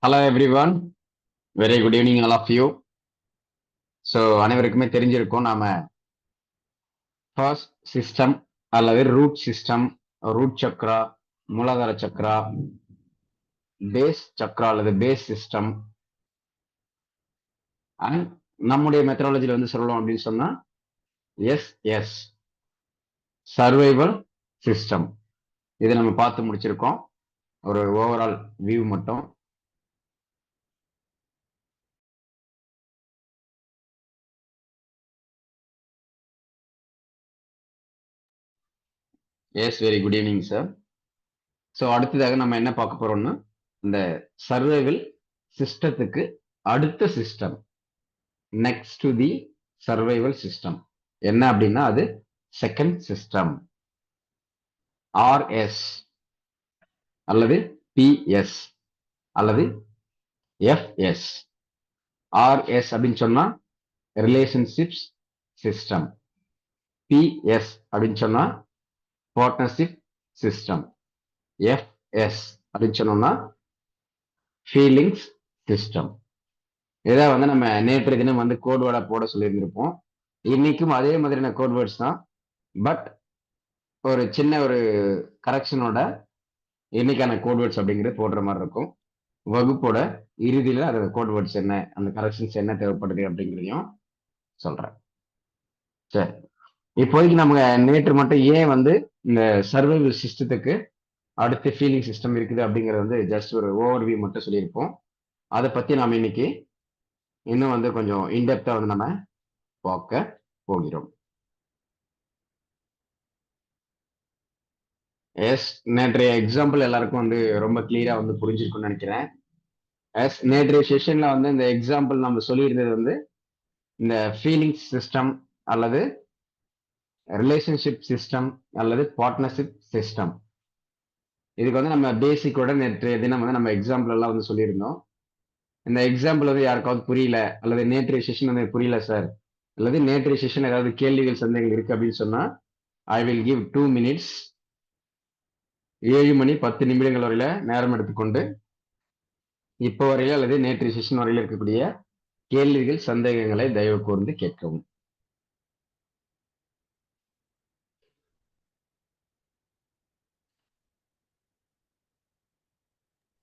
Hello everyone, very good evening all of you. So அனைவருக்குமே தெரிஞ்சிருக்கும் நாம ஃபர்ஸ்ட் சிஸ்டம் அல்லது root system, root chakra, Muladhara chakra, base Chakra அல்லது பேஸ் சிஸ்டம் அண்ட் நம்முடைய மெத்தடாலஜியில் வந்து சொல்லணும் அப்படின்னு சொன்னா எஸ் சர்வைவல் சிஸ்டம். இதை நம்ம பார்த்து முடிச்சிருக்கோம். ஒரு ஓவரால் வியூ மட்டும். Yes, very good evening sir. So அடுத்ததாக நம்ம என்ன பார்க்க போறோம்னா, இந்த சர்வைவல் சிஸ்டத்துக்கு அடுத்த system, next to the survival system என்ன அப்படின்னா அது செகண்ட் சிஸ்டம், ஆர்எஸ் அல்லது பிஎஸ் அல்லது எஃப்எஸ். ஆர்எஸ் அப்படின்னு சொன்னா ரிலேஷன்ஷிப்ஸ் சிஸ்டம், பிஎஸ் அப்படின்னு சொன்னா பார்ட்னர்ஷிப் சிஸ்டம், எஃப்எஸ் அப்படின்னு சொன்னோம்னா ஃபீலிங்ஸ் சிஸ்டம். இதை வந்து நம்ம நேற்று தினம் வந்து கோட் வேர்டா போட சொல்லியிருந்திருப்போம். இன்னைக்கும் அதே மாதிரியான கோட் வேர்ட்ஸ் தான், பட் ஒரு சின்ன ஒரு கரெக்ஷனோட இன்னைக்கான கோட் வேர்ட்ஸ் அப்படிங்கிறது போடுற மாதிரி இருக்கும். வகுப்போட இறுதியில் அது கோட் வேர்ட்ஸ் என்ன, அந்த கரெக்ஷன்ஸ் என்ன தேவைப்படுது அப்படிங்கிறதையும் சொல்றேன். சரி, இப்போதைக்கு நம்ம நேற்று மட்டும் ஏன் வந்து இந்த சர்வைவல் சிஸ்டத்துக்கு அடுத்த ஃபீலிங் சிஸ்டம் இருக்குது அப்படிங்கிறது வந்து ஜஸ்ட் ஒரு ஓவர்வியூ மட்டும் சொல்லியிருப்போம். அதை பத்தி நாம இன்னைக்கு இன்னும் வந்து கொஞ்சம் இன்டெப்தா வந்து நம்ம பார்க்க போகிறோம். எஸ், நேற்றைய எக்ஸாம்பிள் எல்லாருக்கும் வந்து ரொம்ப கிளியரா வந்து புரிஞ்சிருக்கும்னு நினைக்கிறேன். எஸ், நேற்றைய செஷன்ல வந்து இந்த எக்ஸாம்பிள் நம்ம சொல்லியிருந்தது வந்து இந்த ஃபீலிங் சிஸ்டம் அல்லது ரிலேஷன்ஷிப் சிஸ்டம் அல்லது பார்ட்னர்ஷிப் சிஸ்டம். இதுக்கு வந்து நம்ம பேசிக்கோட நேற்றைய தினம் வந்து நம்ம எக்ஸாம்பிள் எல்லாம் வந்து சொல்லியிருந்தோம். இந்த எக்ஸாம்பிள் வந்து யாருக்காவது புரியல அல்லது நேற்றைய செஷன் வந்து புரியல சார் அல்லது நேற்றைய செஷன் ஏதாவது கேள்விகள் சந்தேகங்கள் இருக்கு அப்படின்னு சொன்னா ஐ வில் கிவ் 2 minutes, 7 மணி 10 நிமிடங்கள் வரையில நேரம் எடுத்துக்கொண்டு இப்போ வரையில அல்லது நேற்றைய செஷன் வரையில இருக்கக்கூடிய கேள்விகள் சந்தேகங்களை தயவு கூர்ந்து கேட்கவும்.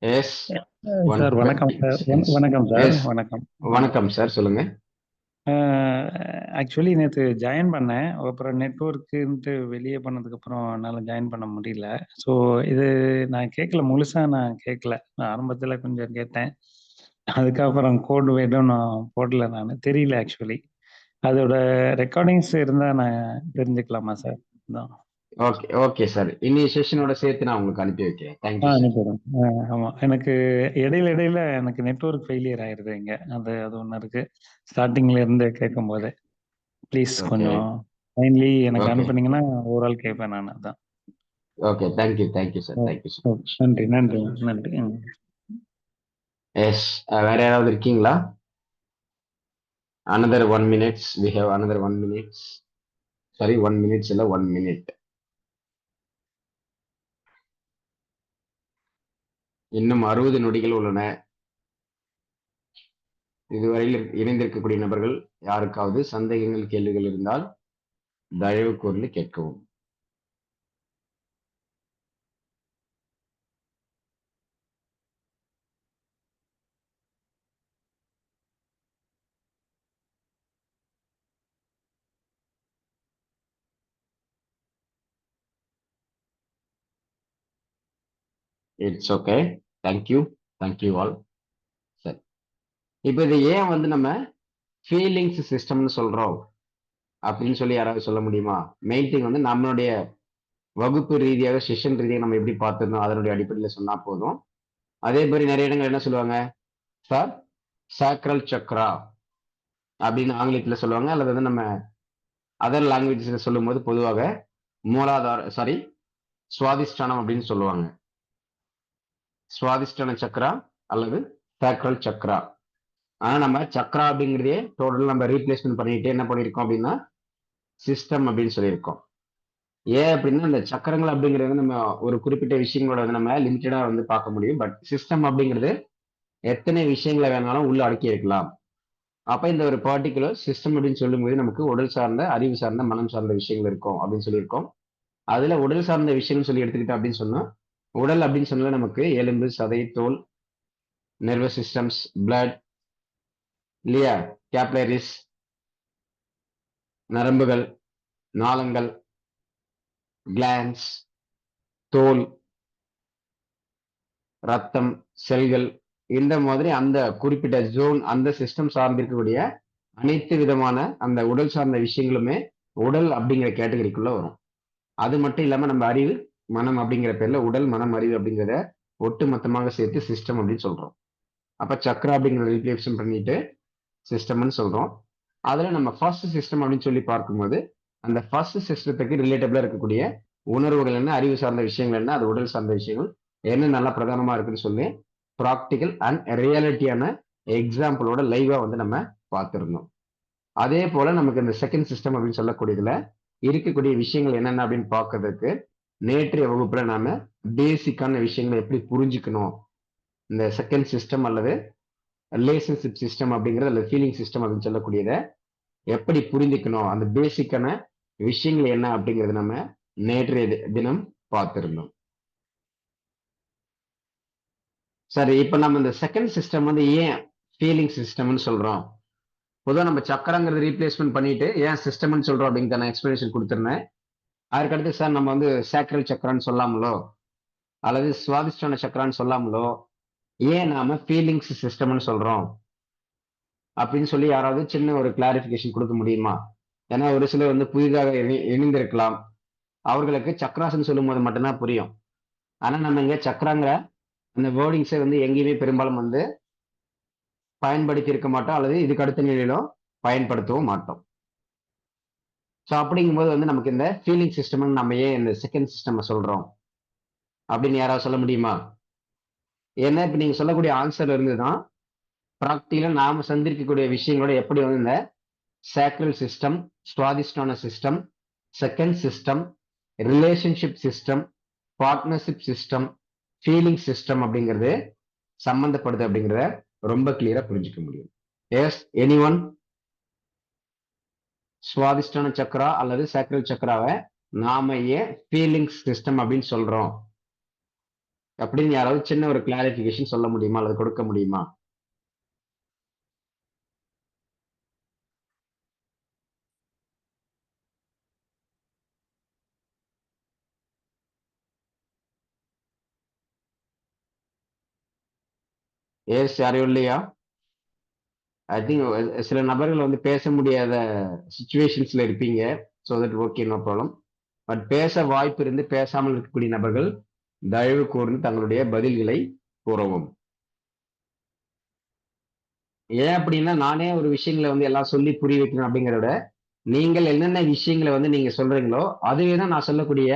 எஸ் சார் வணக்கம் சார். வணக்கம் சார். வணக்கம் வணக்கம் சார், சொல்லுங்க. ஆக்சுவலி நேற்று ஜாயின் பண்ணேன், அப்புறம் நெட்ஒர்க்குன்ட்டு வெளியே பண்ணதுக்கப்புறம் என்னால் ஜாயின் பண்ண முடியல. ஸோ இது நான் கேட்கல, முழுசாக நான் கேட்கல. நான் ஆரம்பத்தில் கொஞ்சம் கேட்டேன், அதுக்கப்புறம் கோடு வேடும் நான் போடல, நான் தெரியல ஆக்சுவலி. அதோட ரெக்கார்டிங்ஸ் இருந்தால் நான் தெரிஞ்சுக்கலாமா சார்? தான். ஓகே ஓகே சார், இன்னைய செஷனோட சேர்த்து நான் உங்களுக்கு அனுப்பி வைக்கிறேன். Thank you sir. அனுப்பிடுறேன். ஆமாம், எனக்கு இடையில எனக்கு நெட்ஒர்க் ஃபெயிலியர் ஆயிருது இங்கே. அது ஒன்று இருக்கு, ஸ்டார்டிங்ல இருந்து கேட்கும் போது. ப்ளீஸ் கொஞ்சம் கைண்ட்லி எனக்கு அனுப்புனீங்கன்னா ஓவரால் கேட்பேன் நான். அதான். Okay, thank you sir, thank you sir. நன்றி நன்றி நன்றி. எஸ், வேற யாராவது இருக்கீங்களா? another 1 minute, we have another 1 minute, sorry 1 minute இல்ல 1 minute. இன்னும் 60 நொடிகள் உள்ளன. இதுவரையில் இணைந்திருக்கக்கூடிய நபர்கள் யாருக்காவது சந்தேகங்கள் கேள்விகள் இருந்தால் தயவு கூர்ந்து கேட்கவும். It's okay, thank you all. சரி, இப்போ இது ஏன் வந்து நம்ம ஃபீலிங்ஸ் சிஸ்டம்னு சொல்றோம் அப்படின்னு சொல்லி யாராவது சொல்ல முடியுமா? மெயின் திங் வந்து நம்மளுடைய வகுப்பு ரீதியாக செஷன் ரீதியாக நம்ம எப்படி பார்த்துருந்தோம் அதனுடைய அடிப்படையில் சொன்னா போதும். அதே மாதிரி நிறைய இடங்கள் என்ன சொல்லுவாங்க சார், சாக்ரல் சக்ரா அப்படின்னு ஆங்கிலத்தில் சொல்லுவாங்க, அல்லது வந்து நம்ம அதர் லாங்குவேஜஸ் சொல்லும் போது பொதுவாக சுவாதிஷ்டானம் அப்படின்னு சொல்லுவாங்க. சுவாதிஷ்டான சக்ரா அல்லது சாக்ரல் சக்ரா. ஆனா நம்ம சக்ரா அப்படிங்கிறதே டோட்டல் நம்ம ரீப்ளேஸ்மெண்ட் பண்ணிட்டு என்ன பண்ணிருக்கோம் அப்படின்னா சிஸ்டம் அப்படின்னு சொல்லியிருக்கோம். ஏன் அப்படின்னா இந்த சக்கரங்கள் அப்படிங்கிறது நம்ம ஒரு குறிப்பிட்ட விஷயங்களோட வந்து நம்ம லிமிட்டடா வந்து பார்க்க முடியும். பட் சிஸ்டம் அப்படிங்கிறது எத்தனை விஷயங்களை வேணாலும் உள்ள அடக்கி இருக்கலாம். அப்ப இந்த ஒரு பர்டிகுலர் சிஸ்டம் அப்படின்னு சொல்லும்போது நமக்கு உடல் சார்ந்த, அறிவு சார்ந்த, மனம் சார்ந்த விஷயங்கள் இருக்கும் அப்படின்னு சொல்லியிருக்கோம். அதுல உடல் சார்ந்த விஷயம்னு சொல்லி எடுத்துக்கிட்டோம் அப்படின்னு சொன்னா, உடல் அப்படின்னு சொன்னா நமக்கு எலும்பு, சதை, தோல், நர்வஸ் சிஸ்டம்ஸ், பிளட் இல்லையா, கேப்லரிஸ், நரம்புகள், நாளங்கள், கிளான்ஸ், தோல், ரத்தம், செல்கள், இந்த மாதிரி அந்த குறிப்பிட்ட ஜோன், அந்த சிஸ்டம் சார்ந்திருக்கக்கூடிய அனைத்து விதமான அந்த உடல் சார்ந்த விஷயங்களுமே உடல் அப்படிங்கிற கேட்டகரிக்குள்ள வரும். அது மட்டும் இல்லாம நம்ம அறிவு, மனம் அப்படிங்கிற பேர்ல உடல், மனம், அறிவு அப்படிங்கிறத ஒட்டு மொத்தமாக சேர்த்து சிஸ்டம் அப்படின்னு சொல்றோம். அப்ப சக்ரா அப்படிங்கிறத ரீப்ளேஸ்மெண்ட் பண்ணிட்டு சிஸ்டம்னு சொல்றோம். அதுல நம்ம ஃபர்ஸ்ட் சிஸ்டம் அப்படின்னு சொல்லி பார்க்கும்போது, அந்த ஃபர்ஸ்ட் சிஸ்டத்துக்கு ரிலேட்டபிளா இருக்கக்கூடிய உணர்வுகள் என்ன, அறிவு சார்ந்த விஷயங்கள் என்ன, அது உடல் சார்ந்த விஷயங்கள் என்ன நல்லா பிரதானமா இருக்குன்னு சொல்லி ப்ராக்டிக்கல் அண்ட் ரியாலிட்டியான எக்ஸாம்பிளோட லைவா வந்து நம்ம பார்த்திருந்தோம். அதே போல நமக்கு இந்த செகண்ட் சிஸ்டம் அப்படின்னு சொல்லக்கூடியதுல இருக்கக்கூடிய விஷயங்கள் என்னென்ன அப்படின்னு பார்க்கறதுக்கு நேற்றைய வகுப்புல நாம பேசிக்கான விஷயங்களை எப்படி புரிஞ்சுக்கணும், இந்த செகண்ட் சிஸ்டம் அல்லது ரிலேஷன்ஷிப் சிஸ்டம் அப்படிங்கிறது அல்லது ஃபீலிங் சிஸ்டம் அப்படின்னு சொல்லக்கூடியதை எப்படி புரிஞ்சுக்கணும், அந்த பேசிக்கான விஷயங்கள் என்ன அப்படிங்கறது நம்ம நேற்றைய தினம் பார்த்திருந்தோம். சரி, இப்ப நம்ம இந்த செகண்ட் சிஸ்டம் வந்து ஏன் ஃபீலிங் சிஸ்டம்னு சொல்றோம்? பொதுவாக நம்ம சக்கரங்கிறது ரீப்ளேஸ்மெண்ட் பண்ணிட்டு ஏன் சிஸ்டம்னு சொல்றோம் அப்படிங்கிற எக்ஸ்பிளனேஷன் கொடுத்துருந்தேன். அதுக்கடுத்து சார் நம்ம வந்து சேக்ரல் சக்கரான்னு சொல்லாமலோ அல்லது சுவாதிஷ்டான சக்கரான்னு சொல்லாமலோ ஏன் நாம ஃபீலிங்ஸ் சிஸ்டம்னு சொல்றோம் அப்படின்னு சொல்லி யாராவது சின்ன ஒரு கிளாரிபிகேஷன் கொடுக்க முடியுமா? ஏன்னா ஒரு சிலர் வந்து புதிதாக இணைந்திருக்கலாம், அவர்களுக்கு சக்ராசன் சொல்லும் போது மட்டும்தான் புரியும். ஆனா நம்ம இங்க சக்கராங்கிற அந்த வேர்டிங்ஸை வந்து எங்கேயுமே பெரும்பாலும் வந்து பயன்படுத்தி இருக்க மாட்டோம், அல்லது இதுக்கு அடுத்த நிலையிலும் பயன்படுத்தவும் மாட்டோம். ஸோ அப்படிங்கும்போது வந்து நமக்கு இந்த ஃபீலிங் சிஸ்டம் நம்ம ஏன் இந்த செகண்ட் சிஸ்டம் சொல்றோம் அப்படின்னு யாராவது சொல்ல முடியுமா? ஏன்னா இப்ப நீங்க சொல்லக்கூடிய ஆன்சர் இருந்துதான் ப்ராக்டிகலா நாம சந்திக்கக்கூடிய விஷயங்களோட எப்படி வந்து இந்த sacral system, Swadhisthana system, second system, relationship system, partnership system, feeling system அப்படிங்கிறது சம்பந்தப்படுது அப்படிங்கிறத ரொம்ப கிளியரா புரிஞ்சுக்க முடியும். S, anyone? சுவாதிஷ்டான சக்கரா அல்லது சேக்ரல் சக்கராவை நாம ஏன் ஃபீலிங்ஸ் சிஸ்டம் அப்படின்னு சொல்றோம் அப்படின்னு யாராவது சின்ன ஒரு கிளாரிபிகேஷன் சொல்ல முடியுமா அல்லது கொடுக்க முடியுமா? எஸ், யாரையும் இல்லையா? ஐ திங்க் சில நபர்கள் வந்து பேச முடியாத சுச்சுவேஷன்ஸ்ல இருப்பீங்க. So that okay, no problem. But பேச வாய்ப்பு இருந்து பேசாமல் இருக்கக்கூடிய நபர்கள் தயவு கூர்ந்து தங்களுடைய பதில்களை கூறவும். ஏன் அப்படின்னா நானே ஒரு விஷயங்களை வந்து எல்லாம் சொல்லி புரிய வைக்கணும் அப்படிங்கிறத விட நீங்கள் என்னென்ன விஷயங்களை வந்து நீங்க சொல்றீங்களோ அதுவே தான் நான் சொல்லக்கூடிய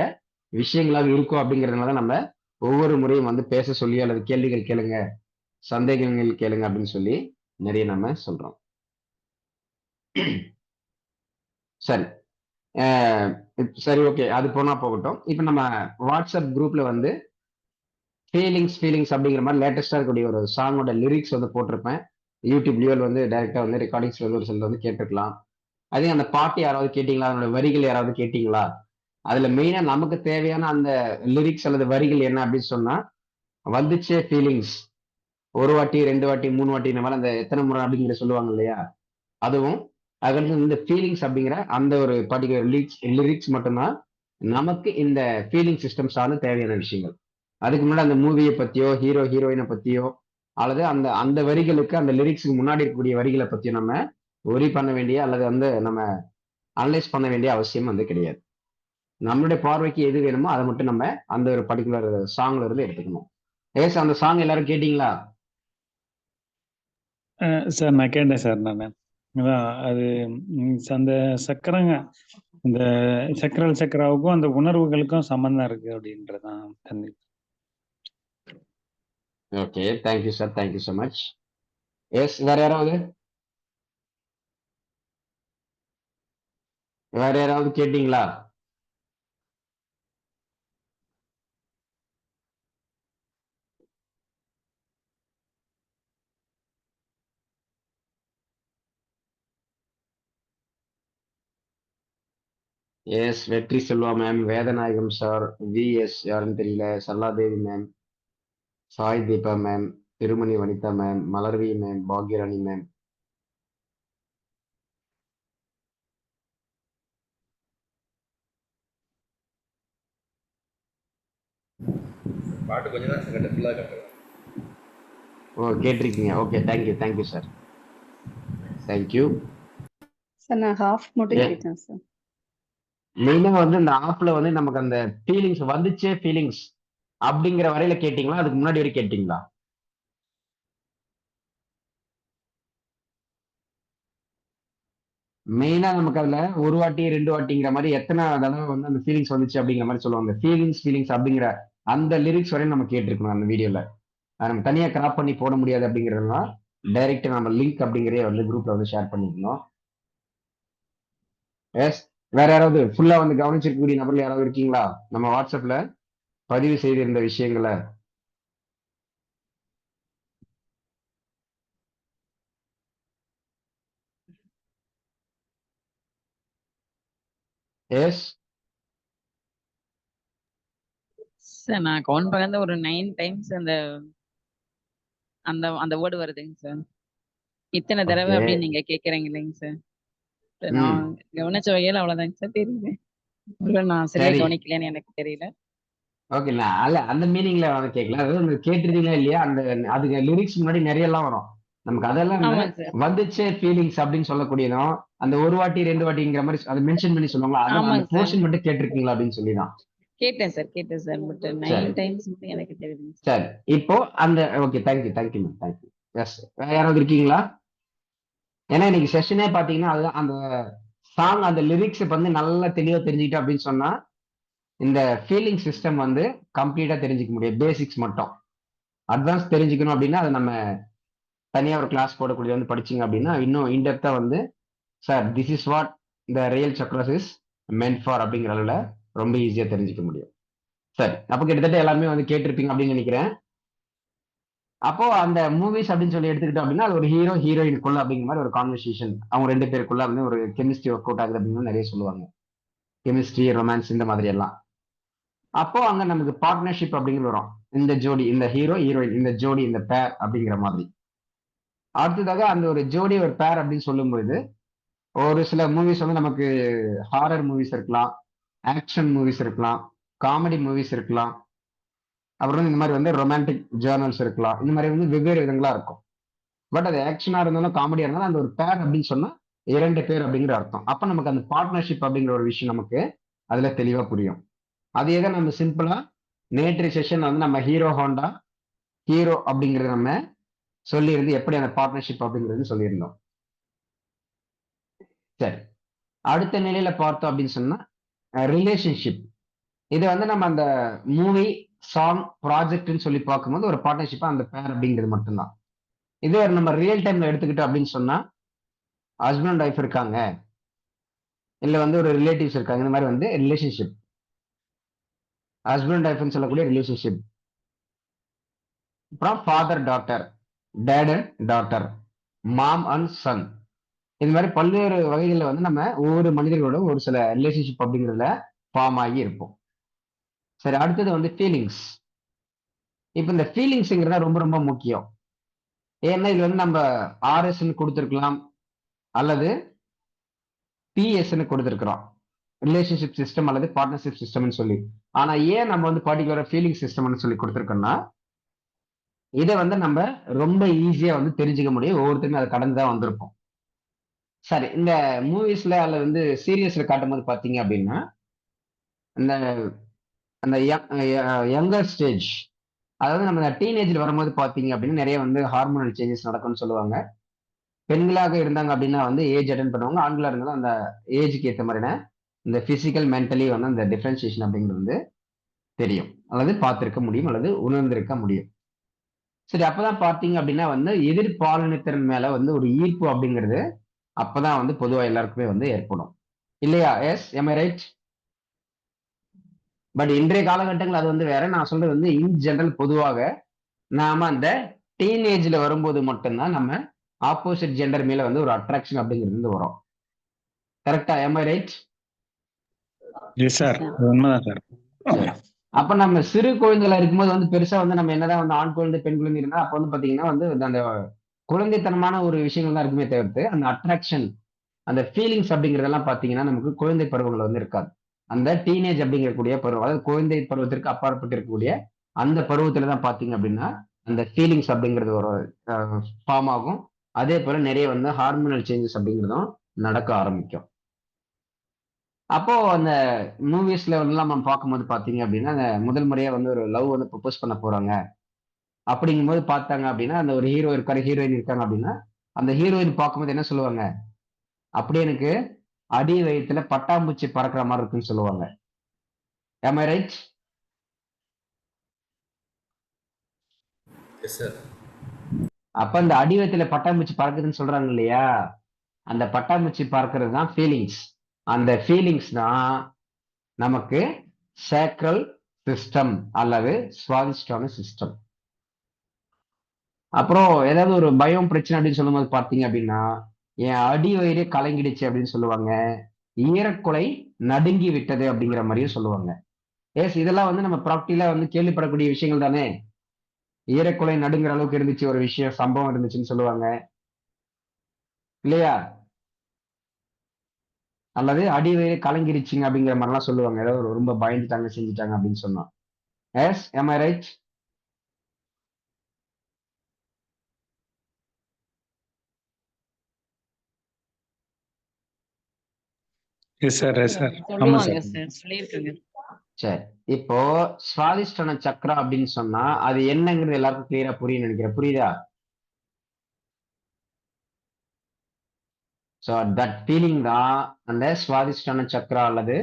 விஷயங்களாக இருக்கும் அப்படிங்கிறதுனால நம்ம ஒவ்வொரு முறையும் வந்து பேச சொல்லி அல்லது கேள்விகள் கேளுங்க, சந்தேகங்கள் கேளுங்க அப்படின்னு சொல்லி நிறைய நம்ம சொல்றோம். சரி, சரி, ஓகே, அது போனா போகட்டும். இப்ப நம்ம வாட்ஸ்அப் குரூப்ல வந்து ஃபீலிங்ஸ் அப்படிங்கிற மாதிரி லேட்டஸ்டா இருக்கக்கூடிய ஒரு சாங்கோட லிரிக்ஸ் வந்து போட்டிருப்பேன். யூடியூப்லயோ வந்து டைரக்டா வந்து ரெக்கார்டிங்ஸ் வந்து ஒரு சிலர் வந்து கேட்டுருக்கலாம். அதே அந்த பாட்டு யாராவது கேட்டீங்களா, அதனோட வரிகள் யாராவது கேட்டீங்களா? அதுல மெயினா நமக்கு தேவையான அந்த லிரிக்ஸ் அல்லது வரிகள் என்ன அப்படின்னு சொன்னா, வந்துச்சே ஃபீலிங்ஸ், ஒரு வாட்டி, 2 வாட்டி, 3 வாட்டி, இந்த மாதிரி அந்த எத்தனை முறை அப்படிங்கிற சொல்லுவாங்க இல்லையா, அதுவும் அதுல இந்த ஃபீலிங்ஸ் அப்படிங்கிற அந்த ஒரு பர்டிகுலர் லிரிக்ஸ் மட்டும்தான் நமக்கு இந்த ஃபீலிங் சிஸ்டம் சார்ந்து தேவையான விஷயங்கள். அதுக்கு முன்னாடி அந்த மூவியை பத்தியோ, ஹீரோ ஹீரோயினை பத்தியோ, அல்லது அந்த அந்த வரிகளுக்கு அந்த லிரிக்ஸுக்கு முன்னாடி இருக்கக்கூடிய வரிகளை பத்தியோ நம்ம ஒரி பண்ண வேண்டிய அல்லது வந்து நம்ம அனலைஸ் பண்ண வேண்டிய அவசியம் வந்து கிடையாது. நம்மளுடைய பார்வைக்கு எது வேணுமோ அதை மட்டும் நம்ம அந்த ஒரு பர்டிகுலர் சாங்ல இருந்து எடுத்துக்கணும். ஏஸ், அந்த சாங் எல்லாரும் கேட்டீங்களா? சார் நான் கேட்டேன் சார் நானு. அதான் அது அந்த சக்கரங்க இந்த சக்கரல் சக்கராவுக்கும் அந்த உணர்வுகளுக்கும் சம்பந்தம் இருக்கு அப்படின்றதான் தம்பி. Okay, thank you sir, thank you so much. Yes, வேற யாராவது கேட்டீங்களா? Yes Vetri Selva ma'am, Vedanayagam sir, VS யாருன்னு தெரியல, Salladevi ma'am, Sai Deepa ma'am, Thirumani Vanitha ma'am, Malarvi ma'am, Bhagyarani ma'am. பாட்டு கொஞ்சம் தான் கட்ட ஃபுல்லாக கட்டலாம். ஓ கேட்டிருக்கீங்க. Okay, thank you sir, thank you. Sir நான் ஹாஃப் மட்டும் கேட்டேன் சார். மெயினா வந்து இந்த ஆப்ல வந்து நமக்கு அந்த ஃபீலிங்ஸ் வந்துச்சே ஃபீலிங்ஸ் அப்படிங்கிற வரையில கேட்டீங்களா, அதுக்கு முன்னாடி வரை கேட்டீங்களா? மெயினா நமக்கு அதுல ஒரு வாட்டி 2 வாட்டிங்கிற மாதிரி எத்தனை தடவை வந்து அந்த ஃபீலிங்ஸ் வந்துச்சு அப்படிங்கிற மாதிரி சொல்லுவாங்க. ஃபீலிங்ஸ் அப்படிங்கிற அந்த லிரிக்ஸ் வரையும் நம்ம கேட்டிருக்கணும் அந்த வீடியோல. நம்ம தனியா கிராப் பண்ணி போட முடியாது அப்படிங்கிறதுலாம் டைரக்டா நம்ம லிங்க் அப்படிங்கிறதே வந்து குரூப்ல வந்து ஷேர் பண்ணிக்கணும். எஸ், வேற யாராவது ஃபுல்லா வந்து கவனிச்சிருக்கக்கூடிய நபர்கள் யாராவது இருக்கீங்களா நம்ம வாட்ஸ்அப்ல பதிவு செய்திருந்த விஷயங்களை? எஸ் சார் நான் கவுண்ட் பண்ணது ஒரு 9 டைம்ஸ் அந்த அந்த அந்த வேர்டு வருதுங்க சார். இத்தனை தடவை ஓகே. அப்படின்னு நீங்க கேக்குறீங்க இல்லைங்க சார். ம். நான் கவனிச்ச வகையில அவ்வளவுதாங்க சார் தெரியுது. ஒருவேளை நான் சரியா சரி, கவனிக்கலைன்னு எனக்கு தெரியல. ஓகே. நான் அல்ல அந்த மீனிங்ல வந்து கேட்கல. அதாவது நீங்க கேட்டிருந்தீங்களா இல்லையா, அந்த அதுக்கு லிரிக்ஸ் முன்னாடி நிறைய எல்லாம் வரும் நமக்கு. அதெல்லாம் இந்த ஆமாங்க சார். வந்துச்சே ஃபீலிங்ஸ் அப்படின்னு சொல்லக்கூடியதும் அந்த ஒரு வாட்டி 2 வாட்டிங்கிற மாதிரி அதை மென்ஷன் பண்ணி சொல்லுவாங்களா, அதை அந்த ஆமாங்க சார். போர்ஷன் மட்டும் கேட்டிருக்கீங்களா அப்படின்னு சொல்லி தான். கேட்டேன் சார். பட் 9 சரி டைம்ஸ் மட்டும் எனக்கு தெரியுதுங்க சார். சரி, இப்போ அந்த okay, thank you ma'am, thank you. Yes, வேற யாராவது இருக்கீங்களா? ஏன்னா இன்னைக்கு செஷனே பாத்தீங்கன்னா அதுதான், அந்த சாங் அந்த லிரிக்ஸ் வந்து நல்லா தெளிவா தெரிஞ்சுக்கிட்டோம் அப்படின்னு சொன்னா இந்த ஃபீலிங் சிஸ்டம் வந்து கம்ப்ளீட்டா தெரிஞ்சுக்க முடியும். பேசிக்ஸ் மட்டும். அட்வான்ஸ் தெரிஞ்சுக்கணும் அப்படின்னா அது நம்ம தனியா ஒரு கிளாஸ் போடக்கூடிய வந்து படிச்சீங்க அப்படின்னா இன்னும் இன்டெப்தா வந்து சார் திஸ் இஸ் வாட் இந்த ரியல் சக்ரஸ் இஸ் மென்ட் ஃபார் அப்படிங்கிற அளவுல ரொம்ப ஈஸியா தெரிஞ்சுக்க முடியும். சரி, அப்ப கிட்டத்தட்ட எல்லாமே வந்து கேட்டிருப்பீங்க அப்படின்னு நினைக்கிறேன். அப்போ அந்த மூவிஸ் அப்படின்னு சொல்லி எடுத்துக்கிட்டோம் அப்படின்னா அது ஒரு ஹீரோ ஹீரோயினுக்குள்ள அப்படிங்கிற மாதிரி ஒரு கான்வர்சேஷன், அவங்க 2 பேருக்குள்ள வந்து ஒரு கெமிஸ்ட்ரி ஒர்க் அவுட் ஆகுது அப்படின்னு நிறைய சொல்லுவாங்க. கெமிஸ்ட்ரி, ரொமான்ஸ் இந்த மாதிரி எல்லாம். அப்போ அங்க நமக்கு பார்ட்னர்ஷிப் அப்படிங்கிறது வரும். இந்த ஜோடி, இந்த ஹீரோ ஹீரோயின், இந்த ஜோடி, இந்த பேர் அப்படிங்கிற மாதிரி. அடுத்ததாக அந்த ஒரு ஜோடி ஒரு பேர் அப்படின்னு சொல்லும்போது ஒரு சில மூவிஸ் வந்து நமக்கு ஹாரர் மூவிஸ் இருக்கலாம், ஆக்ஷன் மூவிஸ் இருக்கலாம், காமெடி மூவிஸ் இருக்கலாம், அப்புறம் வந்து இந்த மாதிரி வந்து ரொமான்டிக் ஜேர்னல்ஸ் இருக்கலாம். இந்த மாதிரி வந்து வெவ்வேறு விதங்களா இருக்கும். பட் அது ஆக்ஷனா இருந்தாலும் காமெடியா இருந்தாலும் அந்த ஒரு பேர் அப்படின்னு சொன்னா 2 பேர் அப்படிங்கிற அர்த்தம். அப்ப நமக்கு அந்த பார்ட்னர்ஷிப் அப்படிங்கிற ஒரு விஷயம் நமக்கு அதுல தெளிவா புரியும். அதே தான் நம்ம சிம்பிளா நேற்று செஷன் வந்து நம்ம ஹீரோ அப்படிங்கறத நம்ம சொல்லியிருந்து எப்படி அந்த பார்ட்னர்ஷிப் அப்படிங்கிறது சொல்லியிருந்தோம். சரி, அடுத்த நிலையில பார்த்தோம் அப்படின்னு சொன்னா ரிலேஷன்ஷிப். இது வந்து நம்ம அந்த மூவி, சாங், ப்ராஜெக்ட்னு சொல்லி பார்க்கும்போது ஒரு பார்ட்னர்ஷிப்பா அந்த பேர் அப்படிங்கிறது மட்டும்தான். இது ஒரு நம்ம ரியல் டைம்ல எடுத்துக்கிட்டோம் அப்படின்னு சொன்னா ஹஸ்பண்ட் அண்ட் ஒய்ஃப் இருக்காங்க, இல்ல வந்து ஒரு ரிலேட்டிவ்ஸ் இருக்காங்க, இந்த மாதிரி வந்து ரிலேஷன்ஷிப், ஹஸ்பண்ட் அண்ட் ஒய்ஃப்னு சொல்லக்கூடிய ரிலேஷன்ஷிப். அப்புறம் father daughter, dad and daughter, mom and son, இந்த மாதிரி பல்வேறு வகைகளில் வந்து நம்ம ஒவ்வொரு மனிதர்களோட ஒரு சில ரிலேஷன்ஷிப் அப்படிங்கிறதுல ஃபார்ம் ஆகி இருப்போம். சரி, அடுத்தது வந்து ஃபீலிங்ஸ். இப்போ இந்த ஃபீலிங்ஸ்ங்கிறத ரொம்ப ரொம்ப முக்கியம். ஏன்னா இது வந்து நம்ம ஆர்எஸ்ன்னு கொடுத்துருக்கலாம் அல்லது பிஎஸ்ன்னு கொடுத்துருக்கிறோம், ரிலேஷன்ஷிப் சிஸ்டம் அல்லது பார்ட்னர்ஷிப் சிஸ்டம்னு சொல்லி. ஆனா ஏன் நம்ம வந்து பர்டிகுலரா ஃபீலிங் சிஸ்டம்னு சொல்லி கொடுத்துருக்கோம்னா இதை வந்து நம்ம ரொம்ப ஈஸியா வந்து தெரிஞ்சுக்க முடியும். ஒவ்வொருத்தருமே அதை கடந்து தான் வந்திருப்போம். சரி, இந்த மூவிஸ்ல அல்லது வந்து சீரியஸ்ல காட்டும் போது பாத்தீங்க அப்படின்னா இந்த அந்த யங்கர் ஸ்டேஜ், அதாவது நம்ம டீனேஜ்ல வரும்போது பாத்தீங்க அப்படின்னா நிறைய வந்து ஹார்மோனல் சேஞ்சஸ் நடக்கும்னு சொல்லுவாங்க. பெண்களாக இருந்தாங்க அப்படின்னா வந்து ஏஜ் அட்டன் பண்ணுவாங்க, ஆண்களா இருந்தாலும் அந்த ஏஜுக்கு ஏற்ற மாதிரியான இந்த பிசிக்கல் மென்டலி வந்து அந்த டிஃபரன்சியேஷன் அப்படிங்கிறது வந்து தெரியும், அல்லது பார்த்திருக்க முடியும், அல்லது உணர்ந்திருக்க முடியும். சரி, அப்பதான் பார்த்தீங்க அப்படின்னா வந்து எதிர்பாலினத்தின் மேல வந்து ஒரு ஈர்ப்பு அப்படிங்கிறது அப்பதான் வந்து பொதுவா எல்லாருக்குமே வந்து ஏற்படும் இல்லையா? Yes, am I right? But இன்றைய காலகட்டங்கள் அது வந்து வேற. நான் சொல்றது வந்து இன் ஜெனரல் பொதுவாக நாம அந்த டீனேஜ்ல வரும்போது மட்டும்தான் நம்ம ஆப்போசிட் ஜெண்டர் மேல வந்து ஒரு அட்ராக்ஷன் அப்படிங்கிறது வந்து வரும். கரெக்டா? M I right? Yes sir, sir. அது உண்மைதான் சார். சரி. அப்ப நம்ம சிறு குழந்தைகளா இருக்கும்போது வந்து பெருசா வந்து நம்ம என்னதான் வந்து ஆண் குழந்தை, பெண் குழந்தை இருந்தா அப்ப வந்து பாத்தீங்கன்னா வந்து அந்த குழந்தைத்தனமான ஒரு விஷயங்கள் தான் இருக்குமே தவிர்த்து, அந்த அட்ராக்ஷன், அந்த ஃபீலிங்ஸ் அப்படிங்கிறதெல்லாம் பாத்தீங்கன்னா, நமக்கு குழந்தை பருவங்கள்ல வந்து இருக்காது. அந்த டீனேஜ் அப்படிங்கக்கூடிய பருவம், அதாவது குழந்தை பருவத்திற்கு அப்பாற்பட்டு இருக்கக்கூடிய அந்த பருவத்துல தான் பாத்தீங்க அப்படின்னா, அந்த ஃபீலிங்ஸ் அப்படிங்கிறது ஒரு ஃபார்ம் ஆகும். அதே போல நிறைய வந்து ஹார்மோனல் சேஞ்சஸ் அப்படிங்கிறதும் நடக்க ஆரம்பிக்கும். அப்போ அந்த மூவிஸ்ல எல்லாம் நம்ம பார்க்கும்போது பாத்தீங்க அப்படின்னா, அந்த முதல் முறையா வந்து ஒரு லவ் வந்து ப்ரொபோஸ் பண்ண போறாங்க. அப்படிங்கும்போது பார்த்தாங்க அப்படின்னா, அந்த ஒரு ஹீரோ இருக்காரு, ஹீரோயின் இருக்காங்க அப்படின்னா, அந்த ஹீரோயின் பார்க்கும்போது என்ன சொல்லுவாங்க? அப்படியே எனக்கு அடி வயித்துல பட்டாம்பூச்சி பறக்கிற மாரி இருக்குன்னு சொல்லுவாங்க. ஆம் ஐ ரைட்? Yes sir. அப்ப அந்த அடி வயித்துல பட்டாம்பூச்சி பறக்குதுன்னு சொல்றாங்க இல்லையா? அந்த பட்டாம்பூச்சி பறக்கிறது தான் ஃபீலிங்ஸ். அந்த ஃபீலிங்ஸ் தான் நமக்கு சேக்ரல் சிஸ்டம் அல்லது சுவாதிஷ்டான சிஸ்டம். அப்புறம் ஏதாவது ஒரு பயம் பிரச்சனை அப்படின்னு சொல்லும்போது பார்த்தீங்க அப்படின்னா, என் அடி வயிறே கலங்கிடுச்சு அப்படின்னு சொல்லுவாங்க. ஈரக்குலை நடுங்கி விட்டது அப்படிங்கிற மாரியும் சொல்லுவாங்க. எஸ் இதெல்லாம் வந்து நம்ம ப்ராக்டிகலா வந்து கேள்விப்படக்கூடிய விஷயங்கள் தானே. ஈரக்குலை நடுங்குற அளவுக்கு இருந்துச்சு ஒரு விஷயம், சம்பவம் இருந்துச்சுன்னு சொல்லுவாங்க. இல்லையா? அல்லது அடி வயிறு கலங்கிருச்சுங்க அப்படிங்கிற மாரிலாம் சொல்லுவாங்க. ஏதோ ஒரு ரொம்ப பயந்துட்டாங்க, செஞ்சுட்டாங்க அப்படின்னு சொன்னா. Yes am I right? Yes sir, yes sir. ஆமா சொல்லுவாங்க சார். சார், சொல்லியிருக்காங்க. சரி. இப்போ சுவாதிஷ்டான சக்ரா அப்படின்னு சொன்னா, அது என்னங்கிறது எல்லாருக்கும் கிளியரா புரியும்னு நினைக்கிறேன். புரியுதா? சோ தட் ஃபீலிங் தான் அந்த சுவாதிஷ்டான சக்ரா அல்லது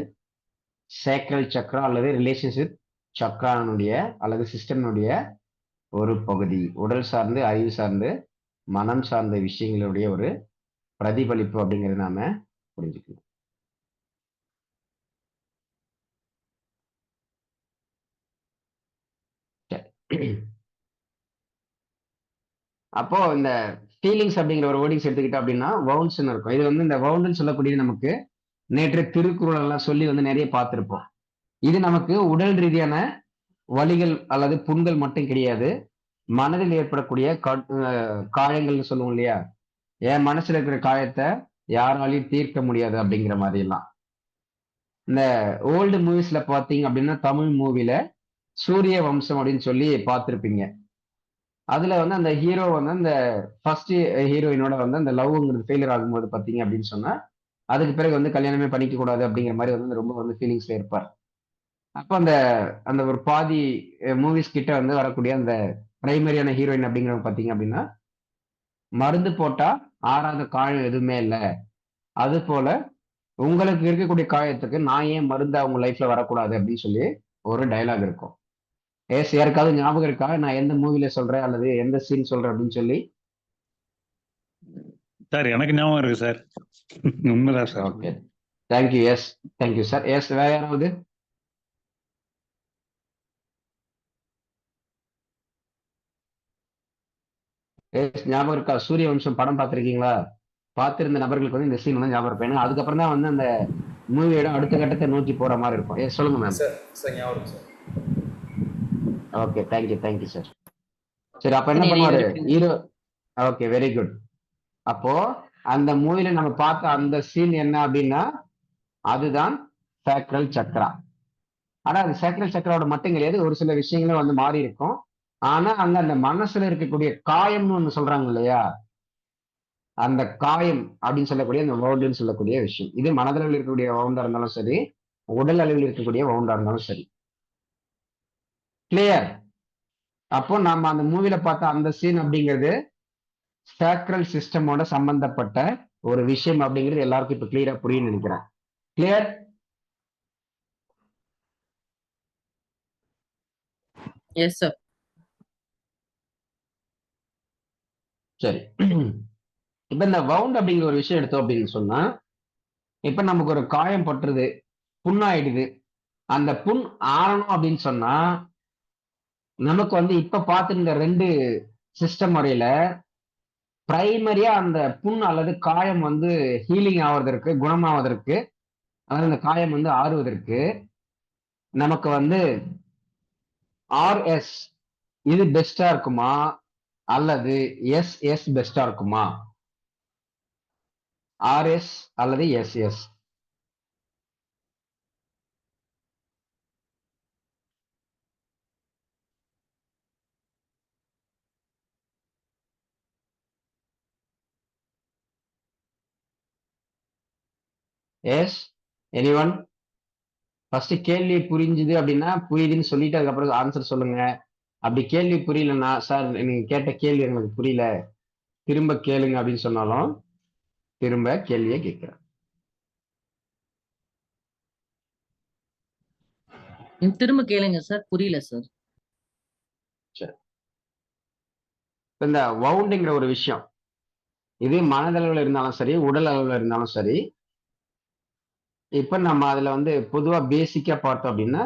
சேக்ரல் சக்ரா அல்லது ரிலேஷன்ஷிப் சக்ரானுடைய அல்லது சிஸ்டம்னுடைய ஒரு பகுதி. உடல் சார்ந்து, அறிவு சார்ந்து, மனம் சார்ந்த விஷயங்களுடைய ஒரு பிரதிபலிப்பு அப்படிங்கிறத நாம புரிஞ்சுக்கணும். சரி. அப்போ இந்த ஃபீலிங்ஸ் அப்படிங்கிற ஒரு வேர்டிங்ஸ் எடுத்துக்கிட்டோம் அப்படின்னா, வவுண்ட்ஸ்ன்னு இருக்கும். இது வந்து இந்த வவுண்டுன்னு சொல்லக்கூடியது நமக்கு நேற்று திருக்குறள் எல்லாம் சொல்லி வந்து நிறைய பார்த்திருப்போம். இது நமக்கு உடல் ரீதியான வலிகள் அல்லது புண்கள் மட்டும் கிடையாது. மனதில் ஏற்படக்கூடிய காயங்கள்னு சொல்லுவோம் இல்லையா? என் மனசுல இருக்கிற காயத்தை யாராலையும் தீர்க்க முடியாது அப்படிங்கிற மாதிரி எல்லாம். இந்த ஓல்டு மூவிஸ்ல பாத்தீங்க அப்படின்னா, தமிழ் மூவில சூரிய வம்சம் அப்படின்னு சொல்லி பார்த்திருப்பீங்க. அதுல வந்து அந்த ஹீரோ வந்து அந்த ஃபர்ஸ்ட் ஹீரோயினோட வந்து அந்த லவ்ங்கிறது ஃபெயிலியர் ஆகும்போது பாத்தீங்க அப்படின்னு சொன்னா, அதுக்கு பிறகு வந்து கல்யாணமே பண்ணிக்க கூடாது அப்படிங்கிற மாதிரி வந்து ரொம்ப வந்து ஃபீலிங்ஸ்ல இருப்பார். அப்ப அந்த அந்த ஒரு பாதி மூவிஸ் கிட்ட வந்து வரக்கூடிய அந்த பிரைமரியான ஹீரோயின் அப்படிங்கிறவங்க பாத்தீங்க அப்படின்னா, மருந்து போட்டா ஆறாத காயம் எதுவுமே இல்ல. அது போல உங்களுக்கு இருக்கக்கூடிய காயத்துக்கு நான் ஏன் மருந்தா உங்க லைஃப்ல வரக்கூடாது அப்படின்னு சொல்லி ஒரு டயலாக் இருக்கும். எஸ் யாருக்காவது ஞாபகம் இருக்கா? நான் எந்த மூவில சொல்றேன் அல்லது எந்த சீன் சொல்றேன் அப்படின்னு சொல்லி? சார் எனக்கு ஞாபகம் இருக்கு சார். உண்மைதான் sir. Okay. Thank you. Yes. Thank you sir. Yes வேற யாராவது? எஸ் ஞாபகம் இருக்கா? சூரிய வம்சம் படம் பார்த்திருக்கீங்களா? பார்த்திருந்த நபர்களுக்கு வந்து இந்த சீன் வந்து ஞாபகம் இருக்கும். ஏன்னா அதுக்கப்புறம் தான் வந்து அந்த மூவியோட அடுத்த கட்டத்தை நோக்கி போற மாதிரி இருக்கும். எஸ் சொல்லுங்க மேம். சார் சார் ஞாபகம் இருக்கு சார். ஓகே. Thank you sir. சரி அப்ப என்ன நினைவு பண்ணுவாரு இருக்குங்க. ஹீரோ? Okay very good. அப்போ அந்த மூவில நம்ம பார்த்த அந்த சீன் என்ன அப்படின்னா, அதுதான் சேக்ரல் சக்ரா. ஆனா அது சேக்ரல் சக்ராவோட மட்டும் கிடையாது. ஒரு சில விஷயங்களும் வந்து மாறி இருக்கும். ஆனா அங்க அந்த மனசுல இருக்கக்கூடிய காயம்னு ஒண்ணு சொல்றாங்க இல்லையா? அந்த காயம் அப்படின்னு சொல்லக்கூடிய அந்த வவுண்டுன்னு சொல்லக்கூடிய விஷயம். இது மனதளவில் இருக்கக்கூடிய வவுண்டா இருந்தாலும் சரி, உடல் அளவில் இருக்கக்கூடிய வவுண்டா இருந்தாலும் சரி. கிளியர்? அப்போ நம்ம அந்த மூவில பார்த்த அந்த சீன் அப்படிங்கிறது சேக்ரல் சிஸ்டமோட சம்பந்தப்பட்ட ஒரு விஷயம் அப்படிங்கிறது எல்லாருக்கும் இப்ப கிளியரா புரியும்னு நினைக்கிறேன். கிளியர்? Yes sir. சரி. இப்ப இந்த வவுண்ட் அப்படிங்கிற ஒரு விஷயம் எடுத்தோம் அப்படின்னு சொன்னா, இப்ப நமக்கு ஒரு காயம் பட்டுருது, புண்ணாயிடுது. அந்த புண் ஆறணும் அப்படின்னு சொன்னா, நமக்கு வந்து இப்ப பார்த்திருந்த 2 சிஸ்டம் முறையில பிரைமரியா அந்த புண் அல்லது காயம் வந்து ஹீலிங் ஆவதற்கு, குணமாவதற்கு அதாவது இந்த காயம் வந்து ஆறுவதற்கு நமக்கு வந்து ஆர்எஸ் இது பெஸ்டா இருக்குமா அல்லது எஸ்எஸ் பெஸ்டா இருக்குமா? ஆர்எஸ் அல்லது எஸ்எஸ்? S, anyone? ஃபர்ஸ்ட் கேள்வி புரிஞ்சுது அப்படின்னா புரியுதுன்னு சொல்லிட்டு அதுக்கப்புறம் ஆன்சர் சொல்லுங்க. அப்படி கேள்வி புரியலன்னா, சார் நீங்க கேட்ட கேள்வி எங்களுக்கு புரியல, திரும்ப கேளுங்க அப்படின்னு சொன்னாலும் திரும்ப கேள்வியை கேட்கிறேன். திரும்ப கேளுங்க சார், புரியல சார். சரி, இந்த வவுண்டுங்கிற ஒரு விஷயம் இது மனதளவில் இருந்தாலும் சரி, உடல் அளவில் இருந்தாலும் சரி, இப்ப நம்ம அதுல வந்து பொதுவா பேசிக்கா பார்த்தோம் அப்படின்னா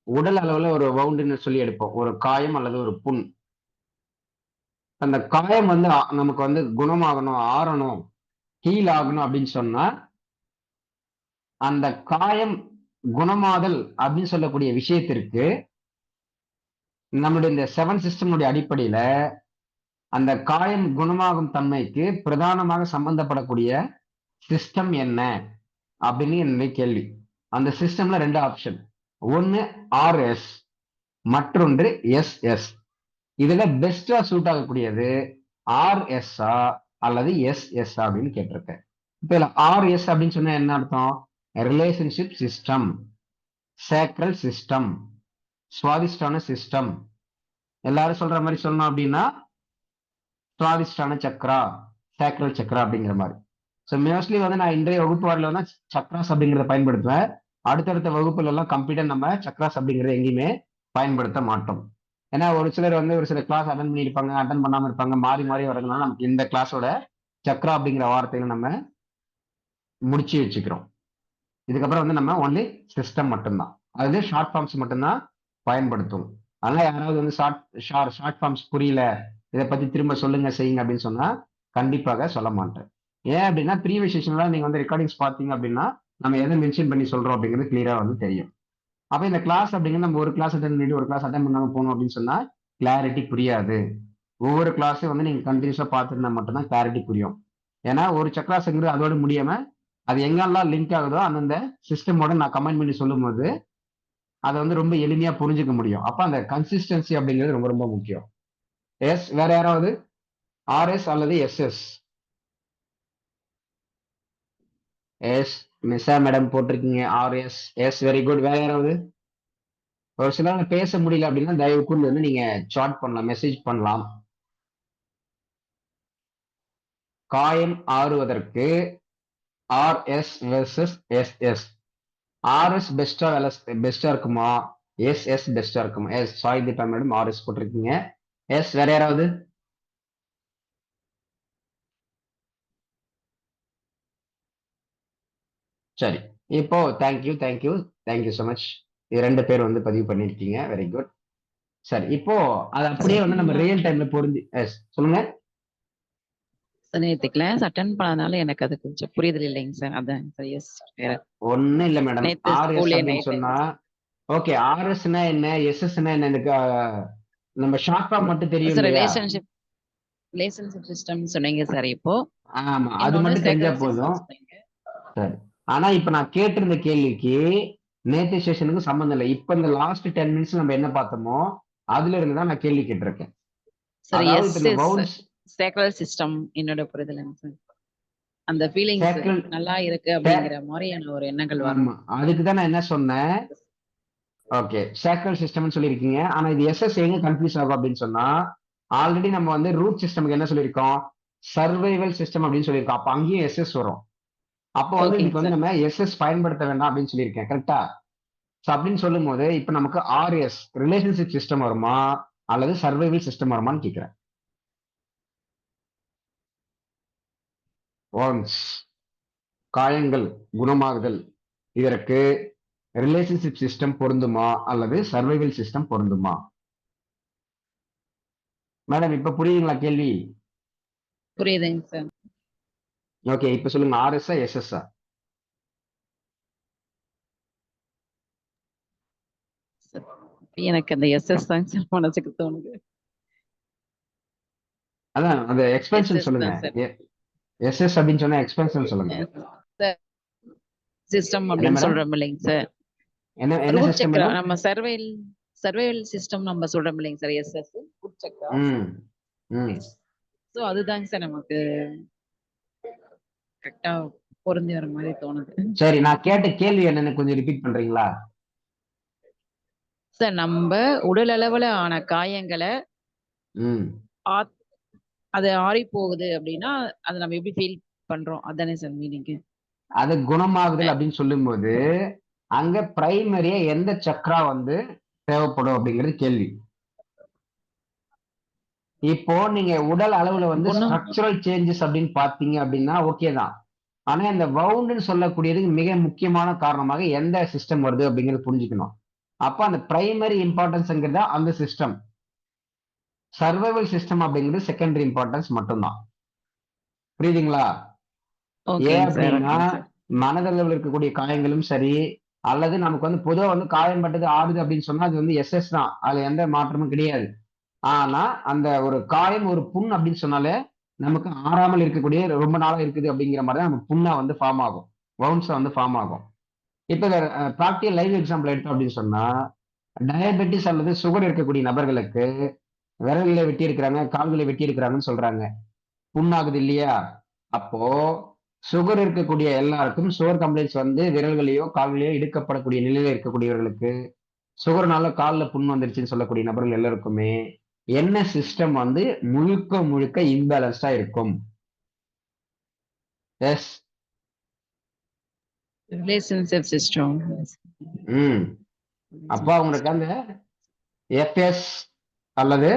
உடல் அளவுல ஒரு வவுண்டுன்னு சொல்லி எடுப்போம், ஒரு காயம் அல்லது ஒரு புண். அந்த காயம் வந்து நமக்கு வந்து குணமாகணும், ஆறணும், ஹீல் ஆகணும் அப்படின்னு சொன்னா அந்த காயம் குணமாதல் அப்படின்னு சொல்லக்கூடிய விஷயத்திற்கு நம்மளுடைய இந்த 7 சிஸ்டமுடைய அடிப்படையில அந்த காயம் குணமாகும் தன்மைக்கு பிரதானமாக சம்பந்தப்படக்கூடிய சிஸ்டம் என்ன அப்படின்னு என்னுடைய கேள்வி. அந்த சிஸ்டம்ல 2 ஆப்ஷன், ஒன்னு ஆர்எஸ், மற்றொன்று எஸ்எஸ். இதுல பெஸ்டா சூட் ஆகக்கூடியது ஆர்எஸ்ஆ அல்லது எஸ்எஸ் அப்படின்னு கேட்டிருக்கேன். இப்ப இதுல ஆர்எஸ் அப்படின்னு சொன்னா என்ன அர்த்தம்? Relationship system, sacral system, Swadhisthana system. எல்லாரும் சொல்ற மாதிரி சொல்லணும் அப்படின்னா சுவாதிஷ்டான சக்ரா, சேக்ரல் சக்ரா அப்படிங்கிற மாதிரி. ஸோ மோஸ்ட்லி வந்து நான் இன்றைய வகுப்பு வரல வந்து சக்ராஸ் அப்படிங்கிறத பயன்படுத்துவேன். அடுத்தடுத்த வகுப்புல எல்லாம் கம்ப்ளீட்டா நம்ம சக்ராஸ் அப்படிங்கிறத எங்கேயுமே பயன்படுத்த மாட்டோம். ஏன்னா ஒரு சிலர் வந்து ஒரு சில கிளாஸ் அட்டன் பண்ணியிருப்பாங்க, அட்டன் பண்ணாம இருப்பாங்க, மாறி மாறி வரதுனால நமக்கு இந்த கிளாஸோட சக்ரா அப்படிங்கிற வார்த்தையில நம்ம முடிச்சு வச்சுக்கிறோம். இதுக்கப்புறம் வந்து நம்ம ஒன்லி சிஸ்டம் மட்டும்தான், அது ஷார்ட் ஃபார்ம்ஸ் மட்டும்தான் பயன்படுத்தும். அதனால யாராவது வந்து ஷார்ட் ஃபார்ம்ஸ் புரியல, இதை பத்தி திரும்ப சொல்லுங்க செய்யுங்க அப்படின்னு சொன்னா கண்டிப்பாக சொல்ல மாட்டேன். ஏன் அப்படின்னா ப்ரீவியஸ் செஷன்ல நீங்க வந்து ரெக்கார்டிங்ஸ் பார்த்தீங்க அப்படின்னா நம்ம எதை மென்ஷன் பண்ணி சொல்றோம் அப்படிங்கிறது கிளியரா வந்து தெரியும். அப்ப இந்த கிளாஸ் அப்படிங்கிறது நம்ம ஒரு கிளாஸ் அட்டன் பண்ணிட்டு ஒரு கிளாஸ் அட்டன் பண்ணாம போனோம் அப்படின்னு சொன்னா கிளாரிட்டி புரியாது. ஒவ்வொரு கிளாஸையும் வந்து நீங்க கண்டினியூஸா பார்த்துருந்தா மட்டும்தான் கிளாரிட்டி புரியும். ஏன்னா ஒரு சக்ராஸ்ங்கிறது அதோட முடியாம அது எங்கெல்லாம் லிங்க் ஆகுதோ அந்தந்த சிஸ்டமோட நான் கமெண்ட் பண்ணி சொல்லும் போது அதை வந்து ரொம்ப எளிமையா புரிஞ்சுக்க முடியும். அப்ப அந்த கன்சிஸ்டன்சி அப்படிங்கிறது ரொம்ப ரொம்ப முக்கியம். எஸ், வேற யாராவது? ஆர்எஸ் அல்லது எஸ்எஸ்? எஸ், மிஸ்ஸா மேடம் போட்டிருக்கீங்க ஆர்எஸ். Yes, very good. வேற யாராவது? ஒரு சிலர் பேச முடியல அப்படின்னா தயவு கூர்ந்து வந்து நீங்க சாட் பண்ணலாம், மெசேஜ் பண்ணலாம். காயம் ஆறுவதற்கு ஆர்எஸ் வெர்சஸ் எஸ்எஸ். ஆர்எஸ் பெஸ்டா இருக்குமா, எஸ்எஸ் பெஸ்டா இருக்குமா? Yes, Sai Deepa madam RS போட்டிருக்கீங்க. எஸ், வேற யாராவது? சரி, இப்போ thank you thank you thank you so much. இது 2 பேர் வந்து பதிவு பண்ணிருக்கீங்க, வெரி குட். சரி, இப்போ அது அப்படியே வந்து நம்ம ரியல் டைம்ல பொருந்தி. எஸ், சொல்லுங்க. சார் நேத்து கிளாஸ் அட்டன் பண்ணதுனால எனக்கு அது கொஞ்சம் புரிதல் இல்லைங்க சார். அதான் சார். எஸ், வேற ஒண்ணும் இல்ல மேடம், நேத்து ஆர்எஸ் ஸ்கூல்லே அப்படின்னு நைட் சொன்னா ஓகே, ஆர்எஸ்னா என்ன, எஸ்எஸ்னா என்ன, இந்த நம்ம ஷார்ட் ஃபார்ம் மட்டும் தெரியும் சார் இல்லையா? ரிலேஷன்ஷிப் சிஸ்டம் சொன்னீங்க சார். இப்போ ஆமா, அது இன்னொன்னு மட்டும் தெரிஞ்சா சேக்ரல் போதும். சிஸ்டம் சொன்னீங்க. சரி, ஆனா இப்ப நான் கேட்டிருந்த கேள்விக்கு நேத்து செஷனுக்கு சம்பந்தம் இல்லை. இப்ப இந்த லாஸ்ட் 10 மினிட்ஸ் நம்ம என்ன பார்த்தோமோ அதுல இருந்து தான் நான் கேள்வி கேட்டிருக்கேன். சார் அதாவது எஸ் இப்ப இந்த வவுன்ஸ் சேக்ரல் சிஸ்டம் என்னோட புரிதலுங்க சார். அந்த ஃபீலிங்ஸ் சேக்ரல், நல்லா இருக்கு அப்படிங்கிற மாதிரியான ஒரு எண்ணங்கள் வரும். ஆமா, அதுக்கு தான் நான் என்ன சொன்னேன். ஓகே, சேக்ரல் சிஸ்டம்னு சொல்லியிருக்கீங்க. ஆனா இது எஸ்எஸ் எங்க கன்ஃபியூஸ் ஆகும் அப்படின்னு சொன்னா ஆல்ரெடி நம்ம வந்து ரூட் சிஸ்டமுக்கு என்ன சொல்லியிருக்கோம், சர்வைவல் சிஸ்டம் அப்படின்னு சொல்லியிருக்கோம். அப்ப அங்கேயும் எஸ்எஸ் வரும். அப்போ வந்து ஓகேங்க இதுக்கு வந்து சார். நம்ம எஸ்எஸ் பயன்படுத்த வேண்டாம் அப்படின்னு சொல்லியிருக்கேன், கரெக்டா? ஸோ அப்படின்னு சொல்லும் போது இப்ப நமக்கு ஆர்எஸ் ரிலேஷன்ஷிப் சிஸ்டம் வருமா அல்லது சர்வைவல் சிஸ்டம் வருமான்னு கேட்கிறேன். ஒன்ஸ் காயங்கள் குணமாகுதல், இதற்கு ரிலேஷன்ஷிப் சிஸ்டம் பொருந்துமா அல்லது சர்வைவல் சிஸ்டம் பொருந்துமா? மேடம் இப்ப புரியுதுங்களா கேள்வி? புரியுதுங்க சார். ஓகே, இப்ப சொல்லுங்க, ஆர்எஸ்ஆ எஸ்எஸ்ஆ? எனக்கு அந்த எஸ்எஸ் தாங்க சார் மனசுக்கு தோணுது. அதான் அந்த எக்ஸ்பென்ஷன் SS சொல்லுங்க. தான் சார். எஸ்எஸ் அப்படின்னு சொன்னா எக்ஸ்பென்ஷன் சொல்லுங்க. சார் சிஸ்டம் என்ன அப்படின்னு மேடம்? சொல்றோம் இல்லைங்க சார். என்ன ரூட் சிஸ்டம் சக்கரா மேடம்? நம்ம சர்வைவல் சிஸ்டம் நம்ம சொல்றோம் இல்லைங்க சார், எஸ்எஸ் ரூட் சக்கரா. ம் ம் ஸோ அதுதாங்க சார் நமக்கு கரெக்டா பொருந்தி வர மாதிரி தோணுது. சரி, நான் கேட்ட கேள்வி என்னன்னு கொஞ்சம் ரிப்பீட் பண்றீங்களா? சார் நம்ம உடல் அளவுல ஆன காயங்களை ம் அது ஆறி போகுது அப்படின்னா அதை நம்ம எப்படி ஃபீல் பண்றோம், அதானே சார் மீனிங். அது குணமாகுதல் அப்படின்னு சொல்லும்போது அங்க பிரைமரியா எந்த சக்ரா வந்து தேவைப்படும் அப்படிங்கிறது கேள்வி. இப்போ நீங்க உடல் அளவுல வந்து குணம். ஸ்ட்ரக்சரல் சேஞ்சஸ் அப்படின்னு பாத்தீங்க அப்படின்னா ஓகே தான். ஆனா இந்த வவுண்டுன்னு சொல்லக்கூடியதுக்கு மிக முக்கியமான காரணமாக எந்த சிஸ்டம் வருது அப்படிங்கிறது புரிஞ்சுக்கணும். அப்ப அந்த பிரைமரி இம்பார்ட்டன்ஸ்ங்கிறத அந்த சிஸ்டம், சர்வைவல் சிஸ்டம் அப்படிங்கிறது செகண்டரி இம்பார்ட்டன்ஸ் மட்டும்தான். புரியுதுங்களா? ஏன் ஓகேங்க சார், அப்படின்னா ஓகேங்க சார். மனதளவில் இருக்கக்கூடிய காயங்களும் சரி, அல்லது நமக்கு வந்து பொதுவா வந்து காயம் பட்டது ஆறுது அப்படின்னு சொன்னா அது வந்து எஸ்எஸ் தான், அதுல எந்த மாற்றமும் கிடையாது. ஆனா அந்த ஒரு காயம் ஒரு புண் அப்படின்னு சொன்னாலே நமக்கு ஆறாமல் இருக்கக்கூடிய ரொம்ப நாளா இருக்குது அப்படிங்கிற மாதிரி தான் நமக்கு புண்ணா வந்து ஃபார்ம் ஆகும், வவுன்ஸா வந்து ஃபார்ம் ஆகும். இப்ப ப்ராக்டிகல் லைவ் எக்ஸாம்பிள் எடுத்தோம் அப்படின்னு சொன்னா டயபெட்டிஸ் அல்லது சுகர் இருக்கக்கூடிய நபர்களுக்கு விரல்களை வெட்டி இருக்கிறாங்க, கால்களை வெட்டி இருக்கிறாங்கன்னு சொல்றாங்க, புண்ணாகுது இல்லையா? அப்போ சுகர் இருக்கக்கூடிய எல்லாருக்கும் சுகர் கம்ப்ளைண்ட்ஸ் வந்து விரல்களையோ கால்களையோ இடுக்கப்படக்கூடிய நிலையில இருக்கக்கூடியவர்களுக்கு, சுகர்னால காலில் புண் வந்துருச்சுன்னு சொல்லக்கூடிய நபர்கள் எல்லாருக்குமே என்ன சிஸ்டம் வந்து முழுக்க முழுக்க இம்பேலன்ஸ்டா இருக்கும்? எஸ். Relationship system. அப்போ அவங்களுக்கு அந்த எஃப்எஸ் அல்லது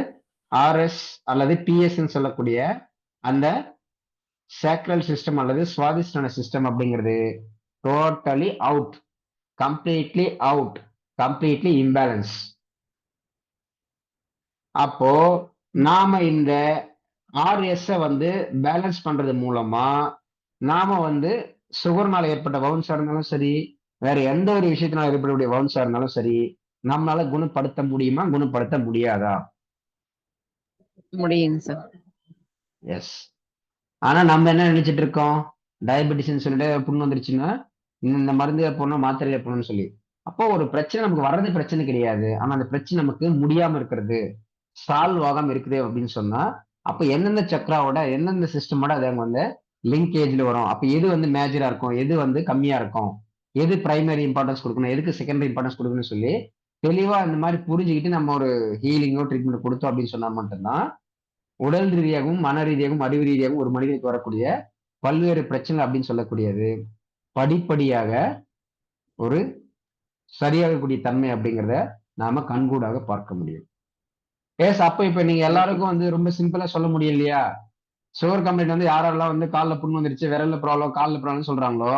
ஆர்எஸ் அல்லது பிஎஸ் சொல்லக்கூடிய அந்த சேக்ரல் சிஸ்டம் அல்லது சுவாதிஷ்டான சிஸ்டம் அப்படிங்கிறது டோட்டலி அவுட், கம்ப்ளீட்லி இம்பேலன்ஸ். அப்போ நாம இந்த ஆர்எஸ் வந்து பேலன்ஸ் பண்றது மூலமா நாம வந்து சுகர்னால ஏற்பட்ட வவுன்ஸா இருந்தாலும் சரி, வேற எந்த ஒரு விஷயத்தினால ஏற்படக்கூடிய வவுன்ஸா இருந்தாலும் சரி, நம்மளால குணப்படுத்த முடியுமா, குணப்படுத்த முடியாதா? முடியுங்க சார். எஸ். ஆனா நம்ம என்ன நினைச்சிட்டு இருக்கோம், டயபெட்டிஸ்ன்னு சொல்லிட்டு புண்ணு வந்துருச்சுன்னா இந்த மருந்து போடணும், மாத்திரையில போடணும்னு சொல்லி. அப்போ ஒரு பிரச்சனை நமக்கு வர்றது பிரச்சனை கிடையாது, ஆனா அந்த பிரச்சனை நமக்கு முடியாம இருக்கிறது, சால்வ் ஆகாம இருக்குது அப்படின்னு சொன்னா அப்ப எந்தெந்த சக்கராவோட எந்தெந்த சிஸ்டமோட அது வந்து லிங்கேஜ்ல வரும். அப்ப எது வந்து மேஜரா இருக்கும், எது வந்து கம்மியா இருக்கும், எது பிரைமரி இம்பார்ட்டன்ஸ் கொடுக்கணும், எதுக்கு செகண்டரி இம்பார்ட்டன்ஸ் கொடுக்கணும்னு சொல்லி தெளிவா இந்த மாதிரி புரிஞ்சுக்கிட்டு நம்ம ஒரு ஹீலிங்கோ ட்ரீட்மெண்ட் கொடுத்தோம் அப்படின்னு சொன்னா மட்டும்தான் உடல் ரீதியாகவும் மன ரீதியாகவும் அறிவு ரீதியாகவும் ஒரு மனிதனுக்கு வரக்கூடிய பல்வேறு பிரச்சனை அப்படின்னு சொல்லக்கூடியது படிப்படியாக ஒரு சரியாகக்கூடிய தன்மை அப்படிங்கிறத நாம கண்கூடாக பார்க்க முடியும். எஸ். அப்ப இப்ப நீங்க எல்லாருக்கும் வந்து ரொம்ப சிம்பிளா சொல்ல முடியும் இல்லையா? சுகர் கம்ப்ளைண்ட் வந்து யாரெல்லாம் வந்து காலில் புண்ணு வந்துருச்சு, விரல்ல ப்ராப்ளம், காலில் ப்ராப்ளம் சொல்றாங்களோ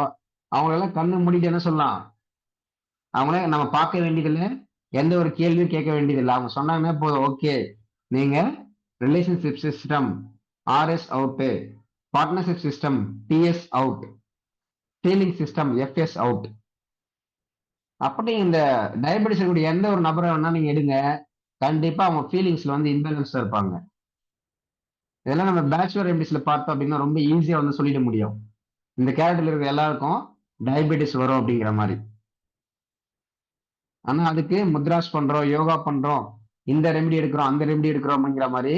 அவங்களெல்லாம் கண்ணு மூடிட்டு என்ன சொல்லலாம், அவங்கள நம்ம பார்க்க வேண்டியதில்லை, எந்த ஒரு கேள்வியும் கேட்க வேண்டியதில்லை. அவங்க சொன்னாங்கன்னா போதும், ஓகே நீங்க relationship system RS out, partnership system TS out, feeling system FS out. அப்படி இந்த டயபெட்டிஸ் இருக்கக்கூடிய எந்த ஒரு நபரை வேணா நீங்க எடுங்க, கண்டிப்பா அவங்க ஃபீலிங்ஸ்ல வந்து இம்பேலன்ஸ்டா இருப்பாங்க. இதெல்லாம் நம்ம பேச்சுலர் ரெமடிஸ்ல பார்த்தோம் அப்படின்னா ரொம்ப ஈஸியா வந்து சொல்லிட முடியும், இந்த கேரக்டர்ல இருக்கிற எல்லாருக்கும் டயபெட்டிஸ் வரும் அப்படிங்கிற மாதிரி. ஆனா அதுக்கு முத்ராஸ் பண்றோம், யோகா பண்றோம், இந்த ரெமெடி எடுக்கிறோம், அந்த ரெமெடி எடுக்கிறோம் அப்படிங்கிற மாதிரி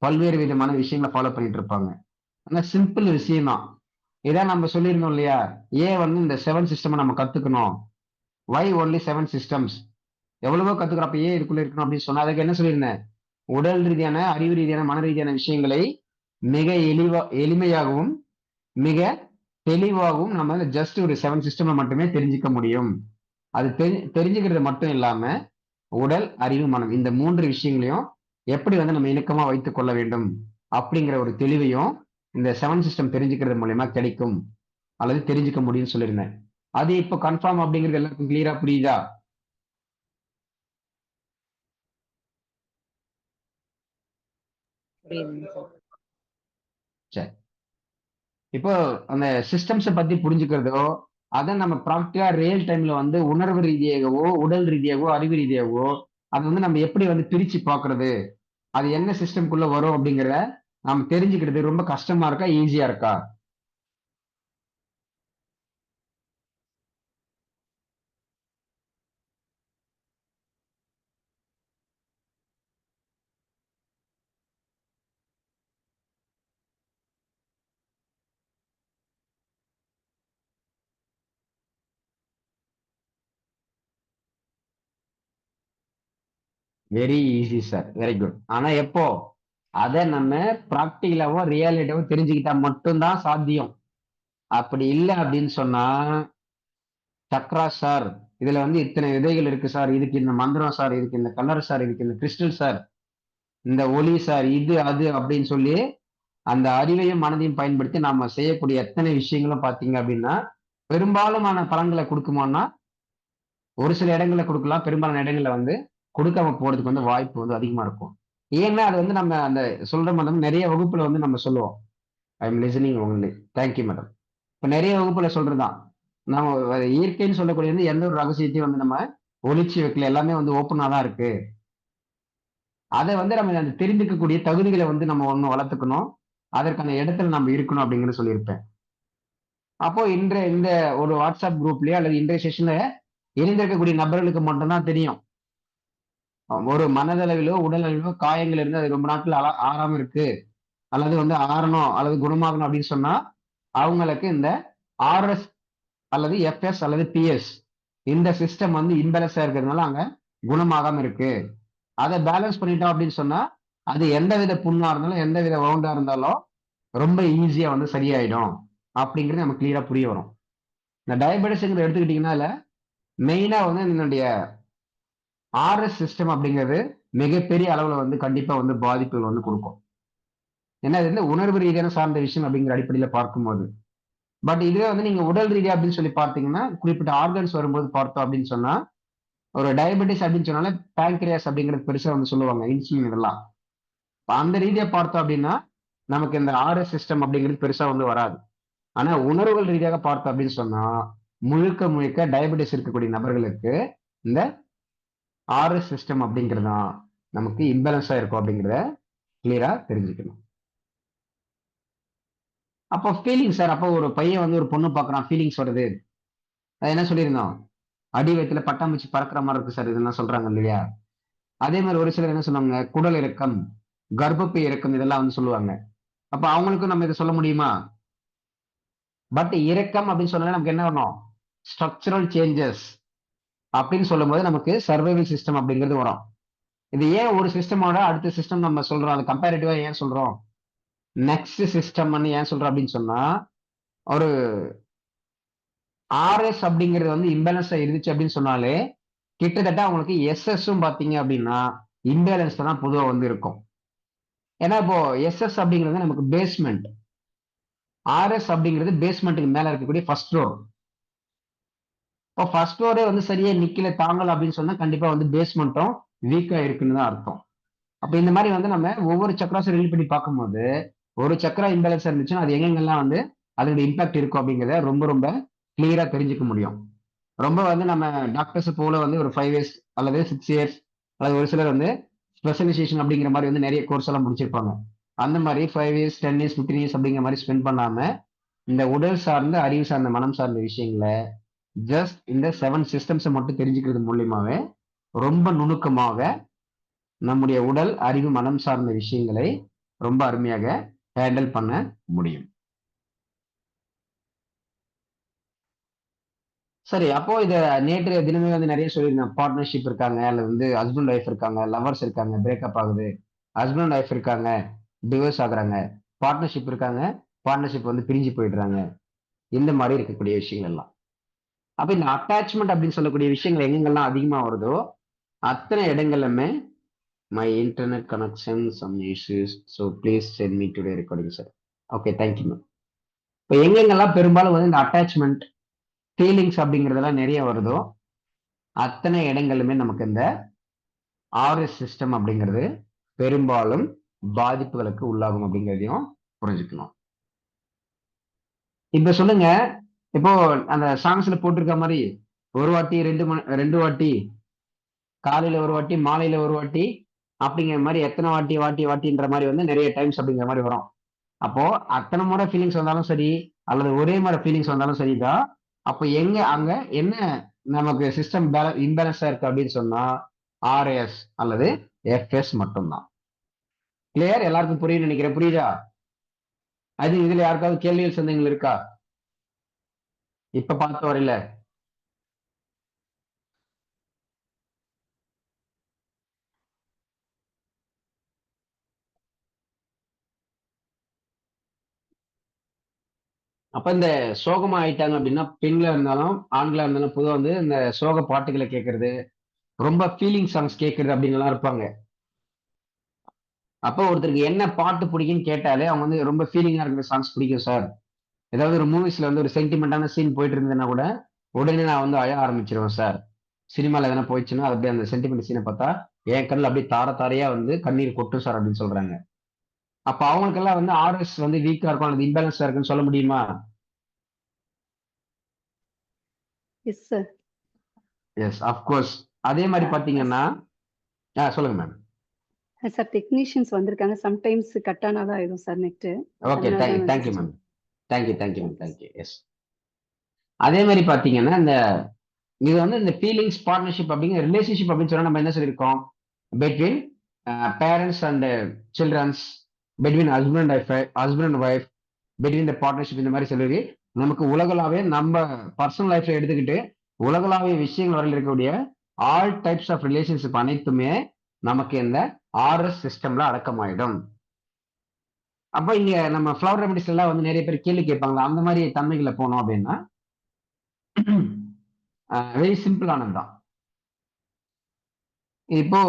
பல்வேறு விதமான விஷயங்களை ஃபாலோ பண்ணிட்டு இருப்பாங்க. ஆனா சிம்பிள் விஷயம் தான். இதான் நம்ம சொல்லியிருந்தோம் இல்லையா, ஏன் வந்து இந்த 7 சிஸ்டம் நம்ம கத்துக்கணும், வை ஒன்லி 7 சிஸ்டம்ஸ், எவ்வளவோ கத்துக்கிறப்ப ஏன் இதுக்குள்ள இருக்கணும் அப்படின்னு சொன்னா அதுக்கு என்ன சொல்லியிருந்தேன், உடல் ரீதியான அறிவு ரீதியான மன ரீதியான விஷயங்களை மிக எளிமையாகவும் மிக தெளிவாகவும் நம்ம ஜஸ்ட் ஒரு 7 சிஸ்டம் மட்டுமே தெரிஞ்சுக்க முடியும். அது தெரிஞ்சுக்கிறது மட்டும் இல்லாம உடல் அறிவு மனம் இந்த 3 விஷயங்களையும் எப்படி வந்து நம்ம இணக்கமா வைத்துக் கொள்ள வேண்டும் அப்படிங்கிற ஒரு தெளிவையும் இந்த 7 சிஸ்டம் தெரிஞ்சுக்கிறது மூலயமா கிடைக்கும் அல்லது தெரிஞ்சுக்க முடியும்னு சொல்லியிருந்தேன். அது இப்போ கன்ஃபார்ம் அப்படிங்கிறது எல்லாருக்கும் கிளியரா புரியுதா? சரி. இப்போ அந்த சிஸ்டம்ஸை பத்தி புரிஞ்சுக்கிறதோ அதை நம்ம ப்ராக்டிக்கலா ரியல் டைம்ல வந்து உணர்வு ரீதியாகவோ உடல் ரீதியாகவோ அறிவு ரீதியாகவோ அது வந்து நம்ம எப்படி வந்து பிரிச்சு பார்க்கிறது, அது என்ன சிஸ்டம்குள்ள வரும் அப்படிங்கிறத நம்ம தெரிஞ்சுக்கிறது ரொம்ப கஷ்டமா இருக்கா, ஈஸியா இருக்கா? Very easy sir, very good. ஆனா எப்போ அதை நம்ம ப்ராக்டிகலாவோ ரியாலிட்டியாவோ தெரிஞ்சுக்கிட்டா மட்டும்தான் சாத்தியம். அப்படி இல்லை அப்படின்னு சொன்னா, சக்ரா சார் இதுல வந்து இத்தனை விதைகள் இருக்கு சார், இதுக்கு இந்த மந்திரம் சார், இதுக்கு இந்த கலர் சார், இதுக்கு இந்த கிறிஸ்டல் சார், இந்த ஒளி சார், இது அது அப்படின்னு சொல்லி அந்த அறிவையும் மனதையும் பயன்படுத்தி நாம செய்யக்கூடிய எத்தனை விஷயங்களும் பார்த்தீங்க அப்படின்னா பெரும்பாலுமான பலன்களை கொடுக்குமான்னா ஒரு சில இடங்கள்ல கொடுக்கலாம், பெரும்பாலான இடங்கள்ல வந்து கொடுக்காம போறதுக்கு வந்து வாய்ப்பு வந்து அதிகமா இருக்கும். ஏன்னா அது வந்து நம்ம அந்த சொல்ற மாதிரி நிறைய வகுப்புல வந்து நம்ம சொல்லுவோம், I am listening only. Thank you madam. இப்ப நிறைய வகுப்புல சொல்றதுதான், நம்ம இயற்கைன்னு சொல்லக்கூடிய வந்து எந்த ஒரு ரகசியத்தையும் வந்து நம்ம ஒளிச்சு வைக்கல, எல்லாமே வந்து ஓப்பனா தான் இருக்கு. அதை வந்து நம்ம அந்த தெரிந்துக்கக்கூடிய தகுதிகளை வந்து நம்ம ஒண்ணு வளர்த்துக்கணும், அதற்கான இடத்துல நம்ம இருக்கணும் அப்படிங்கிறது சொல்லியிருப்பேன். அப்போ இன்றைய இந்த ஒரு வாட்ஸ்அப் குரூப்லயோ அல்லது இன்றைய செஷன்ல இருந்திருக்கக்கூடிய நபர்களுக்கு மட்டும்தான் தெரியும், ஒரு மனதளவிலோ உடல் அளவிலோ காயங்கள் இருந்து அது ரொம்ப நாட்கள் ஆறாம இருக்கு, அல்லது வந்து ஆறணும் அல்லது குணமாகணும் அப்படின்னு சொன்னா அவங்களுக்கு இந்த ஆர்எஸ் அல்லது எஃப்எஸ் அல்லது பிஎஸ் இந்த சிஸ்டம் வந்து இம்பேலன்ஸா இருக்கிறதுனால அங்க குணமாகாம இருக்கு. அதை பேலன்ஸ் பண்ணிட்டோம் அப்படின்னு சொன்னா அது எந்த வித புண்ணா இருந்தாலும் எந்த வித வவுண்டா இருந்தாலும் ரொம்ப ஈஸியா வந்து சரியாயிடும் அப்படிங்கிறது நமக்கு கிளியரா புரிய வரும். இந்த டயபெட்டிஸ்ங்கிறத எடுத்துக்கிட்டீங்கன்னா மெயினா வந்து என்னுடைய ஆர்எஸ் சிஸ்டம் அப்படிங்கிறது மிகப்பெரிய அளவுல வந்து கண்டிப்பா வந்து பாதிப்புகள் வந்து கொடுக்கும். ஏன்னா இது வந்து உணர்வு ரீதியான சார்ந்த விஷயம் அப்படிங்கிற அடிப்படையில பார்க்கும்போது. பட் இதுவே வந்து நீங்க உடல் ரீதியா அப்படின்னு சொல்லி பார்த்தீங்கன்னா குறிப்பிட்ட ஆர்கன்ஸ் வரும்போது பார்த்தோம் அப்படின்னு சொன்னா, ஒரு டயபெட்டிஸ் அப்படின்னு சொன்னாலே பேங்க்ரியாஸ் அப்படிங்கிறது பெருசா வந்து சொல்லுவாங்க, இன்சுலின் இதெல்லாம். அந்த ரீதியா பார்த்தோம் அப்படின்னா நமக்கு இந்த ஆர்எஸ் சிஸ்டம் அப்படிங்கிறது பெருசா வந்து வராது. ஆனா உணர்வுகள் ரீதியாக பார்த்தோம் அப்படின்னு சொன்னா முழுக்க முழுக்க டயபெட்டிஸ் இருக்கக்கூடிய நபர்களுக்கு இந்த ஆர்எஸ் சிஸ்டம் அப்படிங்கிறது தான் நமக்கு இம்பேலன்ஸா இருக்கும் அப்படிங்கிறத கிளியரா தெரிஞ்சுக்கணும். அப்போ ஃபீலிங்ஸ் சார், அப்போ ஒரு பையன் வந்து ஒரு பொண்ணு பார்க்கறான், ஃபீலிங்ஸ் வருது, அது என்ன சொல்லியிருந்தோம், அடி வயிற்றுல பட்டாம்பூச்சி பறக்கிற மாதிரி இருக்கு சார், இதெல்லாம் சொல்றாங்க இல்லையா? அதே மாதிரி ஒரு சிலர் என்ன சொல்லுவாங்க, குடல் இறக்கம், கர்ப்பப்பை இறக்கம், இதெல்லாம் வந்து சொல்லுவாங்க. அப்ப அவங்களுக்கும் நம்ம இதை சொல்ல முடியுமா? பட் இறக்கம் அப்படின்னு சொன்னாலே நமக்கு என்ன வரணும், ஸ்ட்ரக்சரல் சேஞ்சஸ் அப்படின்னு சொல்லும்போது நமக்கு சர்வைவல் சிஸ்டம் அப்படிங்கிறது வரும். இது ஏன் ஒரு சிஸ்டமோட அடுத்த சிஸ்டம் நம்ம சொல்றோம், அது கம்பேரிட்டிவா ஏன் சொல்றோம், நெக்ஸ்ட் சிஸ்டம் ஏன் சொல்றோம் அப்படின்னு சொன்னா, ஒரு ஆர்எஸ் அப்படிங்கிறது வந்து இம்பேலன்ஸா இருந்துச்சு அப்படின்னு சொன்னாலே கிட்டத்தட்ட அவங்களுக்கு எஸ்எஸும் பாத்தீங்க அப்படின்னா இம்பேலன்ஸ் தான் பொதுவா வந்து இருக்கும். ஏன்னா இப்போ எஸ்எஸ் அப்படிங்கிறது நமக்கு பேஸ்மெண்ட், ஆர்எஸ் அப்படிங்கிறது பேஸ்மெண்ட்டுக்கு மேல இருக்கக்கூடிய ஃபர்ஸ்ட் ஃப்ளோர். இப்போ ஃபர்ஸ்ட் ஃப்ளோரே வந்து சரியா நிக்கல தாங்கல அப்படின்னு சொன்னா கண்டிப்பா வந்து பேஸ்மெண்ட்டும் வீக்கா இருக்குன்னு தான் அர்த்தம். அப்ப இந்த மாதிரி வந்து நம்ம ஒவ்வொரு சக்கராஸும் ரிலீட் பண்ணி பார்க்கும்போது ஒரு சக்கரா இம்பேலன்ஸ் இருந்துச்சுன்னா அது எங்கெங்கெல்லாம் வந்து அதோட இம்பாக்ட் இருக்கும் அப்படிங்கிறத ரொம்ப ரொம்ப கிளியரா தெரிஞ்சுக்க முடியும். ரொம்ப வந்து நம்ம டாக்டர்ஸ் போல வந்து ஒரு 5 இயர்ஸ் அல்லது 6 இயர்ஸ் அல்லது ஒரு சிலர் வந்து ஸ்பெஷலைசேஷன் அப்படிங்கிற மாதிரி வந்து நிறைய கோர்ஸ் எல்லாம் முடிச்சிருப்பாங்க. அந்த மாதிரி 5 இயர்ஸ் 10 இயர்ஸ் 15 இயர்ஸ் அப்படிங்கிற மாதிரி ஸ்பெண்ட் பண்ணாம இந்த உடல் சார்ந்த அறிவு சார்ந்த மனம் சார்ந்த விஷயங்களை ஜஸ்ட் இந்த 7 சிஸ்டம்ஸை மட்டும் தெரிஞ்சுக்கிறது மூலியமாவே ரொம்ப நுணுக்கமாக நம்முடைய உடல் அறிவு மனம் சார்ந்த விஷயங்களை ரொம்ப அருமையாக ஹேண்டில் பண்ண முடியும். சரி, அப்போ இத நேற்றைய தினமே வந்து நிறைய சொல்லியிருந்தேன். பார்ட்னர்ஷிப் இருக்காங்க, அல்லது வந்து ஹஸ்பண்ட் ஒய்ஃப் இருக்காங்க, லவர்ஸ் இருக்காங்க, பிரேக்கப் ஆகுது, ஹஸ்பண்ட் ஒய்ஃப் இருக்காங்க, டிவோர்ஸ் ஆகுறாங்க, பார்ட்னர்ஷிப் இருக்காங்க, பார்ட்னர்ஷிப் வந்து பிரிஞ்சு போயிடுறாங்க, இந்த மாதிரி இருக்கக்கூடிய விஷயங்கள் எல்லாம். அப்ப இந்த அட்டாச்மெண்ட் அப்படின்னு சொல்லக்கூடிய விஷயங்கள் எங்கெங்கெல்லாம் அதிகமா வருதோ அத்தனை இடங்கள்லுமே my internet connection some issues, so please send me today recording sir. Okay, thank you ma'am. இப்போ எங்கெங்கெல்லாம் பெரும்பாலும் வந்து இந்த அட்டாச்மெண்ட் ஃபீலிங்ஸ் அப்படிங்கிறதெல்லாம் நிறைய வருதோ அத்தனை இடங்களுமே நமக்கு இந்த ஆர்எஸ் சிஸ்டம் அப்படிங்கிறது பெரும்பாலும் பாதிப்புகளுக்கு உள்ளாகும் அப்படிங்கிறதையும் புரிஞ்சுக்கணும். இப்ப சொல்லுங்க, இப்போ அந்த சாங்ஸ்ல போட்டிருக்க மாதிரி ஒரு வாட்டி 2 வாட்டி காலையில ஒரு வாட்டி, மாலையில ஒரு வாட்டி அப்படிங்கிற மாதிரி எத்தனை வாட்டி வாட்டி வாட்டின்ற மாதிரி வந்து நிறைய டைம்ஸ் அப்படிங்கிற மாதிரி வரும். அப்போ அத்தனை முறை ஃபீலிங்ஸ் வந்தாலும் சரி, அல்லது ஒரே முறை ஃபீலிங்ஸ் வந்தாலும் சரிதான். அப்போ எங்க அங்க என்ன நமக்கு சிஸ்டம் இம்பேலன்ஸா இருக்கு அப்படின்னு சொன்னா ஆர்எஸ் அல்லது எஃப்எஸ் மட்டும்தான். கிளியர்? எல்லாருக்கும் புரியும்னு நினைக்கிறேன். புரியுதா? அது இதுல யாருக்காவது கேள்விகள் சந்தேகங்கள் இருக்கா இப்ப பார்த்த வரையில? அப்ப இந்த சோகமா ஆயிட்டாங்க அப்படின்னா பெண்களா இருந்தாலும் ஆண்களா இருந்தாலும் பொதுவாக வந்து இந்த சோக பாட்டுகளை கேட்கறது, ரொம்ப ஃபீலிங் சாங்ஸ் கேட்கறது அப்படின்னுலாம் இருப்பாங்க. அப்போ ஒருத்தருக்கு என்ன பாட்டு பிடிக்கும்னு கேட்டாலே அவங்க வந்து ரொம்ப ஃபீலிங்கா இருக்கிற சாங்ஸ் பிடிக்கும் சார். ஏதாவது ஒரு மூவிஸ்ல வந்து ஒரு சென்டிமெண்டான சீன் போயிட்டு இருந்ததுன்னா கூட உடனே நான் வந்து அழ ஆரம்பிச்சிருவேன் சார். சினிமால எதனா போயிடுச்சுன்னா அது அப்படியே அந்த சென்டிமெண்ட் சீனை பார்த்தா என் கண்ணில் அப்படியே தார தாரையா வந்து கண்ணீர் கொட்டும் சார் அப்படின்னு சொல்றாங்க. அப்ப அவங்களுக்கெல்லாம் வந்து ஆர்எஸ் வந்து வீக்கா இருக்கும் அல்லது இம்பேலன்ஸா இருக்குன்னு சொல்ல முடியுமா? Yes sir. Yes, of course. அதே மாதிரி பாத்தீங்கன்னா சொல்லுங்க மேம். சார் டெக்னீஷியன்ஸ் வந்திருக்காங்க. சம்டைம்ஸ் கட் ஆனாதான் ஆயிடும் sir net. Okay, thank you ma'am. Thank you. Yes. அதே மாதிரி பாத்தீங்கன்னா இந்த இது வந்து இந்த ஃபீலிங்ஸ் பார்ட்னர்ஷிப் அப்படிங்கிற ரிலேஷன்ஷிப் அப்படின்னு சொன்னா நம்ம என்ன சொல்லியிருக்கோம்? Between parents and childrens, between husband and wife, between the partnership, இந்த மாதிரி சொல்லி நமக்கு உலகளாவே நம்ம பர்சனல் லைஃப்ல எடுத்துக்கிட்டு உலகளாவிய விஷயங்கள் வரையில் இருக்கக்கூடிய ஆல் டைப்ஸ் ஆஃப் ரிலேஷன்ஷிப் அனைத்துமே நமக்கு இந்த ஆர்எஸ் சிஸ்டம்ல அடக்கமாயிடும். அப்ப இங்க நம்ம ஃப்ளவர் ரெமடிஸ் எல்லாம் வந்து நிறைய பேர் கேள்வி கேட்பாங்களா, அந்த மாதிரி தன்மைகளை போனோம் அப்படின்னா வெரி சிம்பிளானதுதான். இப்போ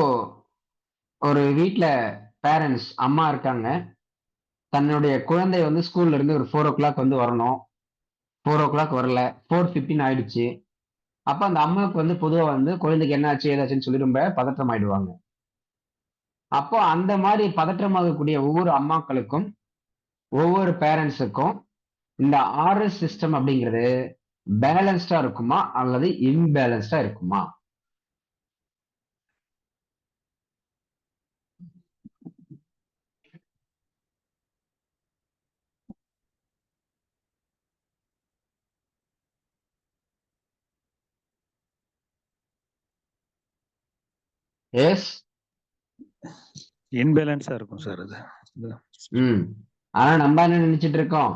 ஒரு வீட்டுல பேரண்ட்ஸ் அம்மா இருக்காங்க, தன்னுடைய குழந்தை வந்து ஸ்கூல்ல இருந்து ஒரு 4 o'clock வந்து வரணும். 4 o'clock வரல, 4:15 ஆயிடுச்சு. அப்ப அந்த அம்மாவுக்கு வந்து பொதுவா வந்து குழந்தைக்கு என்ன ஆச்சு ஏதாச்சுன்னு சொல்லி ரொம்ப பதற்றம் ஆயிடுவாங்க. அப்போ அந்த மாதிரி பதற்றமாகக்கூடிய ஒவ்வொரு அம்மாக்களுக்கும் ஒவ்வொரு பேரண்ட்ஸுக்கும் இந்த ஆர்எஸ் சிஸ்டம் அப்படிங்கிறது பேலன்ஸ்டா இருக்குமா அல்லது இம்பேலன்ஸ்டா இருக்குமா? எஸ், இன்பேலன்ஸா இருக்கும் சார் அது. ஆனா நம்ம என்ன நினைச்சிட்டு இருக்கோம்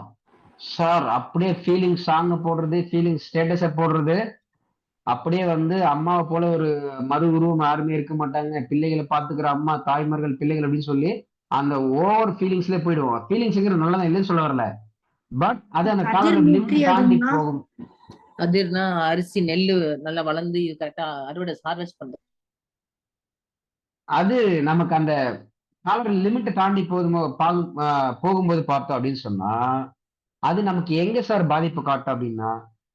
சார், அப்படியே ஃபீலிங் சாங் போடுறது, ஃபீலிங் ஸ்டேட்டஸ போடுறது, அப்படியே வந்து அம்மாவை போல ஒரு மறு உருவம் யாருமே இருக்க மாட்டாங்க, பிள்ளைகளை பாத்துக்கிற அம்மா தாய்மார்கள் பிள்ளைகள் அப்படின்னு சொல்லி அந்த ஓவர் ஃபீலிங்ஸ்ல போயிடுவோம். ஃபீலிங்ஸ்ங்கிற நல்லதான் இல்லைன்னு சொல்ல வரல, பட் அது அந்த காலோட லிமிட் தாண்டி போகும். அதிர்னா அரிசி நெல்லு நல்லா வளர்ந்து கரெக்டா அறுவடை ஹார்வெஸ்ட் பண்றது. அது நமக்கு அந்த காலோட லிமிட்டை தாண்டி போகும்போது பார்த்தோம் அப்படின்னு சொன்னா அது நமக்கு எங்க சார் பாதிப்பு காட்டும் அப்படின்னா,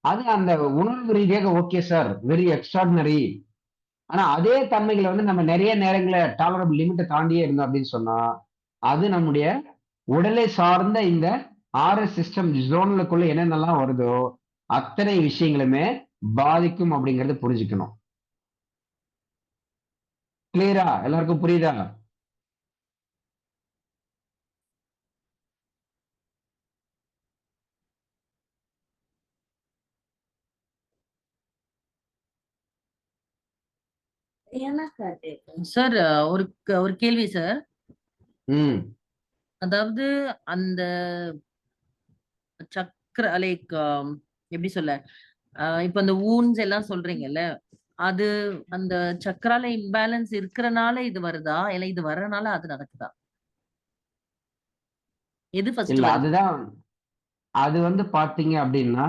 அது அந்த உணர்வு ரீதியாக ஓகே சார், வெரி எக்ஸ்ட்ராடினரி. ஆனா அதே தன்மைகளை வந்து நம்ம நிறைய நேரங்களை டாலரபிள் லிமிட்டை தாண்டியே இருந்தோம் அப்படின்னு சொன்னா அது நம்முடைய உடலை சார்ந்த இந்த ஆர்எஸ் சிஸ்டம் ஜோன்களுக்குள்ள என்னென்னலாம் வருதோ அத்தனை விஷயங்களுமே பாதிக்கும் அப்படிங்கறது புரிஞ்சுக்கணும். கிளியரா? எல்லாருக்கும் புரியுதா? சார் ஒரு கேள்வி சார். அதாவது அந்த சக்கர லைக் எப்படி சொல்ல, இப்ப அந்த ஊன்ஸ் எல்லாம் சொல்றீங்கல்ல, அது அந்த சக்கரால இம்பேலன்ஸ் இருக்கறனால இது வருதா இல்ல இது வர்றனால அது நடக்குதா? எது ஃபர்ஸ்ட் இல்ல, வருது? அதுதான். அது வந்து பாத்தீங்க அப்படின்னா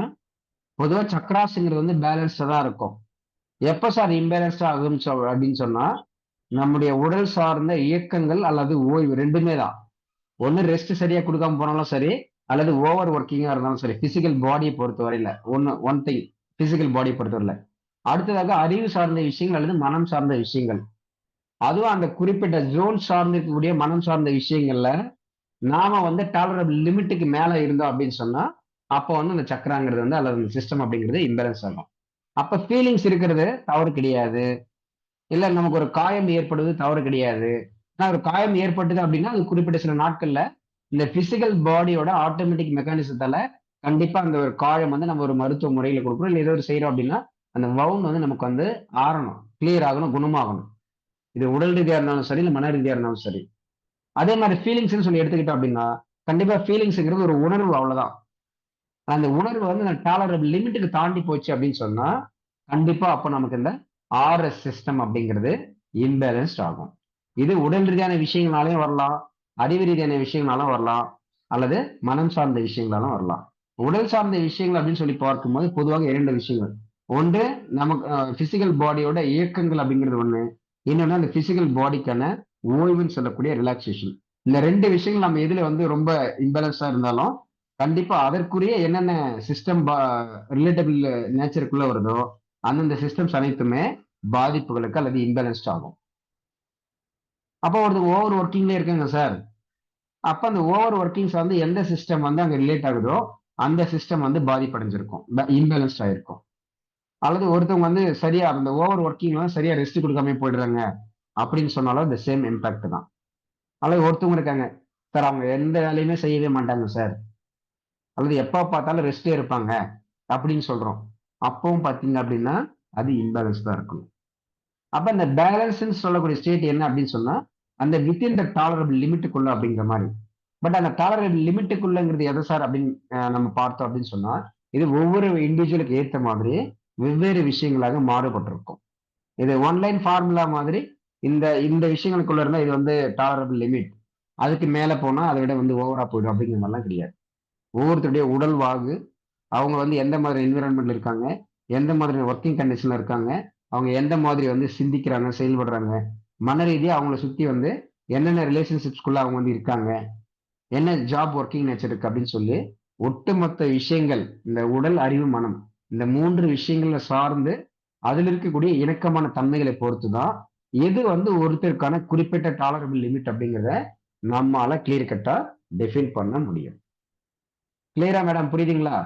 பொதுவா சக்கராசுங்கிறது வந்து பேலன்ஸ்டா தான் இருக்கும். எப்ப சார் இம்பேலன்ஸ்டா ஆகும் அப்படின்னு சொன்னா நம்முடைய உடல் சார்ந்த இயக்கங்கள் அல்லது ஓய்வு ரெண்டுமே தான். ஒண்ணு ரெஸ்ட் சரியா கொடுக்காம போனாலும் சரி, அல்லது ஓவர் ஒர்க்கிங்கா இருந்தாலும் சரி, பிசிக்கல் பாடியை பொறுத்த வரையில ஒன் திங், பிசிக்கல் பாடியை பொறுத்தவரையில. அடுத்ததாக அறிவு சார்ந்த விஷயங்கள் அல்லது மனம் சார்ந்த விஷயங்கள், அதுவும் அந்த குறிப்பிட்ட ஜோன் சார்ந்து இருக்கக்கூடிய மனம் சார்ந்த விஷயங்கள்ல நாம வந்து டாலரபிள் லிமிட்டுக்கு மேல இருந்தோம் அப்படின்னு சொன்னா அப்போ வந்து அந்த சக்கராங்கிறது வந்து அல்லது அந்த சிஸ்டம் அப்படிங்கிறது இம்பேலன்ஸ் ஆகும். அப்ப ஃபீலிங்ஸ் இருக்கிறது தவறு கிடையாது. இல்ல நமக்கு ஒரு காயம் ஏற்படுவது தவறு கிடையாது. ஆனா ஒரு காயம் ஏற்பட்டது அப்படின்னா அது குறிப்பிட்ட சில நாட்கள்ல இந்த பிசிக்கல் பாடியோட ஆட்டோமேட்டிக் மெக்கானிசத்தால கண்டிப்பா அந்த ஒரு காயம் வந்து நம்ம ஒரு மருத்துவ முறையில கொடுக்குறோம், இல்லை ஏதோ ஒரு செய்யறோம் அப்படின்னா அந்த வவுண்ட் வந்து நமக்கு வந்து ஆறணும், கிளியர் ஆகணும், குணமாகணும். இது உடல் ரீதியா இருந்தாலும் சரி, இல்லை மன ரீதியா இருந்தாலும் சரி. அதே மாதிரி ஃபீலிங்ஸ்னு சொல்லி எடுத்துக்கிட்டோம் அப்படின்னா கண்டிப்பா ஃபீலிங்ஸ்ங்கிறது ஒரு உணர்வு, அவ்வளவுதான். அந்த உணர்வு வந்து அந்த டாலரபிள் லிமிட்டுக்கு தாண்டி போச்சு அப்படின்னு சொன்னா கண்டிப்பா அப்ப நமக்கு இந்த ஆர்எஸ் சிஸ்டம் அப்படிங்கிறது இம்பேலன்ஸ்ட் ஆகும். இது உடல் ரீதியான விஷயங்களாலையும் வரலாம், அறிவு ரீதியான விஷயங்களாலும் வரலாம், அல்லது மனம் சார்ந்த விஷயங்களாலும் வரலாம். உடல் சார்ந்த விஷயங்கள் அப்படின்னு சொல்லி பார்க்கும்போது பொதுவாக 2 விஷயங்கள். ஒன்று நமக்கு பிசிக்கல் பாடியோட இயக்கங்கள் அப்படிங்கிறது ஒண்ணு, இன்னொன்னு அந்த பிசிக்கல் பாடிக்கான ஓய்வுன்னு சொல்லக்கூடிய ரிலாக்ஸேஷன். இந்த 2 விஷயங்கள் நம்ம எதுல வந்து ரொம்ப இம்பேலன்ஸா இருந்தாலும் கண்டிப்பா அதற்குரிய என்னென்ன சிஸ்டம் ரிலேட்டபிள் நேச்சருக்குள்ள வருதோ அந்தந்த சிஸ்டம்ஸ் அனைத்துமே பாதிப்புகளுக்கு அல்லது இம்பேலன்ஸ்ட் ஆகும். அப்போ ஒரு ஓவர் ஒர்க்கிங்ல இருக்குங்க சார். அப்ப அந்த ஓவர் ஒர்க்கிங்ஸ் வந்து எந்த சிஸ்டம் வந்து அங்க ரிலேட் ஆகுதோ அந்த சிஸ்டம் வந்து பாதிப்படைஞ்சிருக்கும், இம்பேலன்ஸ்ட் ஆயிருக்கும். அல்லது ஒருத்தவங்க வந்து சரியா அந்த ஓவர் ஒர்க்கிங்ல சரியா ரெஸ்ட் கொடுக்காம போயிடுறாங்க அப்படின்னு சொன்னாலும் இந்த சேம் இம்பாக்ட் தான். அல்லது ஒருத்தவங்க இருக்காங்க சார், அவங்க எந்த வேலையுமே செய்யவே மாட்டாங்க சார், அல்லது எப்ப பார்த்தாலும் ரெஸ்டே இருப்பாங்க அப்படின்னு சொல்றோம். அப்பவும் பாத்தீங்க அப்படின்னா அது இம்பேலன்ஸ் தான் இருக்கணும். அப்ப இந்த பேலன்ஸ் சொல்லக்கூடிய ஸ்டேட் என்ன அப்படின்னு சொன்னா அந்த வித்தின் த டாலரபிள் லிமிட்டுக்குள்ள அப்படிங்கிற மாதிரி. பட் அந்த டாலரபிள் லிமிட்டுக்குள்ளங்கிறது எதை சார் அப்படின்னு நம்ம பார்த்தோம் அப்படின்னு சொன்னா இது ஒவ்வொரு இண்டிவிஜுவலுக்கு ஏற்ற மாதிரி வெவ்வேறு விஷயங்களாக மாறுபட்டிருக்கும். இது ஒன்லைன் ஃபார்முலா மாதிரி இந்த இந்த விஷயங்களுக்குள்ள இருந்தா இது வந்து டாலரபிள் லிமிட், அதுக்கு மேல போனா அதை விட வந்து ஓவரா போயிடும் அப்படிங்கிற மாதிரிலாம் கிடையாது. ஒவ்வொருத்தருடைய உடல் வாகு, அவங்க வந்து எந்த மாதிரி என்விரான்மெண்ட்ல இருக்காங்க, எந்த மாதிரி ஒர்க்கிங் கண்டிஷன்ல இருக்காங்க, அவங்க எந்த மாதிரி வந்து சிந்திக்கிறாங்க, செயல்படுறாங்க, மன ரீதியா அவங்கள சுத்தி வந்து என்னென்ன ரிலேஷன்ஷிப்ஸ்குள்ள அவங்க வந்து இருக்காங்க, என்ன ஜாப் ஒர்க்கிங் நேச்சர் இருக்கு அப்படின்னு சொல்லி ஒட்டுமொத்த விஷயங்கள் இந்த உடல், அறிவு, மனம் இந்த 3 விஷயங்கள்ல சார்ந்து அதில் இருக்கக்கூடிய இணக்கமான தன்மைகளை பொறுத்து தான் எது வந்து ஒருத்தருக்கான குறிப்பிட்ட டாலரபிள் லிமிட் அப்படிங்கிறத நம்மால கிளியர் கட்டா டெஃபைன் பண்ண முடியும். கிளியரா மேடம், புரியுதுங்களா?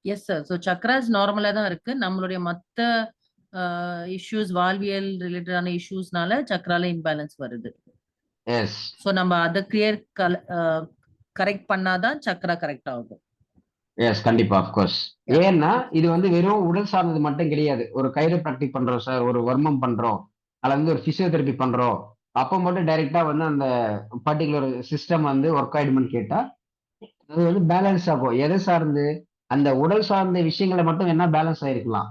Yes sir. ஸோ சக்ராஸ் நார்மலா தான் இருக்கு. நம்மளுடைய மத்த இஷ்யூஸ், வாழ்வியல் ரிலேட்டடான இஷ்யூஸ்னால சக்ரால இம்பேலன்ஸ் வருது. எஸ் ஸோ நம்ம அதை கிளியர் கரெக்ட் பண்ணாதான் சக்ரா கரெக்ட் ஆகும். எஸ் கண்டிப்பா, அப்கோர்ஸ். ஏன்னா இது வந்து வெறும் உடல் சார்ந்தது மட்டும் கிடையாது. ஒரு கைரோபிராக்டிக் பண்றோம் சார், ஒரு வர்மம் பண்றோம், அல்லது வந்து ஒரு பிசியோதெரபி பண்றோம், அப்போ மட்டும் டைரக்டா வந்து அந்த பர்டிகுலர் சிஸ்டம் வந்து ஒர்க் ஆயிடுமான்னு கேட்டா அது வந்து பேலன்ஸ் ஆகும். எதை சார்ந்து? அந்த உடல் சார்ந்த விஷயங்களை மட்டும் என்ன பேலன்ஸ் ஆயிருக்கலாம்.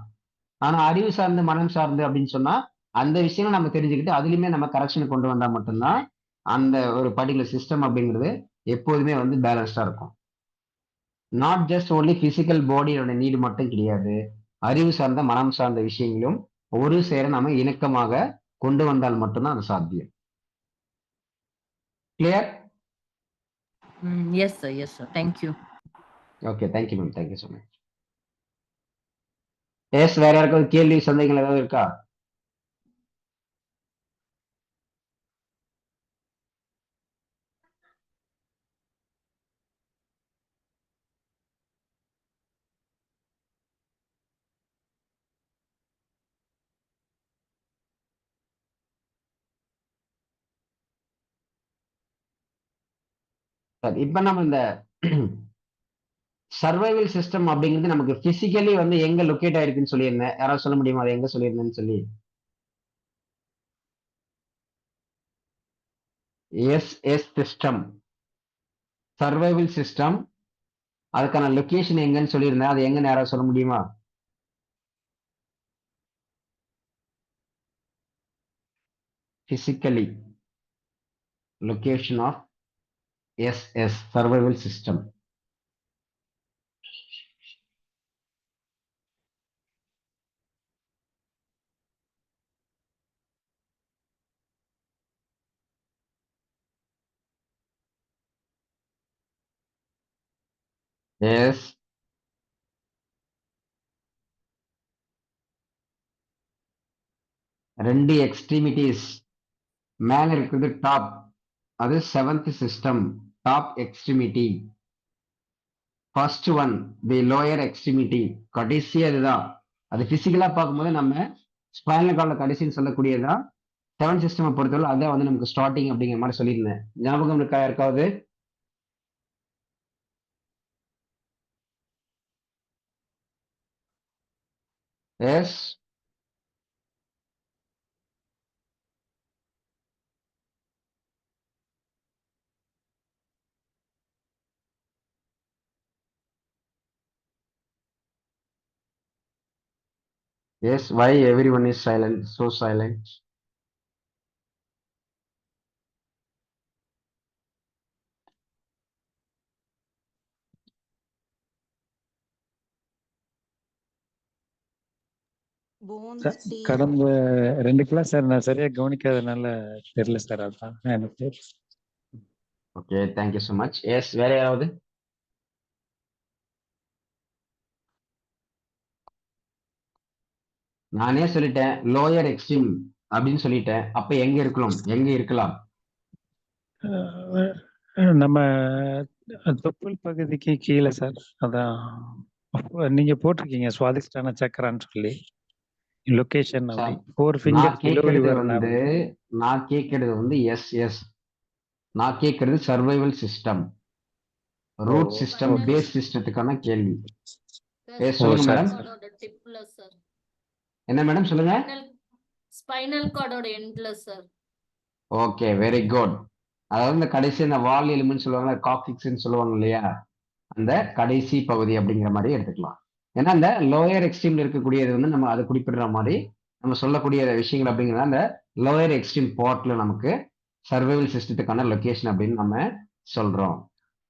ஆனா அறிவு சார்ந்து, மனம் சார்ந்து அப்படின்னு சொன்னா அந்த விஷயங்களை நம்ம தெரிஞ்சுக்கிட்டு அதுலயுமே நம்ம கரெக்ஷன் கொண்டு வந்தா மட்டும்தான் அந்த ஒரு பர்டிகுலர் சிஸ்டம் அப்படிங்கிறது எப்போதுமே வந்து பேலன்ஸ்டா இருக்கும். நாட் ஜஸ்ட் ஓன்லி பிசிக்கல் பாடியோட நீடு மட்டும் கிடையாது, அறிவு சார்ந்த, மனம் சார்ந்த விஷயங்களும் ஒரு சேர நம்ம இணக்கமாக கொண்டு வந்தால் மட்டும்தான் அது சாத்தியம். Clear? Yes sir, yes sir. Thank you. Okay, thank you ma'am, thank you so much. Yes, வேற யாருக்காவது கேள்வி, சந்தேகங்கள் ஏதாவது இருக்கா? சார், இப்ப நம்ம இந்த சர்வைவல் சிஸ்டம் அப்படிங்கிறது நமக்கு பிசிக்கலி வந்து எங்க லொக்கேட் ஆயிருக்குன்னு சொல்லியிருந்தேன். யாராவது சொல்ல முடியுமா அதை எங்க சொல்லியிருந்தேன்னு சொல்லி? எஸ் சிஸ்டம், சர்வைவல் சிஸ்டம், அதுக்கான லொகேஷன் எங்கன்னு சொல்லியிருந்தேன். அது எங்கன்னு யாராவது சொல்ல முடியுமா? Physically location of S survival system. Yes, ரெண்டு எக்ஸ்ட்ரீமிட்டிஸ் மேல இருக்குது டாப், அது 7th system, top extremity. First one the lower extremity, கடைசி அதுதான். அது பிசிக்கலா பார்க்கும்போது நம்ம ஸ்பைனல் கார்டில் கடைசின்னு சொல்லக்கூடியதான் 7 சிஸ்டமை பொறுத்தவரை அதான் வந்து நமக்கு ஸ்டார்டிங் அப்படிங்கிற மாதிரி சொல்லியிருந்தேன். ஞாபகம் இருக்கா யாருக்காவது? Yes. Yes, why everyone is silent? So silent. Sir, கடந்த 2 கிளாஸ் சார் நான் சரியா கவனிக்காதனால தெரியல சார். அதான் எனக்கு தெரியல. Okay, thank you so much. Yes, வேற யாராவது? நானே சொல்லிட்டேன் லோயர் எக்ஸ்ட்ரீம் அப்படின்னு சொல்லிட்டேன். அப்ப எங்க இருக்கலாம்? நம்ம தொப்புள் பகுதிக்கு கீழே சார். அதான் நீங்க போட்டிருக்கீங்க சுவாதிஷ்டான சக்கரான்னு சொல்லி லொகேஷன் அப்படி 4 ஃபிங்கர்ஸ் பிலோ யுவர் நாவல். நான் கேட்கறது வந்து எஸ். நான் கேட்கறது survival system, root system, base சிஸ்டத்துக்கான கேள்வி. சொல்லுங்க மேடம். என்ன மேடம் சொல்லுங்க? ஸ்பைனல் கார்டோட எண்ட்ல சார். Okay, very good. அதாவது இந்த கடைசி அந்த வால் எலும்புன்னு சொல்லுவாங்க, காக்சிக்ஸ்ன்னு சொல்லுவாங்க இல்லையா, அந்த கடைசி பகுதி அப்படிங்கிற மாதிரி எடுத்துக்கலாம். ஏன்னா அந்த லோயர் எக்ஸ்ட்ரீம்ல இருக்கக்கூடியது வந்து நம்ம அதை குறிப்பிடுற மாதிரி நம்ம சொல்லக்கூடிய விஷயங்கள் அப்படிங்கிறத அந்த லோயர் எக்ஸ்ட்ரீம் பார்ட்ல நமக்கு சர்வைவல் சிஸ்டத்துக்கான லொகேஷன் அப்படின்னு நம்ம சொல்றோம்.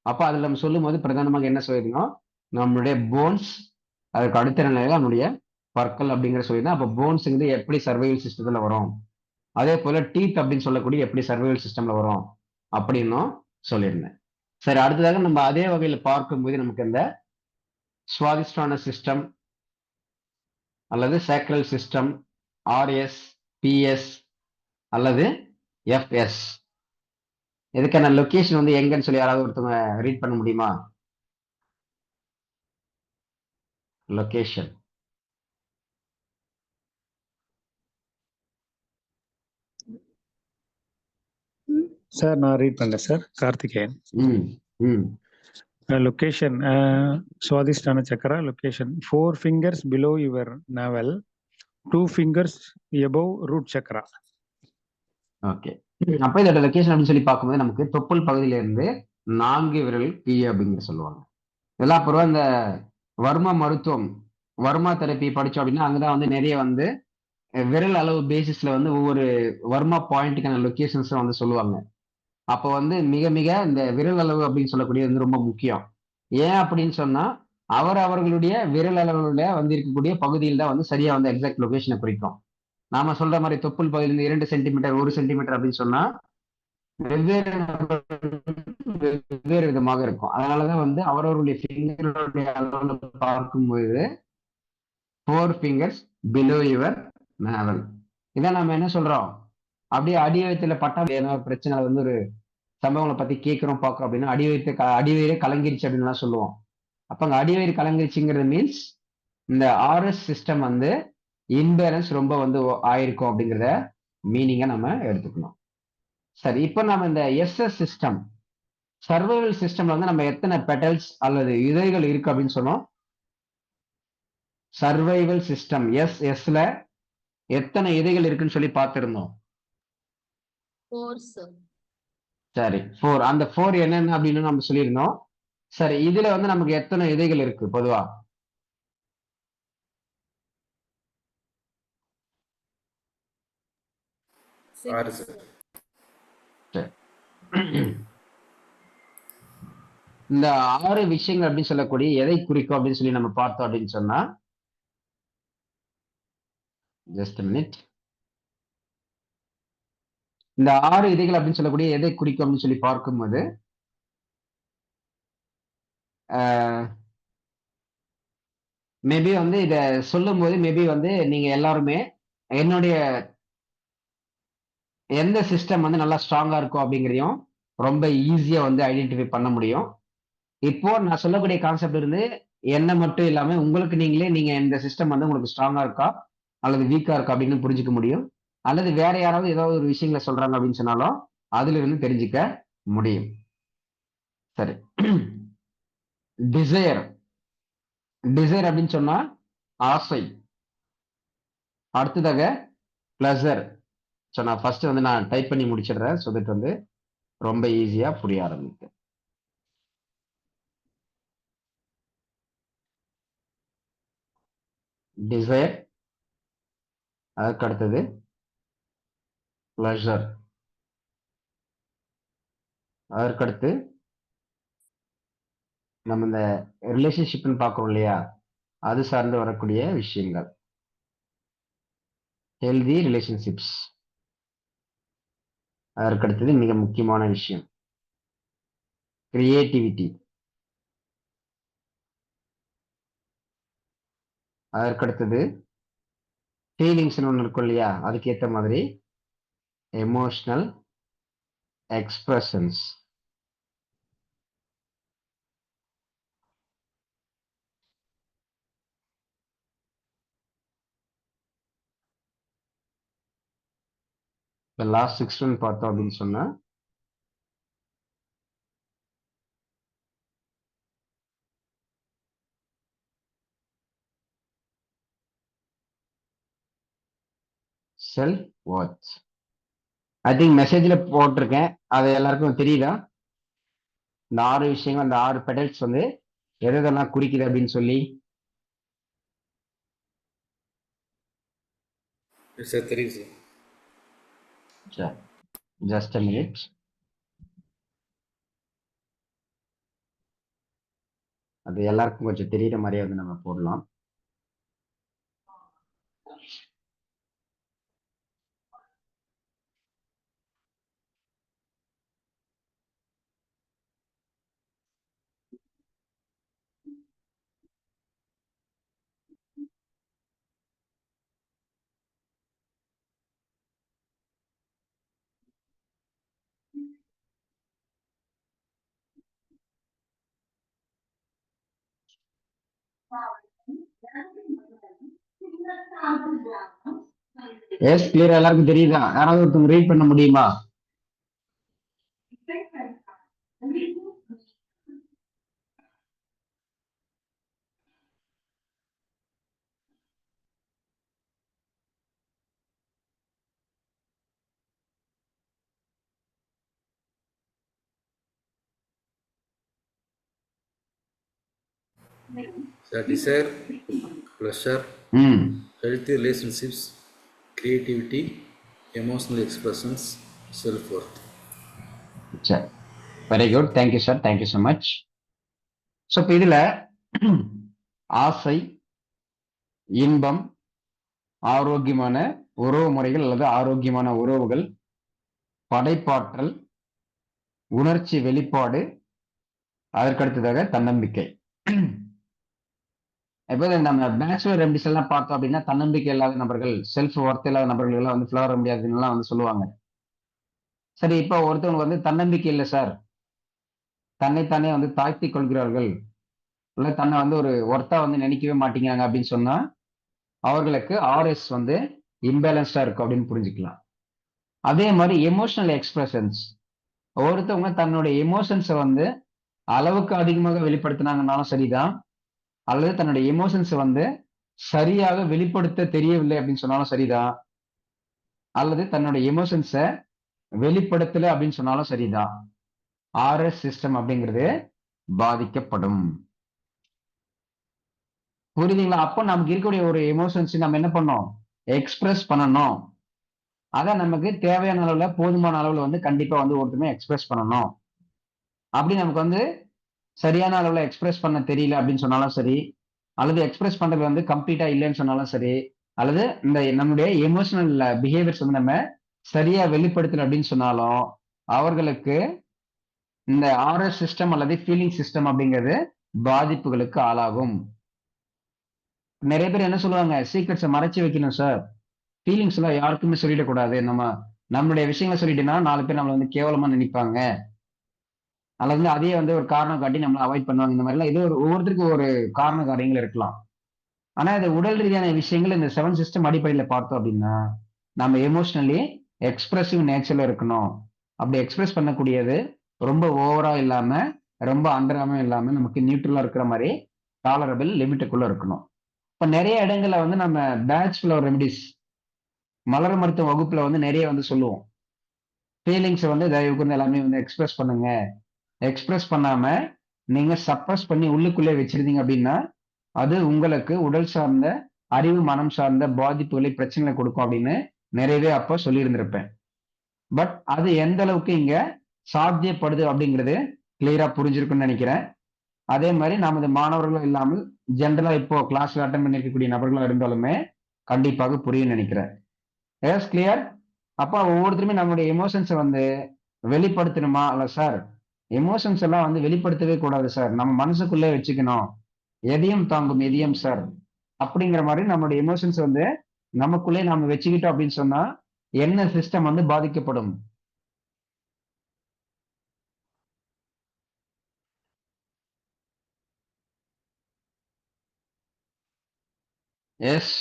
அப்போ அதில் நம்ம சொல்லும் போது பிரதானமாக என்ன சொல்லியிருந்தோம், நம்மளுடைய போன்ஸ், அதுக்கு அடுத்த நிலையில நம்மளுடைய பற்கள் அப்படிங்கிற சொல்லியிருந்தோம். அப்போ போன்ஸுங்கிறது எப்படி சர்வைவல் சிஸ்டத்துல வரும், அதே போல டீத் அப்படின்னு சொல்லக்கூடிய எப்படி சர்வைவல் சிஸ்டம்ல வரும் அப்படின்னும் சொல்லியிருந்தேன். சரி, அடுத்ததாக நம்ம அதே வகையில் பார்க்கும்போது நமக்கு இந்த சுவாதிஷ்டான சிஸ்டம் அல்லது சேக்ரல் சிஸ்டம், ஆர்எஸ், பிஎஸ் அல்லது எஃப்எஸ், இதுக்கான லொகேஷன் வந்து எங்கன்னு சொல்லி யாராவது ஒருத்தவங்க ரீட் பண்ண முடியுமா? லொகேஷன் சார் நான் ரீட் பண்ணேன் sir. Karthikeyan. Location Swadhisthana chakra location 4 fingers below your navel, 2 fingers above root chakra. Okay, அப்ப இதோட லொகேஷன் அப்படின்னு சொல்லி பார்க்கும்போது நமக்கு தொப்புள் பகுதியில இருந்து 4 விரல் கீழே அப்படிங்கிற சொல்லுவாங்க. இதெல்லாம் அப்புறம் இந்த வர்மா மருத்துவம், வர்மா தெரப்பி படிச்சோம் அப்படின்னா அங்கதான் வந்து நிறைய வந்து விரல் அளவு பேசிஸ்ல வந்து ஒவ்வொரு வர்மா பாயிண்ட்டுக்கான லொகேஷன்ஸ் வந்து சொல்லுவாங்க. அப்போ வந்து மிக மிக இந்த விரல் அளவு அப்படின்னு சொல்லக்கூடியது வந்து ரொம்ப முக்கியம். ஏன் அப்படின்னு சொன்னா அவர்களுடைய விரல் அளவுல வந்து இருக்கக்கூடிய பகுதியில் தான் வந்து சரியா வந்து எக்ஸாக்ட் லொகேஷனை குறிக்கும். நாம சொல்ற மாதிரி தொப்புள் பகுதியிலிருந்து 2 சென்டிமீட்டர் 1 சென்டிமீட்டர் அப்படின்னு சொன்னா வெவ்வேறு விதமாக இருக்கும். அதனாலதான் வந்து அவர்களுடைய ஃபிங்கருடைய அளவுல பார்க்கும்போது 4 fingers below your navel. இதான் நம்ம என்ன சொல்றோம், அப்படியே அடிவயத்துல பட்டா ஏன்னா பிரச்சனை வந்து ஒரு சம்பவங்களை பத்தி கேட்கிறோம் பார்க்கிறோம் அப்படின்னா அடிவயிறு கலங்கிருச்சு அப்படின்னு சொல்லுவோம். அப்ப அங்க அடிவயிறு கலங்கிருச்சுங்கிறது மீன்ஸ் இந்த ஆர்எஸ் சிஸ்டம் வந்து இன்பேலன்ஸ் ரொம்ப வந்து ஆயிருக்கும் அப்படிங்கிறத மீனிங்கா நம்ம எடுத்துக்கணும். சரி, இப்ப நம்ம இந்த எஸ்எஸ் சிஸ்டம் சர்வைவல் சிஸ்டம்ல வந்து நம்ம எத்தனை பெட்டல்ஸ் அல்லது இதழ்கள் இருக்கு அப்படின்னு சொன்னோம். சர்வைவல் சிஸ்டம் எஸ்எஸ்ல எத்தனை இதழ்கள் இருக்குன்னு சொல்லி பார்த்திருந்தோம். 4 sir. சரி, 4. அந்த 4 என்னென்ன அப்படின்னு நம்ம சொல்லியிருந்தோம். சரி, இதுல வந்து நமக்கு எத்தனை இதழ்கள் இருக்கு பொதுவா? இந்த 6 விஷயங்கள் அப்படின்னு சொல்லக்கூடிய எதை குறிக்கும் அப்படின்னு சொல்லி நம்ம பார்த்தோம் அப்படின்னு சொன்னா, ஜஸ்ட் மினிட், இந்த 6 இதழ்கள் அப்படின்னு சொல்லக்கூடிய எதை குறிக்கும் அப்படின்னு சொல்லி பார்க்கும்போது மேபி வந்து இத சொல்லும் போது மேபி வந்து நீங்க எல்லாருமே என்னுடைய எந்த சிஸ்டம் வந்து நல்லா ஸ்ட்ராங்கா இருக்கும் அப்படிங்கிறதையும் ரொம்ப ஈஸியா வந்து ஐடென்டிஃபை பண்ண முடியும். இப்போ நான் சொல்லக்கூடிய கான்செப்ட் இருந்து என்ன மட்டும் இல்லாம உங்களுக்கு நீங்க இந்த சிஸ்டம் வந்து உங்களுக்கு ஸ்ட்ராங்கா இருக்கா அல்லது வீக்கா இருக்கு அப்படின்னு புரிஞ்சுக்க முடியும். அல்லது வேற யாராவது ஏதாவது ஒரு விஷயங்களை சொல்றாங்க அப்படின்னு சொன்னாலும் அதுல இருந்து தெரிஞ்சுக்க முடியும். சரி. டிசைர் டிசைர் அப்படின்னு சொன்னா ஆசை. அடுத்ததாக பிளஸர். ஸோ நான் ஃபர்ஸ்ட் வந்து நான் டைப் பண்ணி முடிச்சிடுறேன். ஸோ தட் வந்து ரொம்ப ஈஸியா புரிய ஆரம்பிக்கும். டிசைர், அதுக்கு அடுத்தது பிளஷர், அதற்கடுத்து நம்ம இந்த ரிலேஷன்ஷிப்னு பார்க்குறோம் இல்லையா, அது சார்ந்து வரக்கூடிய விஷயங்கள், ஹெல்தி ரிலேஷன்ஷிப்ஸ். அதற்கடுத்தது மிக முக்கியமான விஷயம் கிரியேட்டிவிட்டி. அதற்கடுத்தது ஃபீலிங்ஸ்னு ஒன்று இருக்கும் இல்லையா, அதுக்கு ஏற்ற மாதிரி எமோஷனல் எக்ஸ்பிரஷன்ஸ். இப்போ லாஸ்ட் 6 ஒன் பார்த்தோம் அப்படின்னு சொன்னா செல்ஃப் ஒர்த். ஐ திங்க் மெசேஜில் போட்டிருக்கேன், அது எல்லாருக்கும் தெரியுதா? இந்த 6 விஷயங்கள், அந்த 6 பெடல்ஸ் வந்து எதெல்லாம் குறிக்குது அப்படின்னு சொல்லி. சார் தெரியுது சார். Just a minute. அது எல்லாருக்கும் கொஞ்சம் தெரியுற மாதிரியே வந்து நம்ம போடலாம். எஸ், கிளியரா எல்லாருக்கும் தெரியுதா? யாராவது ஒருத்தவங்க ரீட் பண்ண முடியுமா? சார் டிசைர், ப்ளஷர், ம் healthy relationships, creativity, emotional expressions, self-worth. சரி, very good, thank you sir, thank you so much. So இப்போ இதில் ஆசை, இன்பம், ஆரோக்கியமான உறவு முறைகள் அல்லது ஆரோக்கியமான உறவுகள், படைப்பாற்றல், உணர்ச்சி வெளிப்பாடு, அதற்கடுத்ததாக தன்னம்பிக்கை. இப்போ நம்ம பேச்சுலர் ரெமடிஸ் எல்லாம் பார்த்தோம் அப்படின்னா தன்னம்பிக்கை இல்லாத நபர்கள், செல்ஃப் ஒர்த் இல்லாத நபர்கள் எல்லாம் வந்து ஃப்ளவர் முடியாதுன்னு வந்து சொல்லுவாங்க. சரி, இப்போ ஒருத்தவங்க வந்து தன்னம்பிக்கை இல்லை சார், தன்னைத்தானே வந்து தாழ்த்தி கொள்கிறார்கள், இல்லை தன்னை வந்து ஒரு ஒர்த்தா வந்து நினைக்கவே மாட்டேங்கிறாங்க அப்படின்னு சொன்னா அவர்களுக்கு ஆர்எஸ் வந்து இம்பேலன்ஸ்டா இருக்கும் அப்படின்னு புரிஞ்சுக்கலாம். அதே மாதிரி எமோஷனல் எக்ஸ்பிரஷன்ஸ், ஒருத்தவங்க தன்னுடைய எமோஷன்ஸை வந்து அளவுக்கு அதிகமாக வெளிப்படுத்தினாங்கன்னாலும் சரிதான், அல்லது தன்னுடைய எமோஷன்ஸ் வந்து சரியாக வெளிப்படுத்த தெரியவில்லை அப்படின்னு சொன்னாலும் சரிதான், அல்லது தன்னுடைய எமோஷன்ஸை வெளிப்படுத்தல அப்படின்னு சொன்னாலும் சரிதான், ஆர்எஸ் சிஸ்டம் அப்படிங்கிறது பாதிக்கப்படும். புரியுதுங்களா? அப்போ நமக்கு இருக்கக்கூடிய ஒரு எமோஷன்ஸ் நம்ம என்ன பண்ணோம், எக்ஸ்பிரஸ் பண்ணணும். அதை நமக்கு தேவையான அளவுல, போதுமான அளவுல வந்து கண்டிப்பா வந்து ஒருத்தருமே எக்ஸ்பிரஸ் பண்ணணும். அப்படி நமக்கு வந்து சரியான அளவுல எக்ஸ்பிரஸ் பண்ண தெரியல அப்படின்னு சொன்னாலும் சரி, அல்லது எக்ஸ்பிரஸ் பண்றது வந்து கம்ப்ளீட்டா இல்லைன்னு சொன்னாலும் சரி, அல்லது இந்த நம்முடைய எமோஷனல் பிஹேவியர்ஸ் வந்து நம்ம சரியா வெளிப்படுத்தல அப்படின்னு சொன்னாலும் அவர்களுக்கு இந்த ஆர்எஸ் சிஸ்டம் அல்லது ஃபீலிங் சிஸ்டம் அப்படிங்கிறது பாதிப்புகளுக்கு ஆளாகும். நிறைய பேர் என்ன சொல்லுவாங்க, சீக்ரெட்ஸை மறைச்சு வைக்கணும் சார், ஃபீலிங்ஸ் எல்லாம் யாருக்குமே சொல்லிடக்கூடாது, நம்மளுடைய விஷயங்களை சொல்லிட்டோம்னா 4 பேர் நம்மளை வந்து கேவலமா நினைப்பாங்க, அல்லது வந்து அதே வந்து ஒரு காரணம் காட்டி நம்மளை அவாய்ட் பண்ணுவாங்க. இந்த மாதிரிலாம் இது ஒவ்வொருத்தருக்கும் ஒரு காரண காரியங்கள் இருக்கலாம். ஆனா இந்த உடல் ரீதியான விஷயங்கள் இந்த 7 சிஸ்டம் அடிப்படையில் பார்த்தோம் அப்படின்னா நம்ம எமோஷனலி எக்ஸ்பிரசிவ் நேச்சர்ல இருக்கணும். அப்படி எக்ஸ்பிரஸ் பண்ணக்கூடியது ரொம்ப ஓவரா இல்லாம ரொம்ப அண்டராம இல்லாம நமக்கு நியூட்ரலா இருக்கிற மாதிரி டாலரபிள் லிமிட்டுக்குள்ள இருக்கணும். இப்ப நிறைய இடங்கள்ல வந்து நம்ம பேட்ச் ஃப்ளவர் ரெமடிஸ் மலர் மருத்துவ வகுப்புல வந்து நிறைய வந்து சொல்லுவோம். ஃபீலிங்ஸை வந்து தயவு கூர்ந்து எல்லாமே வந்து எக்ஸ்பிரஸ் பண்ணுங்க. எக்ஸ்பிரஸ் பண்ணாம நீங்க சப்ரஸ் பண்ணி உள்ளுக்குள்ளே வச்சிருந்தீங்க அப்படின்னா அது உங்களுக்கு உடல் சார்ந்த அறிவு மனம் சார்ந்த பாதிப்புகளை பிரச்சனைகளை கொடுக்கும் அப்படின்னு நிறையவே அப்ப சொல்லியிருந்திருப்பேன். பட் அது எந்த அளவுக்கு இங்க சாத்தியப்படுது அப்படிங்கிறது கிளியரா புரிஞ்சிருக்குன்னு நினைக்கிறேன். அதே மாதிரி நமது மாணவர்களும் இல்லாமல் ஜென்ரலா இப்போ கிளாஸ்ல அட்டன் பண்ணிருக்கக்கூடிய நபர்களும் இருந்தாலுமே கண்டிப்பாக புரியும் நினைக்கிறேன். Yes clear. அப்ப ஒவ்வொருத்தருமே நம்மளுடைய எமோஷன்ஸை வந்து வெளிப்படுத்தணுமா? இல்ல சார் எமோஷன்ஸ் எல்லாம் வந்து வெளிப்படுத்தவே கூடாது சார், நம்ம மனசுக்குள்ளே வச்சுக்கணும், எதையும் தாங்கும் எதையும் சார் அப்படிங்கிற மாதிரி நம்மளுடைய எமோஷன்ஸ் வந்து நமக்குள்ளே நாம வச்சுக்கிட்டோம் அப்படின்னு சொன்னா என்ன சிஸ்டம் வந்து பாதிக்கப்படும்? Yes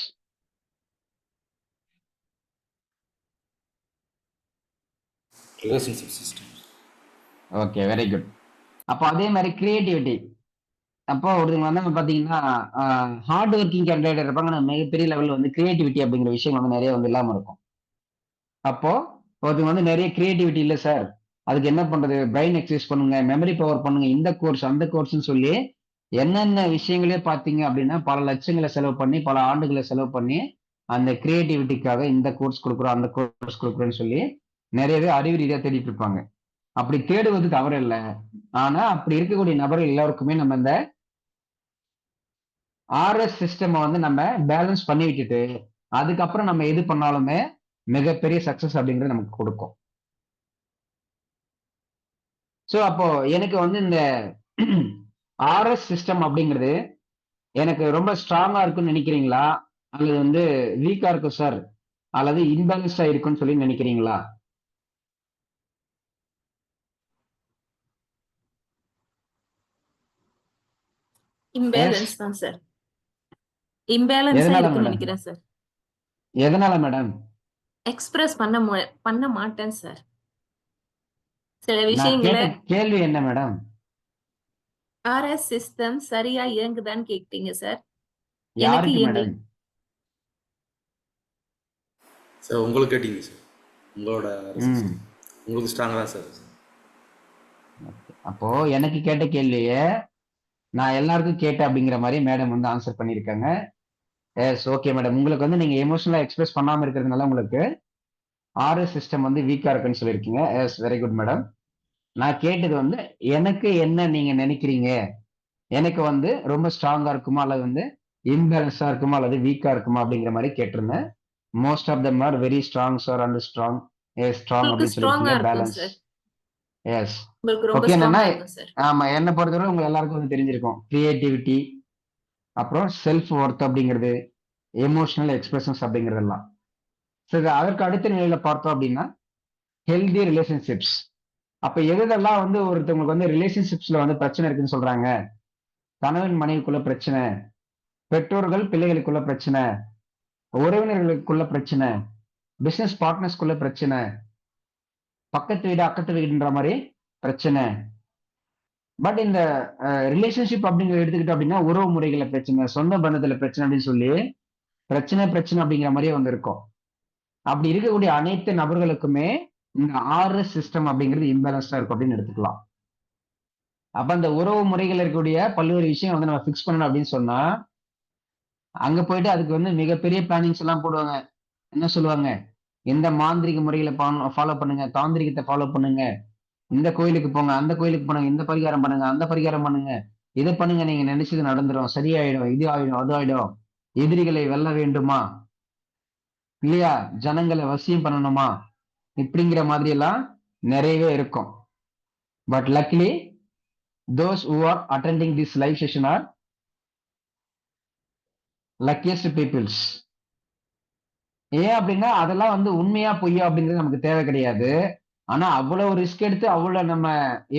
Relationship system. Okay, very good. அப்போ அதே மாதிரி கிரியேட்டிவிட்டி. அப்போ ஒருத்தவங்க வந்து பாத்தீங்கன்னா ஹார்ட் ஒர்க்கிங் கேண்டிடேட் இருப்பாங்க, ஆனா மிகப்பெரிய லெவலில் வந்து கிரியேட்டிவிட்டி அப்படிங்கிற விஷயம் வந்து நிறைய வந்து இல்லாம இருக்கும். அப்போ ஒருத்தவங்க வந்து நிறைய கிரியேட்டிவிட்டி இல்லை சார், அதுக்கு என்ன பண்றது, பிரெயின் எக்ஸசைஸ் பண்ணுங்க, மெமரி பவர் பண்ணுங்க, இந்த கோர்ஸ் அந்த கோர்ஸ்ன்னு சொல்லி என்னென்ன விஷயங்களே பார்த்தீங்க அப்படின்னா பல லட்சங்களை செலவு பண்ணி பல ஆண்டுகளை செலவு பண்ணி அந்த கிரியேட்டிவிட்டிக்காக இந்த கோர்ஸ் கொடுக்குறோம் அந்த கோர்ஸ் கொடுக்குறோன்னு சொல்லி நிறையவே அறிவு ரீதியா தேடிட்டு இருப்பாங்க. அப்படி தேடுவது தவறு இல்லை. ஆனா அப்படி இருக்கக்கூடிய நபர்கள் எல்லாருக்குமே நம்ம இந்த ஆர்எஸ் சிஸ்டம் வந்து நம்ம பேலன்ஸ் பண்ணி விட்டுட்டு அதுக்கப்புறம் நம்ம எது பண்ணாலுமே மிகப்பெரிய சக்சஸ் அப்படிங்கிறது நமக்கு கொடுக்கும். ஸோ அப்போ எனக்கு வந்து இந்த ஆர்எஸ் சிஸ்டம் அப்படிங்கிறது எனக்கு ரொம்ப ஸ்ட்ராங்கா இருக்குன்னு நினைக்கிறீங்களா, அல்லது வந்து வீக்கா இருக்கும் சார், அல்லது இன்பேலன்ஸ்டா இருக்குன்னு சொல்லி நினைக்கிறீங்களா? இம்பேலன்ஸ் தான் சார். இம்பேலன்ஸா எதனால இருக்குன்னு மேடம்? நினைக்கிறேன் சார். எதனால மேடம்? எக்ஸ்பிரஸ் பண்ண மாட்டேன் சார். சில நான் விஷயங்களை கேட்ட கேள்வி என்ன மேடம்? ஆர்எஸ் சிஸ்டம் சரியா இயங்குதான்னு கேட்டீங்க சார். எனக்கு யாருக்கு இயங்கு மேடம்? சார் உங்களுக்கு கேட்டீங்க சார், உங்களோட ம். உங்களுக்கு ஸ்ட்ராங்காக தான் சார். அப்போ எனக்கு கேட்ட கேள்வியை நான் எல்லாருக்கும் கேட்டேன் அப்படிங்கிற மாதிரி மேடம் வந்து ஆன்சர் பண்ணியிருக்காங்க. Yes, okay madam. உங்களுக்கு வந்து நீங்க எமோஷனலா எக்ஸ்பிரஸ் பண்ணாம இருக்கிறதுனால உங்களுக்கு ஆர்எஸ் சிஸ்டம் வந்து வீக்கா இருக்குன்னு சொல்லியிருக்கீங்க. Yes, very good madam. நான் கேட்டது வந்து எனக்கு என்ன நீங்க நினைக்கிறீங்க, எனக்கு வந்து ரொம்ப ஸ்ட்ராங்கா இருக்குமா அல்லது வந்து இம்பேலன்ஸா இருக்குமா அல்லது வீக்கா இருக்குமா அப்படிங்கிற மாதிரி கேட்டிருந்தேன். Most of them are very strong sir and strong strong உங்களுக்கு அப்படின்னு ஸ்ட்ராங்கா சொல்லியிருக்கீங்க. இருக்கும் பேலன்ஸ். சார். எஸ், உங்களுக்கு ரொம்ப ஓகே. என்னன்னா ஸ்ட்ராங்கா இருக்கும் சார். ஆமா, என்னை பொறுத்தவரை உங்க எல்லாருக்கும் வந்து தெரிஞ்சிருக்கும் கிரியேட்டிவிட்டி, அப்புறம் செல்ஃப் ஒர்த் அப்படிங்கிறது, எமோஷனல் எக்ஸ்பிரஷன்ஸ் அப்படிங்கிறதெல்லாம். சரி, அதற்கு அடுத்த நிலையில பார்த்தோம் அப்படின்னா ஹெல்தி ரிலேஷன்ஷிப்ஸ். அப்ப எதெல்லாம் வந்து ஒருத்தவங்களுக்கு வந்து ரிலேஷன்ஷிப்ஸ்ல வந்து பிரச்சனை இருக்குன்னு சொல்றாங்க? கணவன் மனைவிக்குள்ள பிரச்சனை, பெற்றோர்கள் பிள்ளைகளுக்குள்ள பிரச்சனை, உறவினர்களுக்குள்ள பிரச்சனை, பிசினஸ் பார்ட்னர்ஸ்குள்ள பிரச்சனை, பக்கத்து வீடு அக்கத்து வீடுன்ற மாதிரி பிரச்சனை. பட் இந்த ரிலேஷன்ஷிப் அப்படிங்கிற எடுத்துக்கிட்டோம் அப்படின்னா உறவு முறைகளை பிரச்சனை, சொந்த பந்தத்துல பிரச்சனை அப்படின்னு சொல்லி பிரச்சனை அப்படிங்கிற மாதிரியே வந்து இருக்கும். அப்படி இருக்கக்கூடிய அனைத்து நபர்களுக்குமே இந்த ஆர்எஸ் சிஸ்டம் அப்படிங்கிறது இம்பேலன்ஸ்டா இருக்கும் அப்படின்னு எடுத்துக்கலாம். அப்ப அந்த உறவு முறைகள் இருக்கக்கூடிய பல்வேறு விஷயம் வந்து நம்ம ஃபிக்ஸ் பண்ணணும் அப்படின்னு சொன்னா அங்க போயிட்டு அதுக்கு வந்து மிகப்பெரிய பிளானிங்ஸ் எல்லாம் போடுவாங்க. என்ன சொல்லுவாங்க, இந்த மாந்திரிக முறைகளை ஃபாலோ பண்ணுங்க, தாந்திரிகத்தை ஃபாலோ பண்ணுங்க, இந்த கோயிலுக்கு போங்க, அந்த கோயிலுக்கு போனாங்க, இந்த பரிகாரம் பண்ணுங்க, அந்த பரிகாரம் பண்ணுங்க, இதை பண்ணுங்க, நீங்க நினைச்சது நடந்துடும், சரியாயிடும், இது ஆயிடும், அது ஆயிடும், எதிரிகளை வெல்ல வேண்டுமா இல்லையா, ஜனங்களை வசியம் பண்ணணுமா, இப்படிங்கிற மாதிரி எல்லாம் நிறையவே இருக்கும். But luckily those who are attending this live session are luckiest peoples. ஏன் அப்படின்னா அதெல்லாம் வந்து உண்மையா பொய்யா அப்படிங்கிறது நமக்கு தேவை கிடையாது. ஆனா அவ்வளவு ரிஸ்க் எடுத்து அவ்வளவு நம்ம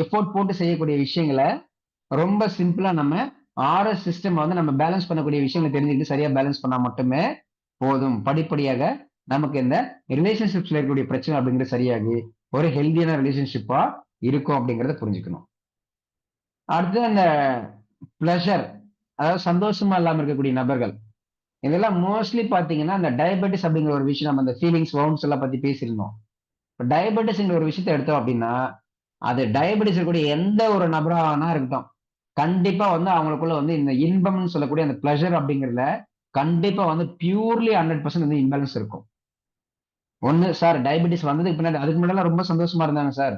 எஃபோர்ட் போட்டு செய்யக்கூடிய விஷயங்களை ரொம்ப சிம்பிளா நம்ம ஆர்எஸ் சிஸ்டம் வந்து நம்ம பேலன்ஸ் பண்ணக்கூடிய விஷயங்களை தெரிஞ்சுக்கிட்டு சரியா பேலன்ஸ் பண்ணா மட்டுமே போதும். படிப்படியாக நமக்கு இந்த ரிலேஷன்ஷிப்ஸ்ல இருக்கக்கூடிய பிரச்சனை அப்படிங்கிறது சரியாகி ஒரு ஹெல்தியான ரிலேஷன்ஷிப்பா இருக்கும் அப்படிங்கறத புரிஞ்சுக்கணும். அடுத்து அந்த பிளஷர், அதாவது சந்தோஷமா இல்லாம இருக்கக்கூடிய நபர்கள், இதெல்லாம் மோஸ்ட்லி பாத்தீங்கன்னா அந்த டயபெட்டிஸ் அப்படிங்கிற ஒரு விஷயம், நம்ம அந்த ஃபீலிங்ஸ் வவுண்ட்ஸ் எல்லாம் பத்தி பேசியிருந்தோம். இப்போ டயபெட்டிஸ்ங்கிற ஒரு விஷயத்த எடுத்தோம் அப்படின்னா, அது டயபெட்டிஸ் இருக்கக்கூடிய எந்த ஒரு நபரானா இருக்கட்டும், கண்டிப்பா வந்து அவங்களுக்குள்ள வந்து இந்த இன்பம்னு சொல்லக்கூடிய அந்த பிளஷர் அப்படிங்கிறதுல கண்டிப்பா வந்து பியூர்லி 100% வந்து இம்பேலன்ஸ் இருக்கும். ஒண்ணு சார் டயபெட்டிஸ் வந்ததுக்கு பின்னாடி, அதுக்கு முன்னாடி ரொம்ப சந்தோஷமா இருந்தாங்க சார்.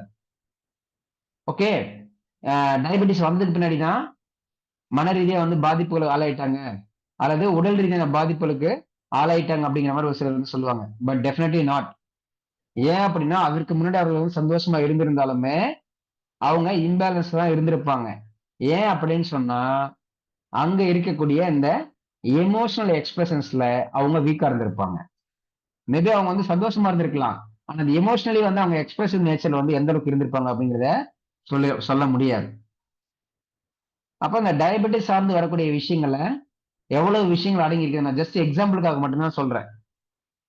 ஓகே, டயபெட்டிஸ் வந்ததுக்கு பின்னாடி தான் மன ரீதியா வந்து பாதிப்புகளுக்கு ஆளாயிட்டாங்க, அல்லது உடல் ரீதியான பாதிப்புகளுக்கு ஆளாயிட்டாங்க அப்படிங்கிற மாதிரி ஒரு சிலர் வந்து சொல்லுவாங்க. But definitely not. ஏன் அப்படின்னா, அதற்கு முன்னாடி அவர்கள் வந்து சந்தோஷமா இருந்திருந்தாலுமே அவங்க இம்பேலன்ஸ் தான் இருந்திருப்பாங்க. ஏன் அப்படின்னு சொன்னா, அங்க இருக்கக்கூடிய இந்த எமோஷனல் எக்ஸ்பிரஷன்ஸ்ல அவங்க வீக்கா இருந்திருப்பாங்க. மேபி அவங்க வந்து சந்தோஷமா இருந்திருக்கலாம், ஆனா அந்த எமோஷனலி வந்து அவங்க எக்ஸ்பிரசிவ் நேச்சர்ல வந்து எந்த அளவுக்கு இருந்திருப்பாங்க அப்படிங்கிறத சொல்ல முடியாது. அப்ப இந்த டயபெட்டிஸ் சார்ந்து வரக்கூடிய விஷயங்களை எவ்வளவு விஷயங்கள் அடங்கி இருக்கு, நான் ஜஸ்ட் எக்ஸாம்பிளுக்காக மட்டும்தான் சொல்றேன்.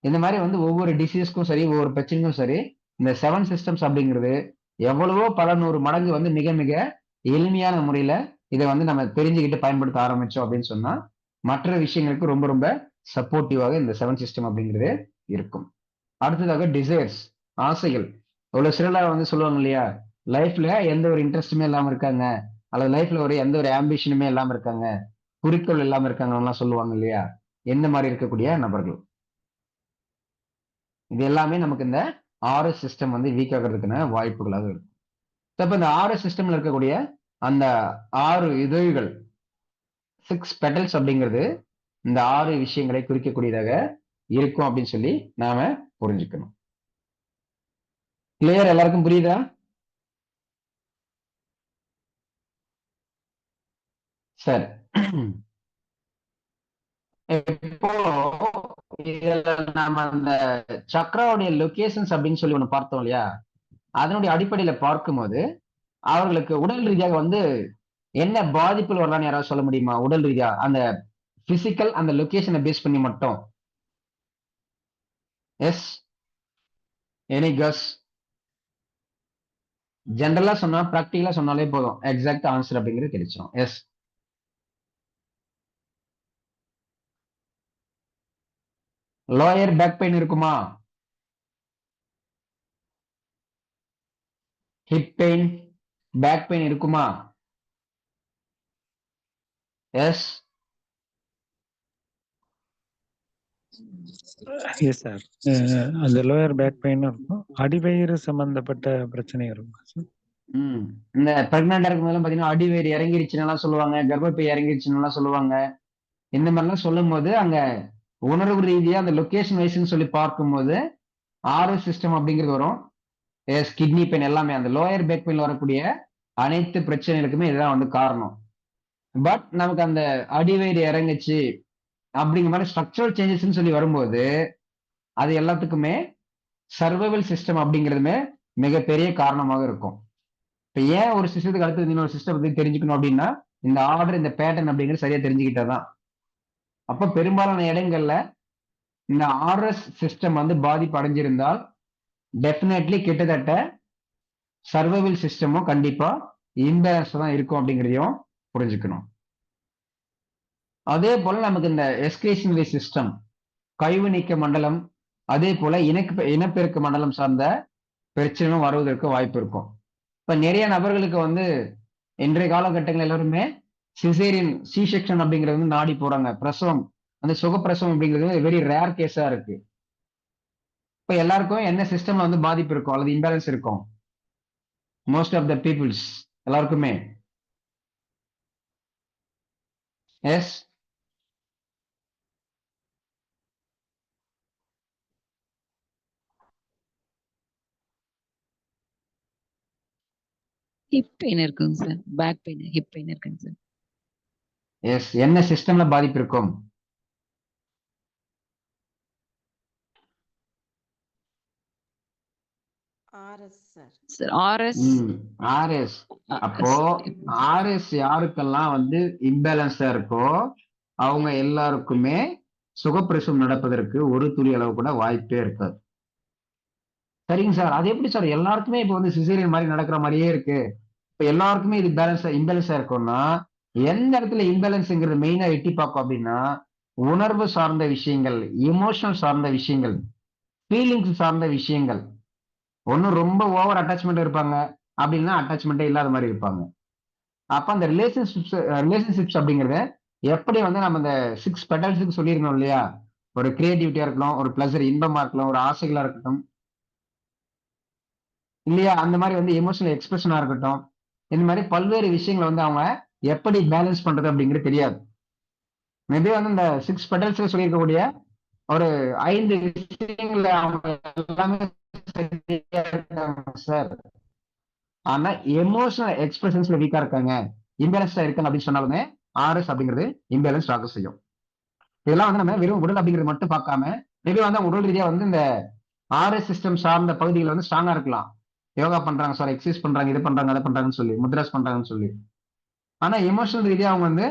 இந்த மாதிரி வந்து ஒவ்வொரு டிசீஸ்க்கும் சரி, ஒவ்வொரு பிரச்சனைக்கும் சரி, இந்த 7 சிஸ்டம்ஸ் அப்படிங்கிறது எவ்வளவோ பல 100 மடங்கு வந்து மிக மிக எளிமையான முறையில இதை வந்து நம்ம தெரிஞ்சுக்கிட்டு பயன்படுத்த ஆரம்பிச்சோம் அப்படின்னு சொன்னா மற்ற விஷயங்களுக்கு ரொம்ப ரொம்ப சப்போர்ட்டிவாக இந்த 7 சிஸ்டம் அப்படிங்கிறது இருக்கும். அடுத்ததாக டிசைர்ஸ், ஆசைகள். ஒரு சிலர் வந்து சொல்லுவாங்க இல்லையா, லைஃப்ல எந்த ஒரு இன்ட்ரெஸ்டுமே இல்லாம இருக்காங்க, அல்லது லைஃப்ல ஒரு எந்த ஒரு ஆம்பிஷனுமே இல்லாம இருக்காங்க, குறிக்கோள் இல்லாம இருக்காங்கலாம் சொல்லுவாங்க இல்லையா, எந்த மாதிரி இருக்கக்கூடிய நபர்கள். இது எல்லாமே நமக்கு இந்த ஆர்எஸ் சிஸ்டம் வந்து வீக் ஆகிறதுக்கான வாய்ப்புகளாக இருக்கும். இப்ப இந்த ஆர்எஸ் சிஸ்டம்ல இருக்கக்கூடிய அந்த 6 இதழ்கள், 6 பெட்டல்ஸ் அப்படிங்கிறது இந்த 6 விஷயங்களை குறிக்கக்கூடியதாக இருக்கும் அப்படின்னு சொல்லி நாம புரிஞ்சுக்கணும். கிளியர்? எல்லாருக்கும் புரியுதா? சரி. இப்போ இதுல நாம அந்த சக்ராவுடைய லொகேஷன்ஸ் அப்படின்னு சொல்லி ஒண்ணு பார்த்தோம் இல்லையா, அதனுடைய அடிப்படையில பார்க்கும்போது அவர்களுக்கு உடல் ரீதியாக வந்து என்ன பாதிப்புகள் வரலாம்னு யாராவது சொல்ல முடியுமா? உடல் ரீதியா அந்த பிசிக்கல் அந்த லொகேஷனை பேஸ் பண்ணி மட்டும். எஸ், எனி கஸ்? ஜெனரலா சொன்னா, பிராக்டிகலா சொன்னாலே போதும், எக்ஸாக்ட் ஆன்சர் அப்படிங்கிறது கிடைச்சிடும். எஸ், லோயர் பேக் பெயின் இருக்குமா? ஹிப் பெயின், பேக் பெயின் இருக்குமா? Yes, yes sir. அந்த லோயர் பேக் பெயின் இருக்கும், அடிவயிறு சம்பந்தப்பட்ட பிரச்சனை இருக்கும் சார். இந்த பிரெக்னெண்டா இருக்கும் போதெல்லாம் பாத்தீங்கன்னா அடிவயிறு இறங்கிருச்சுன்னு சொல்லுவாங்க, கர்ப்பப்பை இறங்கிருச்சுன்னு சொல்லுவாங்க. இந்த மாதிரிலாம் சொல்லும் போது அங்க உணர்வு ரீதியா அந்த லொகேஷன் வைஸ்ன்னு சொல்லி பார்க்கும்போது ஆர்எஸ் சிஸ்டம் அப்படிங்கிறது வரும். எஸ், கிட்னி பெயின் எல்லாமே அந்த லோயர் பேக் பெயின்ல வரக்கூடிய அனைத்து பிரச்சனைகளுக்குமே இதுதான் வந்து காரணம். பட் நமக்கு அந்த அடிவயிறு இறங்குச்சு அப்படிங்கிற மாதிரி ஸ்ட்ரக்சரல் சேஞ்சஸ்ன்னு சொல்லி வரும்போது அது எல்லாத்துக்குமே சர்வைவல் சிஸ்டம் அப்படிங்கிறதுமே மிகப்பெரிய காரணமாக இருக்கும். இப்ப ஏன் ஒரு சிஸ்டத்துக்கு அடுத்தது இன்னொரு சிஸ்டம் பத்தி தெரிஞ்சுக்கணும் அப்படின்னா, இந்த ஆர்டர், இந்த பேட்டர்ன் அப்படிங்கிறது சரியா தெரிஞ்சுக்கிட்டாதான். அப்ப பெரும்பாலான இடங்கள்ல இந்த ஆர்எஸ் சிஸ்டம் வந்து பாதிப்பு அடைஞ்சிருந்தால் டெஃபினெட்லி கிட்டத்தட்ட சர்வைவல் சிஸ்டமும் கண்டிப்பா இம்பேலன்ஸ் தான் இருக்கும் அப்படிங்கிறதையும் புரிஞ்சுக்கணும். அதே போல நமக்கு இந்த எஸ்கிரேஷனரி சிஸ்டம், கழிவு நீக்க மண்டலம், அதே போல இனப்பெருக்க மண்டலம் சார்ந்த பிரச்சனையும் வருவதற்கு வாய்ப்பு இருக்கும். இப்ப நிறைய நபர்களுக்கு வந்து இன்றைய காலகட்டங்கள் எல்லாருமே சிசேரியன், சி செக்ஷன் அப்படிங்கிறது வந்து நாடி போறாங்க. பிரசவம், அந்த சுகப்பிரசவம் அப்படிங்கிறது வெரி ரேர் கேஸா இருக்கு. இப்ப எல்லாருக்கும் என்ன சிஸ்டம்ல வந்து பாதிப்பு இருக்கும் அல்லது இம்பேலன்ஸ் இருக்கும்? மோஸ்ட் ஆஃப் த பீப்புள்ஸ் எல்லாருக்குமே. எஸ், ஹிப் பெயின் இருக்குங்க sir, back pain, hip pain இருக்குங்க சார். எஸ், என்ன சிஸ்டம்ல பாதிப்பு இருக்கும்? Sir RS. ஆர்எஸ் அப்போ ஆர்எஸ் யாருக்கெல்லாம் வந்து இம்பேலன்ஸா இருக்கோ அவங்க எல்லாருக்குமே சுகப்பிரசவம் நடப்பதற்கு ஒரு துளி அளவு கூட வாய்ப்பே இருக்காது. சரிங்க சார், அது எப்படி சார் எல்லாருக்குமே இப்போ வந்து சிசேரியன் மாதிரி நடக்கிற மாதிரியே இருக்கு, இப்ப எல்லாருக்குமே இது இம்பேலன்ஸா இருக்கும்னா எந்த இடத்துல இம்பேலன்ஸ்ங்கிறது மெயினா எட்டி பார்க்கும் அப்படின்னா உணர்வு சார்ந்த விஷயங்கள், இமோஷனல் சார்ந்த விஷயங்கள், ஃபீலிங்ஸ் சார்ந்த விஷயங்கள். ஒன்னும் ரொம்ப ஓவர் அட்டாச்மெண்ட் இருப்பாங்க, அப்படின்னா அட்டாச்மெண்ட்டே இல்லாத மாதிரி இருப்பாங்க. அப்ப அந்த ரிலேஷன்ஷிப்ஸ் அப்படிங்கறத எப்படி வந்து நம்ம இந்த 6 பெட்டல்ஸுக்கு சொல்லியிருந்தோம் இல்லையா, ஒரு கிரியேட்டிவிட்டியா இருக்கலாம், ஒரு பிளஸர் இன்பமா இருக்கலாம், ஒரு ஆசைகளா இருக்கட்டும் இல்லையா, அந்த மாதிரி வந்து எமோஷனல் எக்ஸ்பிரஷனா இருக்கட்டும், இந்த மாதிரி பல்வேறு விஷயங்களை வந்து அவங்க எப்படி பேலன்ஸ் பண்றது அப்படிங்கிறது தெரியாது. மேபி வந்து இந்த 6 பெட்டல்ஸ்ல சொல்லியிருக்கக்கூடிய ஒரு 5 விஷயங்களை அவங்க எல்லாமே சரியா இருக்காங்க சார், ஆனா எமோஷனல் எக்ஸ்பிரஷன்ஸ்ல வீக்கா இருக்காங்க, இம்பேலன்ஸ்டா இருக்காங்க அப்படின்னு சொன்னாலுமே ஆர்எஸ் அப்படிங்கிறது இம்பேலன்ஸ் ஆக செய்யும். இதெல்லாம் வந்து நம்ம வெறும் உடல் அப்படிங்கிறது மட்டும் பார்க்காம மேபி வந்து உடல் ரீதியா வந்து இந்த ஆர்எஸ் சிஸ்டம் சார்ந்த பகுதிகள் வந்து ஸ்ட்ராங்கா இருக்கலாம். யோகா பண்றாங்க சார், எக்ஸசைஸ் பண்றாங்க, இது பண்றாங்க, அதை பண்றாங்கன்னு சொல்லி, முத்ராஸ் பண்றாங்கன்னு சொல்லி, ஆனா எமோஷனல் ரீதியா அவங்க வந்து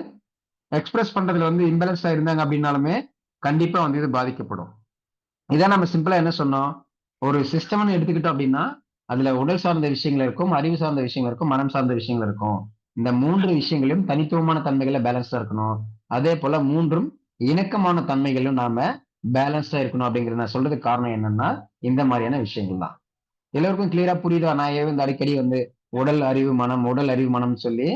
எக்ஸ்பிரஸ் பண்றதுல வந்து இம்பேலன்ஸா இருந்தாங்க அப்படின்னாலுமே கண்டிப்பா வந்து இது பாதிக்கப்படும். இதான் நம்ம சிம்பிளா என்ன சொன்னோம், ஒரு சிஸ்டம்னு எடுத்துக்கிட்டோம் அப்படின்னா அதுல உடல் சார்ந்த விஷயங்கள் இருக்கும், அறிவு சார்ந்த விஷயங்கள் இருக்கும், மனம் சார்ந்த விஷயங்கள் இருக்கும். இந்த 3 விஷயங்களையும் தனித்துவமான தன்மைகளை பேலன்ஸா இருக்கணும். அதே போல 3ம் இணக்கமான தன்மைகளும் நாம பேலன்ஸ்டா இருக்கணும் அப்படிங்கிறது நான் சொல்றதுக்கு காரணம் என்னன்னா இந்த மாதிரியான விஷயங்கள் தான். எல்லோருக்கும் கிளியரா புரியுதா? நான் ஏன் வந்து அடிக்கடி வந்து உடல் அறிவு மனம் உடல் அறிவு மனம் சொல்லி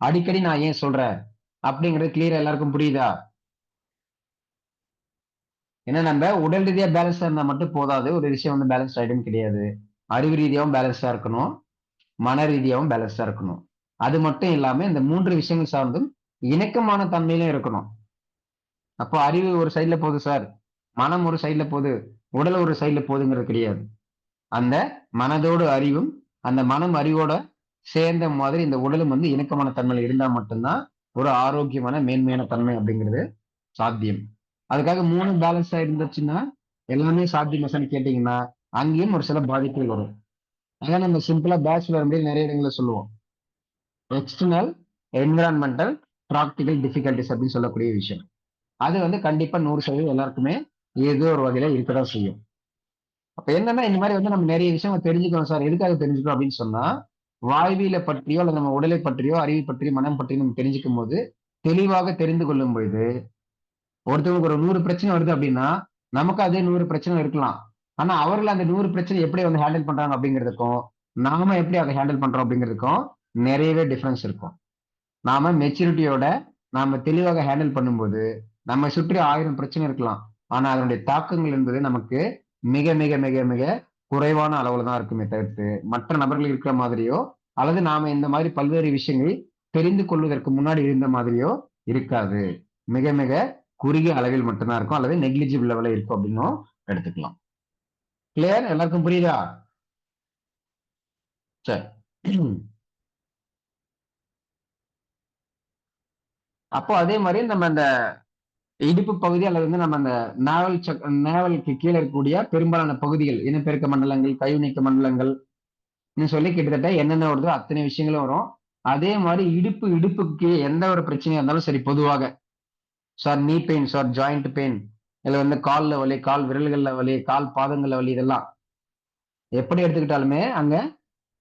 அடிக்கடி நான் ஏன் சொல்றேன் அப்படிங்கிறது கிளியரா எல்லாருக்கும் புரியுதா? ஏன்னா நம்ம உடல் ரீதியா பேலன்ஸா இருந்தா மட்டும் போதாது, ஒரு விஷயம் வந்து பேலன்ஸ் ஆயிடும் கிடையாது. அறிவு ரீதியாவும் பேலன்ஸா இருக்கணும், மன ரீதியாவும் பேலன்ஸா இருக்கணும். அது மட்டும் இல்லாம இந்த 3 விஷயங்கள் சார்ந்தும் இணக்கமான தன்மையிலும் இருக்கணும். அப்போ அறிவு ஒரு சைட்ல போகுது சார், மனம் ஒரு சைட்ல போகுது, உடல் ஒரு சைட்ல போகுதுங்கிறது கிடையாது. அந்த மனதோடு அறிவும் அந்த மனம் அறிவோட சேர்ந்த மாதிரி இந்த உடலும் வந்து இணக்கமான தன்மையில இருந்தா மட்டும்தான் ஒரு ஆரோக்கியமான மேன்மையான தன்மை அப்படிங்கிறது சாத்தியம். அதுக்காக 3 பேலன்ஸா இருந்துச்சுன்னா எல்லாமே சாத்தியமாசான்னு கேட்டீங்கன்னா அங்கேயும் ஒரு சில பாதிப்புகள் வரும். அதான் நம்ம சிம்பிளா பேச்சுலர் வந்து நிறைய இடங்களில் சொல்லுவோம், எக்ஸ்டர்னல் என்விரான்மெண்டல் ப்ராக்டிகல் டிஃபிகல்டிஸ் அப்படின்னு சொல்லக்கூடிய விஷயம். அது வந்து கண்டிப்பா 100% எல்லாருக்குமே ஏதோ ஒரு வகையில இருக்கதான் செய்யும். அப்ப என்னன்னா இந்த மாதிரி வந்து நம்ம நிறைய விஷயம் தெரிஞ்சுக்கணும் சார். எதுக்காக தெரிஞ்சுக்கணும் அப்படின்னு சொன்னா வாழ்வியல பற்றியோ அல்லது நம்ம உடலை பற்றியோ அறிவை பற்றியோ மனம் பற்றியோ நம்ம தெரிஞ்சுக்கும் போது தெளிவாக தெரிந்து கொள்ளும் பொழுது ஒருத்தவங்களுக்கு ஒரு 100 பிரச்சனை வருது அப்படின்னா நமக்கு அதே 100 பிரச்சனை இருக்கலாம். ஆனா அவர்கள் அந்த 100 பிரச்சனை எப்படி வந்து ஹேண்டில் பண்றாங்க அப்படிங்கிறதுக்கும் நாம எப்படி அதை ஹேண்டில் பண்றோம் அப்படிங்கிறதுக்கும் நிறையவே டிஃபரன்ஸ் இருக்கும். நாம மெச்சூரிட்டியோட நாம தெளிவாக ஹேண்டில் பண்ணும்போது நம்ம சுற்றி 1000 பிரச்சனை இருக்கலாம், ஆனா அதனுடைய தாக்கங்கள் என்பது நமக்கு மிக மிக மிக மிக குறைவான அளவுல தான் இருக்குமே தவிர்த்து மற்ற நபர்கள் இருக்கிற மாதிரியோ அல்லது நாம இந்த மாதிரி பல்வேறு விஷயங்கள் தெரிந்து கொள்வதற்கு முன்னாடி இருந்த மாதிரியோ இருக்காது. மிக மிக குறுகிய அளவில் மட்டும்தான் இருக்கும், அல்லது நெக்லிஜிபிள் லெவலில் இருக்கும் அப்படின்னும் எடுத்துக்கலாம். கிளியர்? எல்லாருக்கும் புரியுதா? சரி. அப்போ அதே மாதிரி நம்ம அந்த இடுப்பு பகுதி அல்லது வந்து நம்ம அந்த நாவலுக்கு கீழே இருக்கக்கூடிய பெரும்பாலான பகுதிகள் இனப்பெருக்க மண்டலங்கள், கைநீக்க மண்டலங்கள் சொல்லி கிட்டத்தட்ட என்னென்ன வருதோ அத்தனை விஷயங்களும் வரும். அதே மாதிரி இடுப்புக்கு எந்த ஒரு பிரச்சனையா இருந்தாலும் சரி, பொதுவாக சார் நீ பெயின் சார், ஜாயிண்ட் பெயின், இல்ல வந்து கால்ல வலி, கால் விரல்கள்ல வலி, கால் பாதங்கள்ல வலி, இதெல்லாம் எப்படி எடுத்துக்கிட்டாலுமே அங்க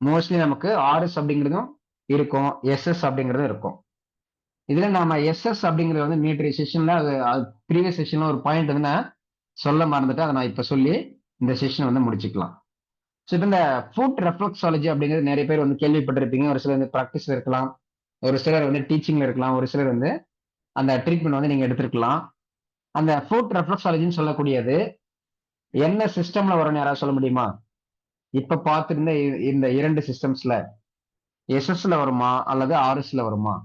மோஸ்ட்லி நமக்கு ஆர்எஸ் அப்படிங்கிறதும் இருக்கும், எஸ்எஸ் அப்படிங்கிறதும் இருக்கும். இதுல நாம எஸ்எஸ் அப்படிங்கிறது வந்து நேற்றைய செஷன்ல ப்ரீவியஸ் செஷன்ல ஒரு பாயிண்ட் வந்து நான் சொல்ல மறந்துட்டு அதை நான் இப்ப சொல்லி இந்த செஷன் வந்து முடிச்சுக்கலாம். ஸோ இப்போ இந்த ஃபுட் ரெஃப்ளெக்ஸாலஜி அப்படிங்கிறது நிறைய பேர் வந்து கேள்விப்பட்டிருப்பீங்க. ஒரு சிலர் வந்து ப்ராக்டிஸ்ல இருக்கலாம், ஒரு சிலர் வந்து டீச்சிங்ல இருக்கலாம், ஒரு சிலர் வந்து அந்த ட்ரீட்மெண்ட் வந்து நீங்க எடுத்திருக்கலாம். அந்த ஃபுட் ரெஃப்ளெக்ஸாலஜின்னு சொல்லக்கூடியது என்ன சிஸ்டம்ல வரும்னு யாராவது சொல்ல முடியுமா? இப்ப பார்த்திருந்த இந்த 2 சிஸ்டம்ஸ்ல எஸ்எஸ்ல வருமா அல்லது ஆர்எஸ்ல வருமா?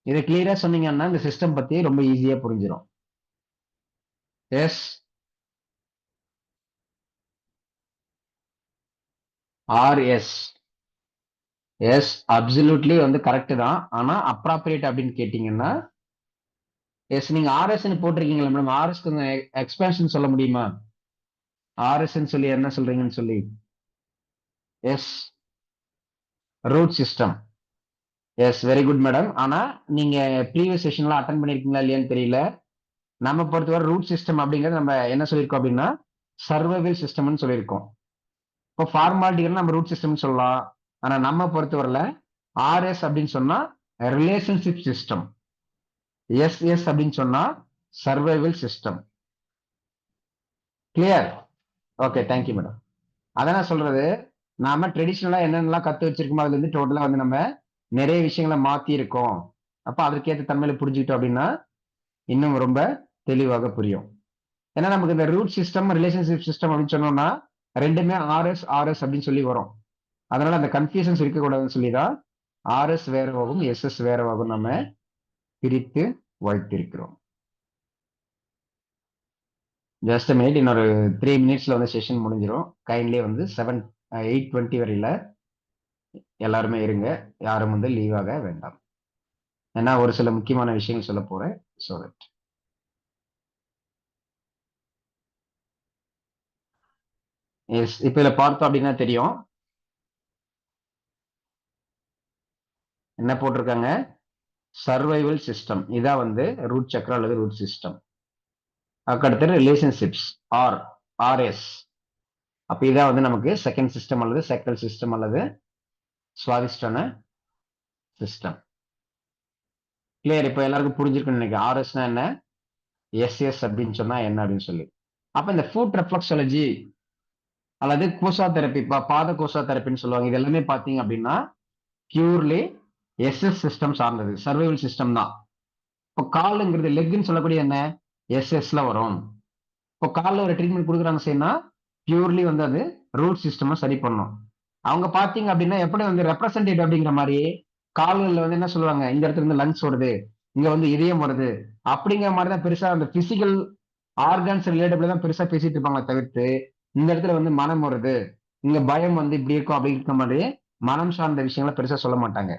இதை கிளியரா சொன்னீங்கன்னா இந்த சிஸ்டம் பத்தி ரொம்ப ஈஸியா புரிஞ்சிடும். எஸ் ஆர்எஸ் எஸ் அப்சல்யூட்லி வந்து கரெக்ட் தான். ஆனா அப்ராப்ரியேட் அப்படின்னு கேட்டீங்கன்னா எஸ் நீங்க ஆர்எஸ்ன்னு போட்டிருக்கீங்களா மேடம், ஆர்எஸ்க்கு எக்ஸ்பேன்ஷன் சொல்ல முடியுமா? ஆர்எஸ்ன்னு சொல்லி என்ன சொல்றீங்கன்னு சொல்லி yes, root system. Yes, very good madam. ஆனா நீங்க ப்ரீவியஸ் செஷன்ல அட்டன் பண்ணிருக்கீங்களா இல்லையான்னு தெரியல. நம்ம பொறுத்தவரை ரூட் சிஸ்டம் அப்படிங்கிறது நம்ம என்ன சொல்லியிருக்கோம் அப்படின்னா சர்வைவல் சிஸ்டம்னு சொல்லியிருக்கோம். இப்போ ஃபார்மாலிட்டிகள் நம்ம ரூட் சிஸ்டம்னு சொல்லலாம். ஆனா நம்ம பொறுத்தவரையில ஆர்எஸ் அப்படின்னு சொன்னா ரிலேஷன்ஷிப் சிஸ்டம், எஸ்எஸ் அப்படின்னு சொன்னா survival system. Clear? Okay, thank you madam. அதான் நான் சொல்றது, நாம ட்ரெடிஷ்னலா என்னென்னலாம் கத்து வச்சிருக்கோமோ அதுல இருந்து டோட்டலா வந்து நம்ம நிறைய விஷயங்களை மாத்தி இருக்கோம். அப்ப அதற்கேற்ற தன்மையில புரிஞ்சுக்கிட்டோம் அப்படின்னா இன்னும் ரொம்ப தெளிவாக புரியும். ஏன்னா நமக்கு இந்த ரூட் சிஸ்டம் ரிலேஷன்ஷிப் சிஸ்டம் அப்படின்னு சொன்னோம்னா ரெண்டுமே ஆர்எஸ் ஆர்எஸ் அப்படின்னு சொல்லி வரும். அதனால அந்த கன்ஃபியூஷன்ஸ் இருக்கக்கூடாதுன்னு சொல்லி தான் ஆர்எஸ் வேறவாகும் எஸ்எஸ் வேறவாகும் நம்ம பிரித்து வைத்திருக்கிறோம். ஜஸ்ட் மினிட், இன்னொரு 3 மினிட்ஸ்ல வந்து செஷன் முடிஞ்சிடும். கைண்ட்லி வந்து 8:20 வரையில எல்லாருமே இருங்க. யாரும் வந்து லீவ் ஆக வேண்டாம். ஏன்னா ஒரு சில முக்கியமான விஷயங்கள் சொல்ல போறேன். ஸோ தட் எஸ், இப்போ இதில் பார்த்தோம் அப்படின்னா தெரியும் என்ன போட்டிருக்காங்க. சர்வைவல் சிஸ்டம் இதான் வந்து ரூட் சக்கரம் அல்லது ரூட் சிஸ்டம். அதுக்கடுத்து ரிலேஷன்ஷிப்ஸ் ஆர்எஸ். அப்ப இதான் வந்து நமக்கு செகண்ட் சிஸ்டம் அல்லது செக்டல் சிஸ்டம் அல்லது சுவாதிஷ்டான சிஸ்டம். கிளியர்? இப்போ எல்லாருக்கும் புரிஞ்சிருக்குன்னு நினைக்கிறேன். ஆர்எஸ்னா என்ன, எஸ்எஸ் அப்படின்னு சொன்னா என்ன அப்படின்னு சொல்லி. அப்ப இந்த ஃபுட் ரெஃப்ளெக்ஸாலஜி அல்லது கோசா தெரப்பி, பாத கோசா தெரப்பின்னு சொல்லுவாங்க. இது எல்லாமே பாத்தீங்க அப்படின்னா பியூர்லி எஸ்எஸ் சிஸ்டம் சார்ந்தது, சர்வைவல் சிஸ்டம் தான். இப்போ காலுங்கிறது லெக்னு சொல்லக்கூடிய என்ன எஸ்எஸ்ல வரும். இப்போ காலில் ஒரு ட்ரீட்மெண்ட் கொடுக்குறாங்க செய்யணும், பியூர்லி வந்து அது ரூட் சிஸ்டமா சரி பண்ணும். அவங்க பாத்தீங்க அப்படின்னா எப்படி வந்து ரெப்ரசன்டேட்டிவ் அப்படிங்கிற மாதிரி கால்களில் வந்து என்ன சொல்லுவாங்க, இந்த இடத்துல இருந்து லங்ஸ் வருது, இங்க வந்து இதயம் வருது அப்படிங்கிற மாதிரி தான் பெருசா அந்த பிசிக்கல் ஆர்கன்ஸ் ரிலேட்டபிள் தான் பெருசா பேசிட்டு இருப்பாங்க. தவிர்த்து இந்த இடத்துல வந்து மனம் வருது, இங்க பயம் வந்து இப்படி இருக்கும் அப்படி இருக்க மாதிரி மனம் சார்ந்த விஷயங்களை பெருசா சொல்ல மாட்டாங்க.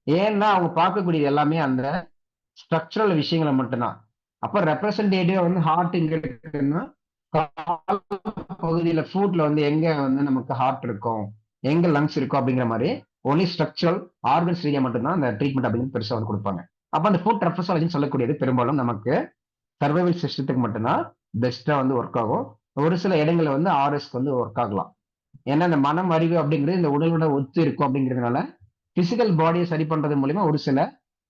ஏன்னா அவங்க பார்க்கக்கூடியது எல்லாமே அந்த ஸ்ட்ரக்சரல் விஷயங்களை மட்டும்தான். அப்ப ரெப்ரசன்டேட்டிவா வந்து ஹார்ட் இங்க இருக்குன்னா பகுதியில ஃபுட்ல வந்து எங்க வந்து நமக்கு ஹார்ட் இருக்கும், எங்க லங்ஸ் இருக்கும் அப்படிங்கிற மாதிரி ஒன்லி ஸ்ட்ரக்சரல் ஆர்கன்ஸ் ரீதியா மட்டும்தான் அந்த ட்ரீட்மெண்ட் அப்படின்னு பெருசா வந்து கொடுப்பாங்க. அப்ப அந்த ஃபுட் ரெப்ரசாலஜின்னு சொல்லக்கூடியது பெரும்பாலும் நமக்கு சர்வைவல் சிஸ்டத்துக்கு மட்டும்தான் பெஸ்டா வந்து ஒர்க் ஆகும். ஒரு சில இடங்கள்ல வந்து ஆர்எஸ்க்கு வந்து ஒர்க் ஆகலாம். ஏன்னா இந்த மனம் அறிவு அப்படிங்கிறது இந்த உடலோட ஒத்து இருக்கும் அப்படிங்கிறதுனால பிசிக்கல் பாடியை சரி பண்றது மூலியமா ஒரு சில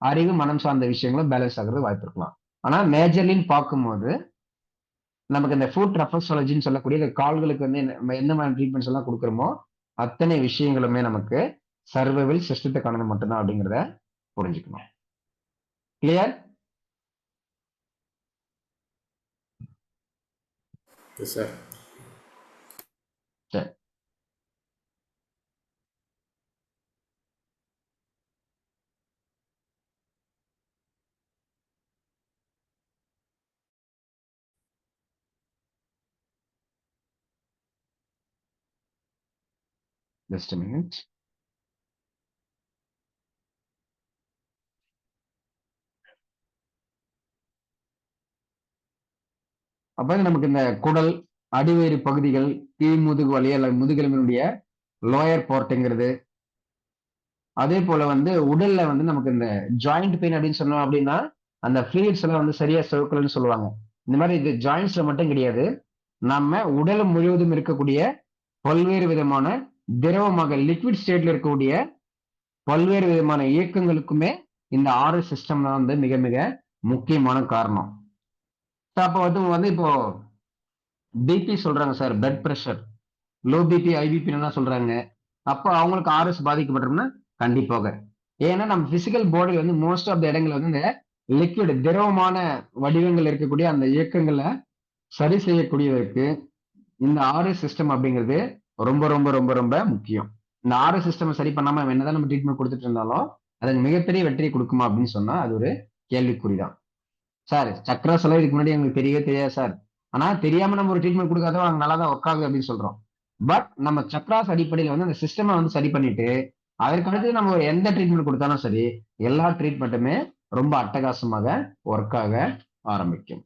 அறிவு மனம் சார்ந்த விஷயங்களும் பேலன்ஸ் ஆகிறது வாய்ப்பு இருக்கலாம். ஆனா மேஜர்லின்னு பார்க்கும்போது நமக்கு இந்த ஃபுட் ரெஃப்ளெக்ஸாலஜின்னு சொல்லக்கூடிய இந்த கால்களுக்கு வந்து எந்த மாதிரி ட்ரீட்மெண்ட்ஸ் எல்லாம் கொடுக்குறோமோ அத்தனை விஷயங்களுமே நமக்கு சர்வைவல் சிஸ்டத்துக்கானது மட்டும்தான் அப்படிங்கிறத புரிஞ்சுக்கணும். கிளியர்? சார் சரி, ஜஸ்ட் மினிட். அப்ப நமக்கு இந்த குடல், அடிவயிறு பகுதிகள், கீழ் முதுகு வலி அல்லது முதுகெலும்பினுடைய லோயர் பார்ட்டுங்கிறது, அதே போல வந்து உடல்ல வந்து நமக்கு இந்த ஜாயிண்ட் பெயின் அப்படின்னு சொன்னோம் அப்படின்னா அந்த ஃப்ளூயிட்ஸ் எல்லாம் வந்து சரியா சுரக்கலன்னு சொல்லுவாங்க. இந்த மாதிரி இது ஜாயிண்ட்ஸ்ல மட்டும் கிடையாது, நம்ம உடல் முழுவதும் இருக்கக்கூடிய பல்வேறு விதமான திரவமாக லிக்விட் ஸ்டேட்ல இருக்கக்கூடிய பல்வேறு விதமான இயக்கங்களுக்குமே இந்த ஆர்எஸ் சிஸ்டம் தான் வந்து மிக மிக முக்கியமான காரணம். அப்போ வந்து இப்போ பிபி சொல்றாங்க sir, blood pressure, low BP IBP எல்லாம் சொல்றாங்க. அப்போ அவங்களுக்கு ஆர்எஸ் பாதிக்கப்பட்டிருக்குன்னா கண்டிப்பாக. ஏன்னா நம்ம பிசிக்கல் பாடி வந்து மோஸ்ட் ஆஃப் த இடங்கள் வந்து இந்த லிக்விட் திரவமான வடிவங்கள் இருக்கக்கூடிய அந்த இயக்கங்களை சரி செய்யக்கூடியதற்கு இந்த ஆர்எஸ் சிஸ்டம் அப்படிங்கிறது ரொம்ப ரொம்ப ரொம்ப ரொம்ப முக்கியம். இந்த ஆர்எஸ் சிஸ்டம் சரி பண்ணாம என்னதான் நம்ம ட்ரீட்மெண்ட் கொடுத்துட்டு இருந்தாலும் அதுக்கு மிகப்பெரிய வெற்றியை கொடுக்குமா அப்படின்னு சொன்னா அது ஒரு கேள்விக்குறிதான். சார் சக்கர செலவு இதுக்கு முன்னாடி எங்களுக்கு தெரியவே தெரியாது சார், ஆனா தெரியாம நம்ம ஒரு ட்ரீட்மெண்ட் கொடுக்காதோ அங்க நல்லா தான் ஒர்க் ஆகுது அப்படின்னு சொல்றோம். பட் நம்ம சக்ராஸ் அடிப்படையில் வந்து அந்த சிஸ்டமை வந்து சரி பண்ணிட்டு அதற்கடுத்து நம்ம ஒரு எந்த ட்ரீட்மெண்ட் கொடுத்தாலும் சரி எல்லா ட்ரீட்மெண்ட்டுமே ரொம்ப அட்டகாசமாக ஒர்க் ஆக ஆரம்பிக்கும்.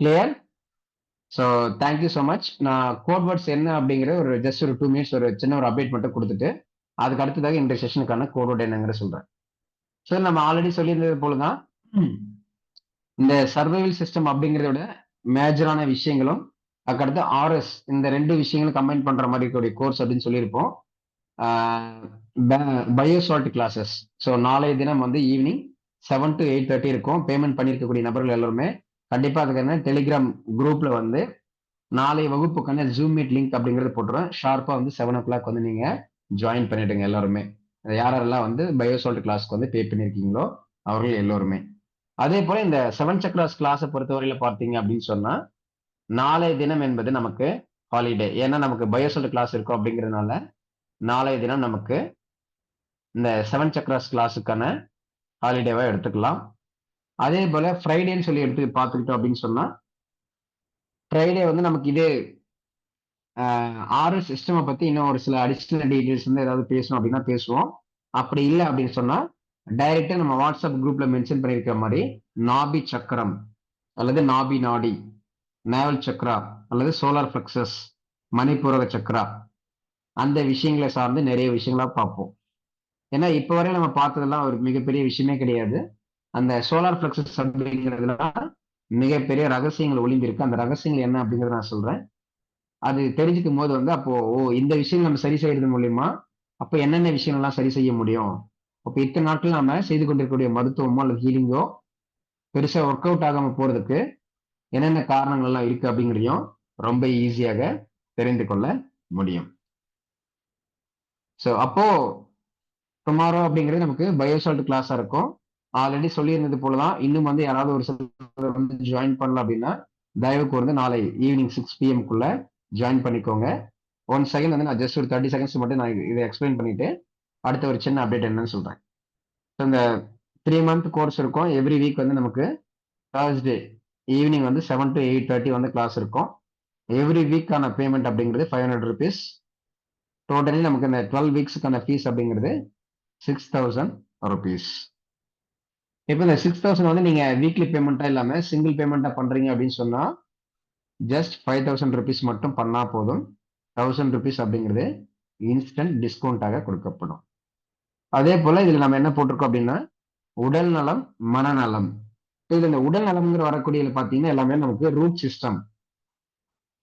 Clear? So thank you so much. நான் கோட் வேர்ட்ஸ் என்ன அப்படிங்கிற ஒரு ஜஸ்ட் ஒரு 2 மினிட்ஸ் ஒரு சின்ன ஒரு அப்டேட் மட்டும் கொடுத்துட்டு அதுக்கு அடுத்ததாக இந்த செஷனுக்கான கோட் வேர்ட் என்னங்கிற சொல்றேன். ஸோ நம்ம ஆல்ரெடி சொல்லியிருந்தது போலதான் இந்த சர்வைவல் சிஸ்டம் அப்படிங்கிறதோட மேஜரான விஷயங்களும் அதுக்கடுத்து ஆர்எஸ் இந்த 2 விஷயங்களும் கம்பைன் பண்ற மாதிரி இருக்கக்கூடிய கோர்ஸ் அப்படின்னு சொல்லியிருப்போம். பயோசால்ட் கிளாஸஸ். ஸோ நாளைய தினம் வந்து ஈவினிங் 7 to 8:30 இருக்கும். பேமெண்ட் பண்ணியிருக்கக்கூடிய நபர்கள் எல்லாருமே கண்டிப்பா அதுக்கான டெலிகிராம் குரூப்ல வந்து நாளைய வகுப்புக்கான ஜூம் மீட் லிங்க் அப்படிங்கறது போட்டுருவேன். ஷார்ப்பா வந்து 7 o'clock வந்து நீங்க ஜாயின் பண்ணிடுங்க எல்லாருமே. யாரெல்லாம் வந்து பயோசால்ட் கிளாஸ்க்கு வந்து பே பண்ணிருக்கீங்களோ அவர்கள் எல்லோருமே. அதே போல இந்த 7 சக்ராஸ் கிளாஸை பொறுத்தவரையில பார்த்தீங்க அப்படின்னு சொன்னா நாளைய தினம் என்பது நமக்கு ஹாலிடே. ஏன்னா நமக்கு பயோசால்ட் கிளாஸ் இருக்கும் அப்படிங்கிறதுனால நாளைய தினம் நமக்கு இந்த 7 சக்ராஸ் கிளாஸுக்கான ஹாலிடேவா எடுத்துக்கலாம். அதே போல ஃப்ரைடேன்னு சொல்லி எடுத்து பார்த்துக்கிட்டோம் அப்படின்னு சொன்னா ஃப்ரைடே வந்து நமக்கு இதே ஆர்எஸ் சிஸ்டமை பத்தி இன்னும் ஒரு சில அடிஷனல் டீடைல்ஸ் வந்து ஏதாவது பேசணும் அப்படின்னா பேசுவோம். அப்படி இல்லை அப்படின்னு சொன்னா டைரக்டா நம்ம வாட்ஸ்அப் குரூப்ல மென்ஷன் பண்ணியிருக்கிற மாதிரி நாபி சக்கரம் அல்லது நாபி நாடி, நேவல் சக்ரா அல்லது சோலார் பிளக்சஸ், மணிப்பூரக சக்ரா அந்த விஷயங்களை சார்ந்து நிறைய விஷயங்களா பார்ப்போம். ஏன்னா இப்ப வரை நம்ம பார்த்ததெல்லாம் ஒரு மிகப்பெரிய விஷயமே கிடையாது. அந்த சோலார் பிளக்சஸ் அப்படிங்கிறதுல மிகப்பெரிய ரகசியங்கள் ஒளிந்திருக்கு. அந்த ரகசியங்கள் என்ன அப்படிங்கறத நான் சொல்றேன். அது தெரிஞ்சுக்கும் போது வந்து அப்போ இந்த விஷயம் நம்ம சரி செய்யறது மூலியமா அப்ப என்னென்ன விஷயங்கள்லாம் சரி செய்ய முடியும், அப்ப இத்தனை நாட்கள் நம்ம செய்து கொண்டிருக்கக்கூடிய மருத்துவமோ அல்லது ஹீலிங்கோ பெருசா ஒர்க் அவுட் ஆகாம போறதுக்கு என்னென்ன காரணங்கள் எல்லாம் இருக்கு அப்படிங்கிறதையும் ரொம்ப ஈஸியாக தெரிந்து கொள்ள முடியும். ஸோ அப்போ டுமாரோ அப்படிங்கிறது நமக்கு பயோசால்ட் கிளாஸா இருக்கும். ஆல்ரெடி சொல்லியிருந்தது போலதான் இன்னும் வந்து யாராவது ஒரு சிலர் வந்து ஜாயின் பண்ணல அப்படின்னா தயவுக்கு வந்து நாளை ஈவினிங் 6 PM ஜாயின் பண்ணிக்கோங்க. 1 செகண்ட் வந்து நான் ஜஸ்ட் ஒரு 30 seconds மட்டும் நான் இதை எக்ஸ்பிளைன் பண்ணிட்டு அடுத்த ஒரு சின்ன அப்டேட் என்னன்னு சொல்றேன். இந்த 3 month கோர்ஸ் இருக்கும். எவ்ரி வீக் வந்து நமக்கு Thursday ஈவினிங் வந்து 7 to 8:30 வந்து கிளாஸ் இருக்கும். எவ்ரி வீக்கான பேமெண்ட் அப்படிங்கிறது 500 rupees. டோட்டலி நமக்கு இந்த 12 weeksக்கான ஃபீஸ் அப்படிங்கிறது 6000 rupees. இப்போ இந்த 6000 வந்து நீங்க வீக்லி பேமெண்ட்டா இல்லாம சிங்கிள் பேமெண்ட்டா பண்றீங்க அப்படின்னு சொன்னா ஜஸ்ட் 5000 rupees மட்டும் பண்ணா போதும். 1000 rupees அப்படிங்கிறது இன்ஸ்டன்ட் டிஸ்கவுண்டாக கொடுக்கப்படும். அதே போல இதுல நம்ம என்ன போட்டிருக்கோம் அப்படின்னா உடல் நலம், மனநலம். இதுல இந்த உடல் நலம்ங்கிற வரக்கூடியதுல பாத்தீங்கன்னா எல்லாமே நமக்கு ரூட் சிஸ்டம்,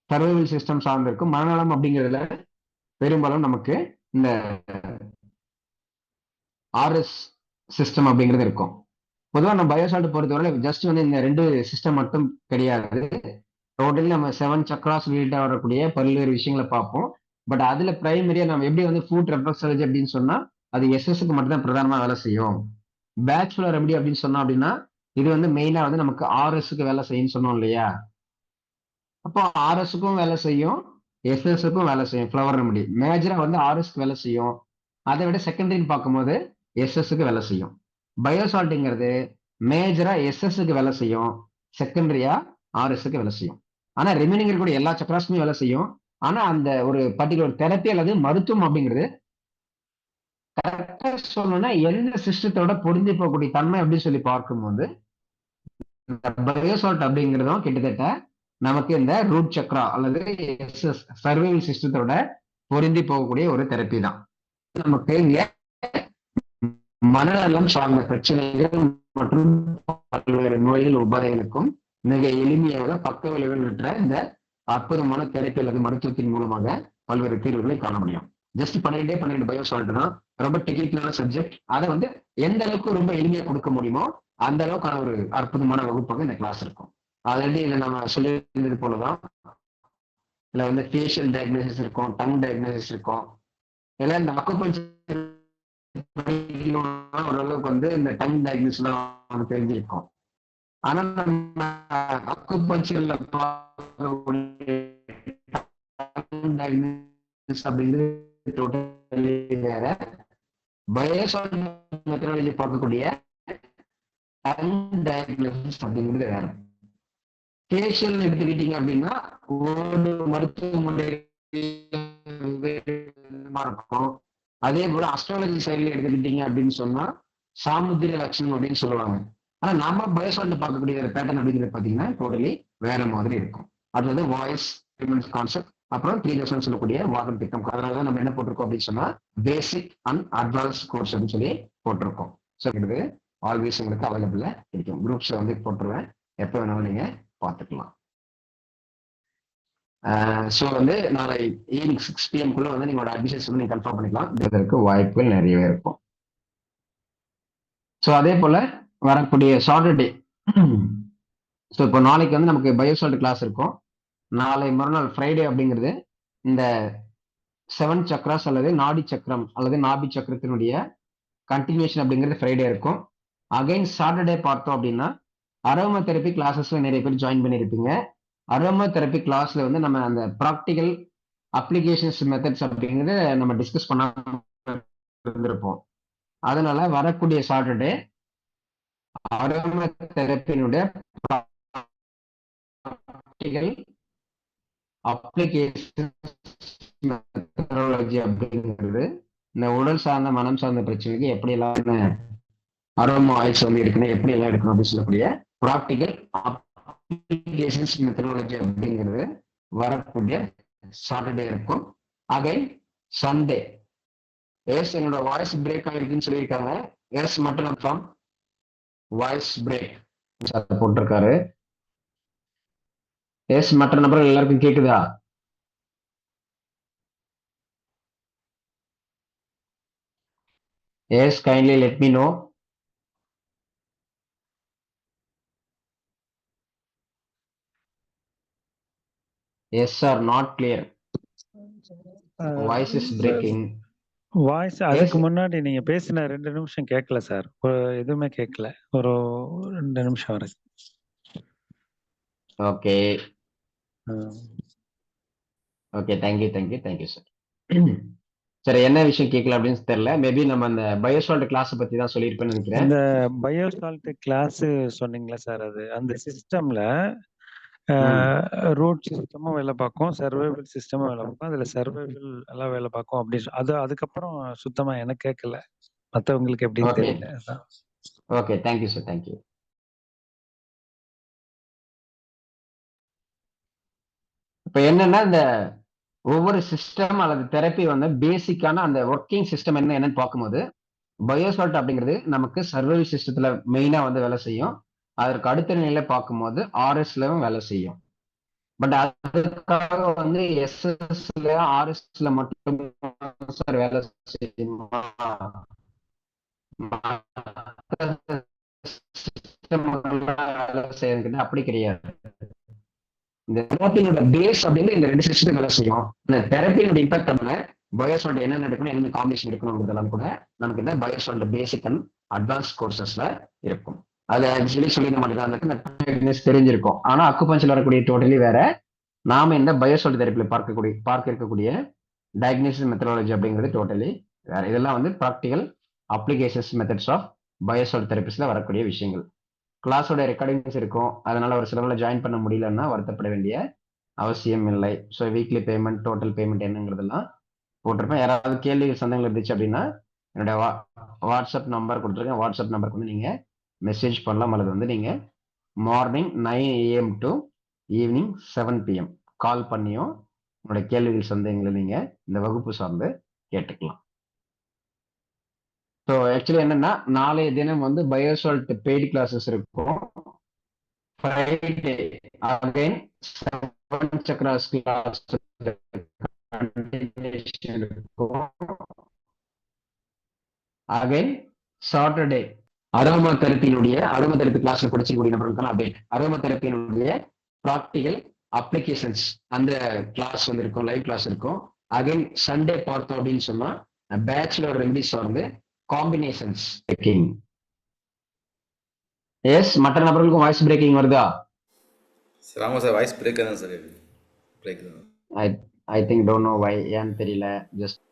சர்வைவல் சிஸ்டம் சார்ந்திருக்கும். மனநலம் அப்படிங்கிறதுல பெரும்பாலும் நமக்கு இந்த ஆர்எஸ் சிஸ்டம் அப்படிங்கிறது இருக்கும். பொதுவாக நம்ம பயோசால்ட் பொறுத்தவரை ஜஸ்ட் வந்து இந்த 2 சிஸ்டம் மட்டும் கிடையாது. டோட்டலி நம்ம 7 சக்ராஸ் ரிலேட்டா வரக்கூடிய பல்வேறு விஷயங்களை பார்ப்போம். பட் அதுல பிரைமரியா நம்ம எப்படி வந்து ஃபுட் ரெஃப்ளெக்ஸாலஜி அப்படின்னு சொன்னா அது எஸ்எஸ்க்கு மட்டும் தான் பிரதானமா வேலை செய்யும். பேச்சுலர் ரெமடி அப்படின்னு சொன்னோம் அப்படின்னா இது வந்து மெயினா வந்து நமக்கு ஆர்எஸ்க்கு வேலை செய்யும்னு சொன்னோம் இல்லையா. அப்போ ஆர்எஸ்க்கும் வேலை செய்யும், எஸ்எஸ்க்கும் வேலை செய்யும். ஃப்ளவர் ரெமடி மேஜரா வந்து ஆர்எஸ்க்கு வேலை செய்யும். அதை விட செகண்டரின்னு பார்க்கும்போது எஸ்எஸ்க்கு வேலை செய்யும். பயோசால்ட்டுங்கிறது மேஜரா எஸ்எஸ்க்கு வேலை செய்யும், செகண்டரியா ஆர்எஸ்க்கு வேலை செய்யும். ஆனா ரிமைனிங் இருக்கக்கூடிய எல்லா சக்ராஸ்க்குமே வேலை செய்யும். ஆனா அந்த ஒரு பர்டிகுலர் தெரப்பி அல்லது மருத்துவம் அப்படிங்கிறது கரெக்டா சொல்லணும்னா எந்த சிஸ்டத்தோட பொருந்தி போகக்கூடிய தன்மை அப்படின்னு சொல்லி பார்க்கும்போது பயோசால்ட் அப்படிங்கிறதும் கிட்டத்தட்ட நமக்கு இந்த ரூட் சக்ரா அல்லது சர்வைவல் சிஸ்டத்தோட பொருந்தி போகக்கூடிய ஒரு தெரப்பி தான். நமக்கு இங்க மனநலம் சார்ந்த பிரச்சனைகள் மற்றும் பல்வேறு நோய்கள் உபாதைகளுக்கும் மிக எளிமையாக பக்க விளைவுகள் பெற்ற இந்த அற்புதமான தெரப்பி அல்லது மருத்துவத்தின் மூலமாக பல்வேறு தீர்வுகளை காண முடியும். ஜஸ்ட் 12 பயோசால்ட் தான் ரொம்ப டெக்னிக்கலான சப்ஜெக்ட். அதை வந்து எந்த அளவுக்கு ரொம்ப எளிமையா கொடுக்க முடியுமோ அந்த அளவுக்கான ஒரு அற்புதமான வகுப்பாக இந்த கிளாஸ் இருக்கும். ஆல்ரெடி இதுல நம்ம சொல்லியிருந்தது போலதான் இதுல வந்து ஃபேஷியல் டயக்னோசிஸ் இருக்கும், டங் டயக்னோசிஸ் இருக்கும். இதெல்லாம் இந்த அக்குபஞ்சர் ஓரளவுக்கு வந்து இந்த டங் டயக்னோசிஸ் எல்லாம் தெரிஞ்சிருக்கும். ஆனா நம்ம அக்குபஞ்சர்ல அப்படிங்கிறது டோட்டலி வேற. பயோசால்ட் மெத்தடாலஜி பார்க்கக்கூடிய டயக்னோசிஸ் அப்படிங்கிறது வேற. ஃபேஷியல் எடுத்துக்கிட்டீங்க அப்படின்னா ஒரு மருத்துவ முறை இருக்கும். அதே போல அஸ்ட்ராலஜி சைட்ல எடுத்துக்கிட்டீங்க அப்படின்னு சொன்னா சாமுத்திர லட்சணம் அப்படின்னு சொல்லுவாங்க. ஆனா நம்ம பயோசால்ட் பார்க்கக்கூடிய பேட்டர்ன் அப்படிங்கிறது பாத்தீங்கன்னா டோட்டலி வேற மாதிரி இருக்கும். அடுத்தது வாய்ஸ் கான்செப்ட், அப்புறம் 3 லெசன் சொல்லக்கூடிய வாதம் திட்டம். அதனால நம்ம என்ன போட்டிருக்கோம் அப்படின்னு சொன்னா பேசிக் அண்ட் அட்வான்ஸ் கோர்ஸ் அப்படின்னு சொல்லி போட்டிருக்கோம். ஸோ இது ஆல்வேஸ் உங்களுக்கு அவைலபிளா இருக்கும். குரூப்ஸ்ல வந்து போட்டுருவேன், எப்போ வேணாலும் நீங்க பார்த்துக்கலாம். ஸோ வந்து நாளை ஈவினிங் 6 PM வந்து நீங்களோட அட்மிஷன்ஸ் வந்து நீங்க கன்ஃபார்ம் பண்ணிக்கலாம். இதற்கு வாய்ப்புகள் நிறையவே இருக்கும். ஸோ அதே போல வரக்கூடிய சாட்டர்டே, ஸோ இப்போ நாளைக்கு வந்து நமக்கு பயோசால்ட் கிளாஸ் இருக்கும். நாளை மறுநாள் ஃப்ரைடே அப்படிங்கிறது இந்த 7 சக்ராஸ் அல்லது நாடி சக்கரம் அல்லது நாபி சக்கரத்தினுடைய கண்டினியூஷன் அப்படிங்கிறது ஃப்ரைடே இருக்கும். அகைன் சாட்டர்டே பார்த்தோம் அப்படின்னா அரோமா தெரப்பி கிளாஸஸ்ல நிறைய பேர் ஜாயின் பண்ணியிருப்பீங்க. அரோமா தெரப்பி கிளாஸ்ல வந்து நம்ம அந்த ப்ராக்டிக்கல் அப்ளிகேஷன்ஸ் மெத்தட்ஸ் அப்படிங்கிறத நம்ம டிஸ்கஸ் பண்ண இருந்திருப்போம். அதனால வரக்கூடிய சாட்டர்டே அரோமா தெரப்பினுடைய ப்ராக்டிக்கல் அப்ளிகேஷன் மெத்தடாலஜி அப்படிங்கிறது இந்த உடல் சார்ந்த மனம் சார்ந்த பிரச்சனைக்கு எப்படி எல்லாம் அரோமா ஆயில்ஸ் வந்து இருக்கணும், எப்படி எல்லாம் எடுக்கணும் அப்படின்னு சொல்லக்கூடிய ப்ராக்டிக்கல் அப்ளிகேஷன்ஸ் மெத்தடாலஜி அப்படிங்கிறது வரக்கூடிய சாட்டர்டே இருக்கும். அகைன் சண்டே எஸ் என்னோட வாய்ஸ் பிரேக் ஆகிருக்குன்னு சொல்லியிருக்காங்க. எஸ் மட்டும் ஃப்ரம் வாய்ஸ் பிரேக் போட்டிருக்காரு. எஸ் மற்ற நபர்கள் எல்லாருக்கும் கேக்குதா? Yes kindly let me know. Yes are not clear. Voice is breaking. Voice அதுக்கு முன்னாடி நீங்க பேசின 2 நிமிஷம் கேட்கல சார். எதுவுமே கேட்கல. ஒரு 2 நிமிஷம் வரை. Okay okay, thank you sir. சரி, என்ன விஷயம் கேட்கல அப்படின்னு தெரியல. மேபி நம்ம அந்த பயோசால்ட் கிளாஸ் பத்தி தான் சொல்லியிருப்பேன்னு நினைக்கிறேன். இந்த பயோசால்ட் கிளாஸ் சொன்னீங்களா சார், அது அந்த சிஸ்டம்ல ரூட் சிஸ்டமும் வேலை பார்க்கும், சர்வைவல் சிஸ்டமும் வேலை பார்க்கும். அதுல சர்வைவல் எல்லாம் வேலை பார்க்கும் அப்படி அதுக்கப்புறம் சுத்தமா எனக்கு கேட்கல, மற்றவங்களுக்கு எப்படின்னு தெரியல. Okay, thank you sir, thank you. இப்ப என்னன்னா இந்த ஒவ்வொரு சிஸ்டம் அல்லது தெரப்பி வந்து பேசிக்கான அந்த ஒர்க்கிங் சிஸ்டம் என்னன்னு பார்க்கும்போது பயோசால்ட் அப்படிங்கிறது நமக்கு சர்வைவல் சிஸ்டத்துல மெயினா வந்து வேலை செய்யும். அதற்கு அடுத்த நிலையில பார்க்கும்போது ஆர்எஸ்லயும் வேலை செய்யும். பட் அதுக்காக வந்து எஸ்எஸ்ல ஆர்எஸ்ல மட்டும் சார் வேலை செய்யுமா? வேலை செய்யறது அப்படி கிடையாது. இந்த தெரப்பியோட பேஸ் அப்படின்னு இந்த 2 சிஸ்டம் வேலை செய்யும். இந்த தெரப்பியோட இம்பாக்ட் நம்ம பயோசால்ட் என்ன நடக்கணும், என்ன காம்பினேஷன் இருக்கணும்ன்றதெல்லாம் கூட நமக்கு இந்த பயோசால்ட் பேசிக் அண்ட் அட்வான்ஸ் கோர்சஸ்ல இருக்கும். அது ஆக்சுவலி சொல்லிட மாட்டேங்குது, தெரிஞ்சிருக்கும். ஆனா அக்குபஞ்சர்ல வரக்கூடிய டோட்டலி வேற. நாம இந்த பயோசால்ட் தெரப்பில பார்க்க இருக்கக்கூடிய டயக்னோசிஸ் மெத்தடாலஜி அப்படிங்கிறது டோட்டலி வேற. இதெல்லாம் வந்து ப்ராக்டிகல் அப்ளிகேஷன்ஸ் மெத்தட்ஸ் ஆஃப் பயோசால்ட் தெரப்பிஸ்ல வரக்கூடிய விஷயங்கள். கிளாஸோட ரெக்கார்டிங்ஸ் இருக்கும். அதனால ஒரு சிலவங்கள ஜாயின் பண்ண முடியலன்னா வருத்தப்பட வேண்டிய அவசியம் இல்லை. So weekly payment, total payment என்னங்கிறதெல்லாம் போட்டிருப்பேன். யாராவது கேள்வி சந்தேகங்கள் இருந்துச்சு அப்படின்னா என்னோட வாட்ஸ்அப் நம்பர் கொடுத்துருக்கேன். வாட்ஸ்அப் நம்பருக்கு வந்து நீங்க மெசேஜ் பண்ணலாம், அல்லது வந்து நீங்க morning 9 AM to evening 7 PM கால் பண்ணியும் உங்களோட கேள்விகள் சந்தேகங்களை நீங்க இந்த வகுப்பு சார்ந்து கேட்டுக்கலாம். ஸோ ஆக்சுவலி என்னன்னா நாளைய தினம் வந்து பயோசால்ட் பெய்டு கிளாஸஸ் இருக்கும். ஃப்ரைடே அகைன் 7 சக்ராஸ் கிளாஸ் இருக்கும். அகைன் சாட்டர்டே அரோமா தெரப்பி கிளாஸ்ல படிச்சிருக்கக்கூடிய நபர்களுக்கான அப்டேட். அரோமா தெரப்பியினுடைய ப்ராக்டிகல் அப்ளிகேஷன்ஸ் அந்த கிளாஸ் வந்து இருக்கும், லைவ் கிளாஸ் இருக்கும். அகைன் சண்டே பார்த்தோம் அப்படின்னு சொன்னா பேச்சுலர் ரெமடிஸ் வந்து காம்பினேஷன்ஸ் பிரேக்கிங். எஸ் மற்ற நபர்களுக்கும் வாய்ஸ் பிரேக்கிங் வருதா? சார் ஆமாம் சார், வாய்ஸ் பிரேக் தான் சார், பிரேக் தான். I think don't know why, ஏன்னு தெரியல. ஜஸ்ட்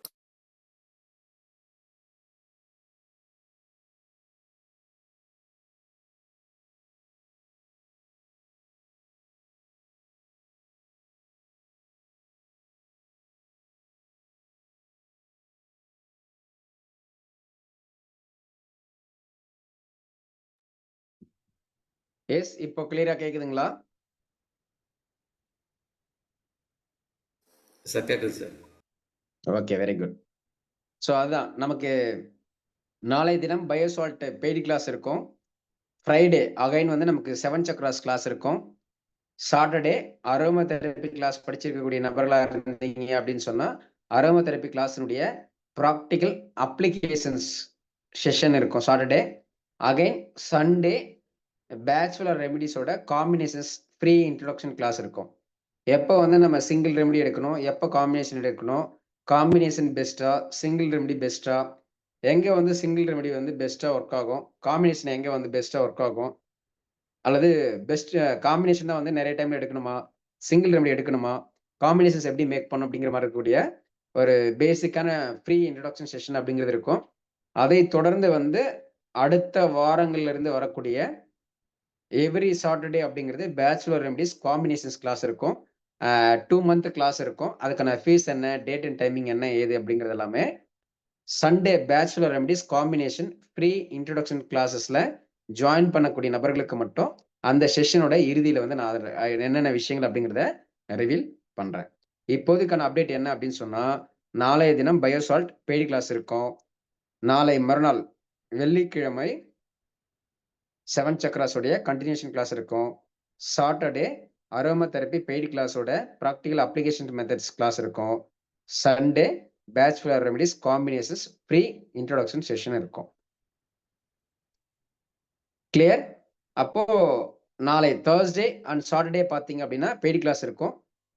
எஸ் இப்போ கிளியரா கேக்குதுங்களா? சார் கேட்குது sir. Okay, very good. So அதுதான் நமக்கு நாளைய தினம் பயோசால்ட் பெய்டு கிளாஸ் இருக்கும். ஃப்ரைடே அகைன் வந்து நமக்கு 7 சக்ராஸ் கிளாஸ் இருக்கும். சாட்டர்டே அரோமா தெரப்பி கிளாஸ் படிச்சிருக்கக்கூடிய நபர்களா இருந்தீங்க அப்படின்னு சொன்னா அரோமா தெரப்பி கிளாஸினுடைய ப்ராக்டிக்கல் அப்ளிகேஷன்ஸ் செஷன் இருக்கும் சாட்டர்டே. அகைன் சண்டே பேச்சுலர் ரெமிடிஸோட காம்பினேஷன்ஸ் ஃப்ரீ இன்ட்ரொடக்ஷன் கிளாஸ் இருக்கும். எப்போ வந்து நம்ம சிங்கிள் ரெமெடி எடுக்கணும், எப்போ காம்பினேஷன் எடுக்கணும், காம்பினேஷன் பெஸ்ட்டா, சிங்கிள் ரெமெடி பெஸ்ட்டா, எங்கே வந்து சிங்கிள் ரெமெடி வந்து பெஸ்ட்டாக ஒர்க் ஆகும், காம்பினேஷன் எங்கே வந்து பெஸ்ட்டாக ஒர்க் ஆகும், அல்லது பெஸ்ட் காம்பினேஷன் தான் வந்து நிறைய டைம்ல எடுக்கணுமா, சிங்கிள் ரெமெடி எடுக்கணுமா, காம்பினேஷன்ஸ் எப்படி மேக் பண்ணும் அப்படிங்கிற மாதிரி இருக்கக்கூடிய ஒரு பேசிக்கான ஃப்ரீ இன்ட்ரடக்ஷன் செஷன் அப்படிங்கிறது இருக்கும். அதை தொடர்ந்து வந்து அடுத்த வாரங்கள்ல இருந்து வரக்கூடிய எவ்ரி சாட்டர்டே அப்படிங்கிறது பேச்சுலர் ரெமடிஸ் காம்பினேஷன்ஸ் கிளாஸ் இருக்கும். 2 மந்த் கிளாஸ் இருக்கும். அதுக்கான ஃபீஸ் என்ன, டேட் அண்ட் டைமிங் என்ன ஏது அப்படிங்கிறது எல்லாமே Sunday bachelor remedies combination free introduction கிளாஸஸ்ல ஜாயின் பண்ணக்கூடிய நபர்களுக்கு மட்டும் அந்த செஷனோட இறுதியில் வந்து நான் என்னென்ன விஷயங்கள் அப்படிங்கிறத ரிவீல் பண்றேன். இப்போதைக்கான அப்டேட் என்ன அப்படின்னு சொன்னா, நாளைய தினம் பயோசால்ட் பெய்டு கிளாஸ் இருக்கும். நாளை மறுநாள் வெள்ளிக்கிழமை 7 சக்ராஸோடைய கண்டினியூஷன் கிளாஸ் இருக்கும். சாட்டர்டே அரோமா தெரப்பி பெய்டு கிளாஸோட ப்ராக்டிக்கல் அப்ளிகேஷன் மெத்தட்ஸ் கிளாஸ் இருக்கும். Sunday bachelor remedies combinations free introduction session இருக்கும். கிளியர்? அப்போ நாளை தேர்ஸ்டே அண்ட் சாட்டர்டே பார்த்தீங்க அப்படின்னா பெய்டு கிளாஸ் இருக்கும்.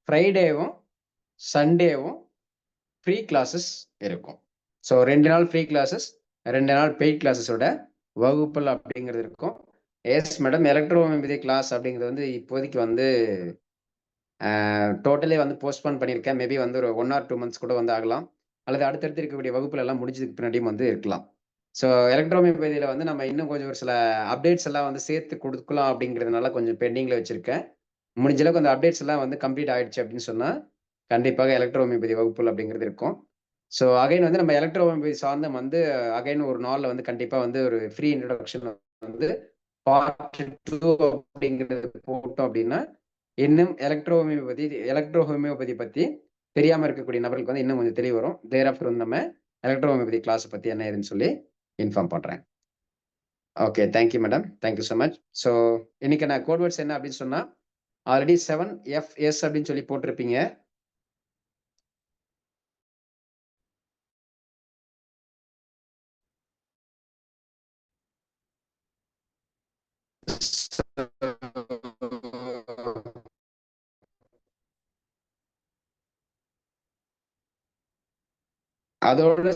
ஃப்ரைடேவும் சண்டேவும் ஃப்ரீ கிளாஸஸ் இருக்கும். ஸோ 2 நாள் ஃப்ரீ கிளாஸஸ், 2 நாள் பெய்ட் கிளாஸஸோட வகுப்புகள் அப்படிங்கிறது இருக்கும். எஸ் மேடம், எலக்ட்ரோஹோமியோபதி கிளாஸ் அப்படிங்கிறது வந்து இப்போதைக்கு வந்து டோட்டலே வந்து போஸ்ட்போன் பண்ணியிருக்கேன். மேபி வந்து ஒரு 1 or 2 months கூட வந்து ஆகலாம், அல்லது அடுத்தடுத்து இருக்கக்கூடிய வகுப்புகள் எல்லாம் முடிஞ்சதுக்கு பின்னாடியும் வந்து இருக்கலாம். ஸோ எலக்ட்ரோஹோமியோபதியில் வந்து நம்ம இன்னும் கொஞ்சம் ஒரு சில அப்டேட்ஸ் எல்லாம் வந்து சேர்த்து கொடுக்கலாம் அப்படிங்கிறதுனால கொஞ்சம் பெண்டிங்கில் வச்சிருக்கேன். முடிஞ்ச அளவுக்கு அந்த அப்டேட்ஸ் எல்லாம் வந்து கம்ப்ளீட் ஆயிடுச்சு அப்படின்னு சொன்னால் கண்டிப்பாக எலக்ட்ரோஹோமியோபதி வகுப்புகள் அப்படிங்கிறது இருக்கும். ஸோ அகைன் வந்து நம்ம எலக்ட்ரோஹோமியோபதி சார்ந்த வந்து அகைன் ஒரு நாளில் வந்து கண்டிப்பாக வந்து ஒரு ஃப்ரீ இன்ட்ரடக்ஷன் வந்து பார்ட் 2 அப்படிங்கிறது போட்டோம் அப்படின்னா இன்னும் எலக்ட்ரோஹோமியோபதி பற்றி தெரியாமல் இருக்கக்கூடிய நபர்களுக்கு வந்து இன்னும் கொஞ்சம் தெளிவு வரும். தேராஃப்டர் வந்து நம்ம எலக்ட்ரோஹோமியோபதி கிளாஸ் பற்றி என்ன ஏதுன்னு சொல்லி இன்ஃபார்ம் பண்ணுறேன். Okay, thank you madam, thank you so much. So இன்னைக்கு நான் கோட் வேர்ட்ஸ் என்ன அப்படின்னு சொன்னால் ஆல்ரெடி 7FS அப்படின்னு சொல்லி போட்டிருப்பீங்க. அதோட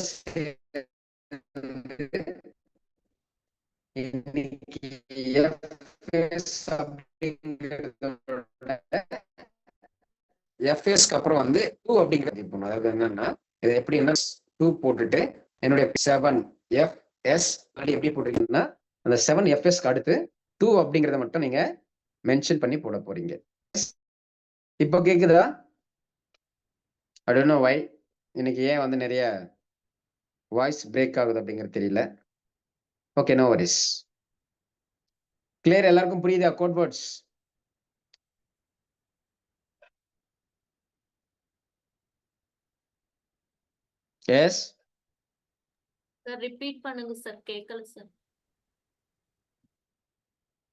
இன்னைக்கு எஃப்எஸ்க்கு அப்புறம் வந்து 2 அப்படிங்கிறது போகணும். அதாவது என்னன்னா இது எப்படின்னா 2 போட்டுட்டு என்னுடைய 7FS எப்படி போட்டிருக்கீங்கன்னா அந்த 7FSக்கு அடுத்து 2 அப்படிங்கிறத மட்டும் நீங்க மென்ஷன் பண்ணி போட போறீங்க. இப்போ கேக்குதா? I don't know why இன்னைக்கு ஏன் வந்து நிறைய வாய்ஸ் பிரேக் ஆகுது அப்படிங்கிறது தெரியல. Okay, no worries. கிளியர்? எல்லாருக்கும் புரியுதா code words? Yes sir repeat பண்ணுங்க சார், கேட்கல சார்.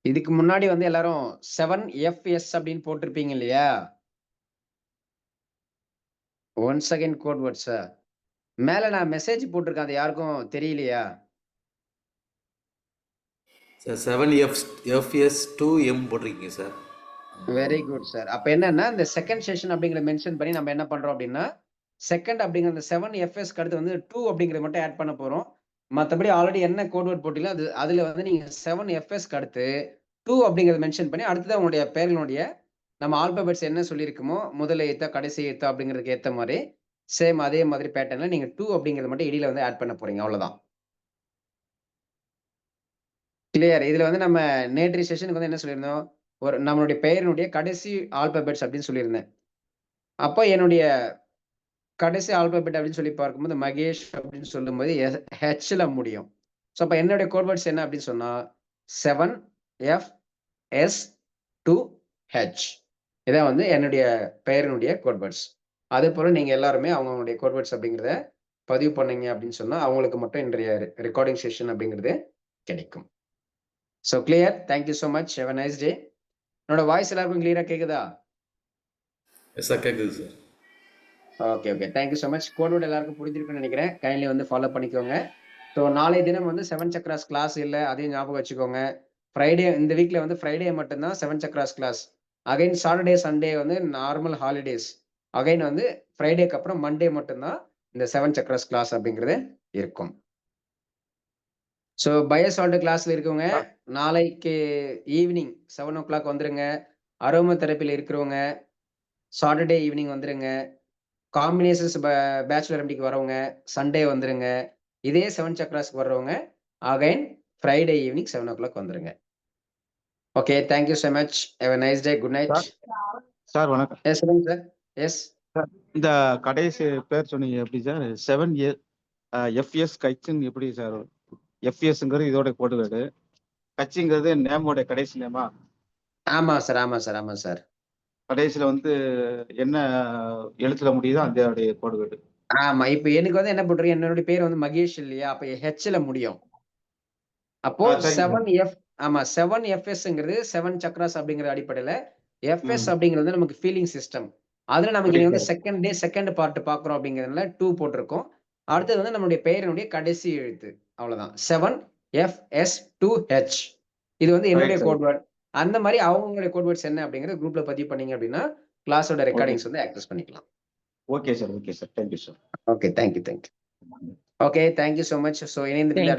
இதுக்கு முன்னாடி வந்து எல்லாரும் 7FS அப்படின்னு போட்டிருப்பீங்க இல்லையா? ஒன்ஸ் அகைன் கோட் வேர்ட்ஸ் மேல நான் மெசேஜ் போட்டிருக்கேன், அது யாருக்கும் தெரியலையா? சார் 7FS2M போட்டிருக்கீங்க சார். Very good sir. அப்ப என்னன்னா இந்த செகண்ட் செஷன் அப்படிங்கிற மென்ஷன் பண்ணி நம்ம என்ன பண்றோம் அப்படின்னா செகண்ட் அப்படிங்கிற அந்த 7FSக்கு அடுத்து வந்து 2 அப்படிங்கிறத மட்டும் ஆட் பண்ண போறோம். மற்றபடி ஆல்ரெடி என்ன கோட் வேர்ட் போட்டீங்களோ அதுல வந்து நீங்க 7FSக்கு அடுத்து 2 அப்படிங்கிறத மென்ஷன் பண்ணி அடுத்ததான் உங்களுடைய பேர்களுடைய நம்ம ஆல்பபெட்ஸ் என்ன சொல்லியிருக்குமோ முதல் எழுத்தா கடைசி எழுத்தா அப்படிங்கிறதுக்கு ஏற்ற மாதிரி சேம் அதே மாதிரி பேட்டர்ன்ல நீங்க 2 அப்படிங்கிறத மட்டும் இடையில வந்து ஆட் பண்ண போறீங்க. அவ்வளவுதான். கிளியர்? இதுல வந்து நம்ம நேற்றைய செஷனுக்கு வந்து என்ன சொல்லியிருந்தோம், ஒரு நம்மளுடைய பெயரினுடைய கடைசி ஆல்பபெட்ஸ் அப்படின்னு சொல்லியிருந்தேன். அப்போ என்னுடைய கடைசி ஆல்பபெட் அப்படின்னு சொல்லி பார்க்கும்போது மகேஷ் அப்படின்னு சொல்லும்போது ஹெச்ல முடியும். ஸோ அப்போ என்னுடைய கோட் வேர்ட்ஸ் என்ன அப்படின்னு சொன்னா 7FS2H. இதான் வந்து என்னுடைய பெயரினுடைய கோட் வேர்ட்ஸ். அதே போல் நீங்கள் எல்லாருமே அவங்களுடைய கோட்வேர்ட்ஸ் அப்படிங்கிறத பதிவு பண்ணீங்க அப்படின்னு சொன்னால் அவங்களுக்கு மட்டும் இன்றைய ரெக்கார்டிங் செஷன் அப்படிங்கிறது கிடைக்கும். So clear. Thank you so much. Have a nice day. என்னோட வாய்ஸ் எல்லாருக்கும் கிளியராக கேட்குதா? எஸ் சார், கேட்குது sir. Okay okay, thank you so much. Codeword எல்லாருக்கும் புரிஞ்சிருக்குன்னு நினைக்கிறேன். கைண்ட்லி வந்து ஃபாலோ பண்ணிக்கோங்க. ஸோ நாளைய தினம் வந்து 7 சக்ராஸ் கிளாஸ் இல்லை, அதையும் ஞாபகம் வச்சுக்கோங்க. ஃப்ரைடே, இந்த வீக்கில் வந்து ஃப்ரைடே மட்டும்தான் 7 chakras class. Again Saturday Sunday வந்து நார்மல் ஹாலிடேஸ். அகைன் வந்து ஃப்ரைடேக்கு அப்புறம் மண்டே மட்டும்தான் இந்த 7 சக்ராஸ் கிளாஸ் அப்படிங்கிறது இருக்கும். ஸோ பயோசால்ட் கிளாஸ்ல இருக்கவங்க நாளைக்கு ஈவினிங் 7 o'clock வந்துருங்க. அரோமா தெரப்பியில் இருக்கிறவங்க சாட்டர்டே ஈவினிங் வந்துருங்க. காம்பினேஷன்ஸ் பேச்சுலர் எம்டிக்கு வரவங்க சண்டே வந்துருங்க. இதே 7 சக்ராஸ்க்கு வர்றவங்க அகைன் ஃப்ரைடே ஈவினிங் 7 o'clock வந்துருங்க. Okay, thank you so much. Have a nice day. Good night. Sir வணக்கம். எஸ் சொல்லுங்க சார். எஸ் இந்த கடைசி பேர் சொன்னீங்க எப்படி சார்? 7 FS கட்சிங் எப்படி சார்? FSங்கிறது இதோட கோடுவேடு, கட்சிங்கிறது நேமோட கடைசி நேமா? ஆமா சார், ஆமா சார், ஆமா சார். கடைசியில வந்து என்ன எழுத்துல முடியுதோ அந்த கோடுவேடு. ஆமா, இப்போ எனக்கு வந்து என்ன பண்றீங்க, என்னோட பேர் வந்து மகேஷ் இல்லையா, அப்ப ஹெச்ல முடியும். அப்போ 7F, ஆமா 7FSங்கிறது 7 சக்ராஸ் அப்படிங்கிற அடிப்படையில FS அப்படிங்கிறது நமக்கு ஃபீலிங் சிஸ்டம். அதுல நமக்கு இங்க வந்து செகண்ட் பார்ட் பாக்குறோம் அப்படிங்கிறதுனால 2 போட்டிருக்கோம். அடுத்தது வந்து நம்மளுடைய பெயரினுடைய கடைசி எழுத்து, அவ்வளவுதான். 7FS2H. இது வந்து என்னுடைய கோட்வேர்ட். அந்த மாதிரி அவங்களுடைய கோட்வேர்ட்ஸ் என்ன அப்படிங்கறது குரூப்ல பதிவு பண்ணீங்க அப்படின்னா கிளாஸோட ரெக்கார்டிங்ஸ் வந்து ஆக்சஸ் பண்ணிக்கலாம். Okay sir, okay sir, thank you sir. Okay, thank you thank you. Okay, thank you so much. So இணைந்திருந்த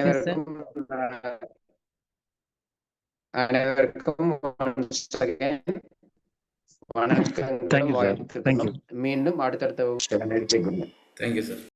அனைவருக்கும் வணக்கம். மீண்டும் அடுத்தடுத்த தேங்க்யூ சார்.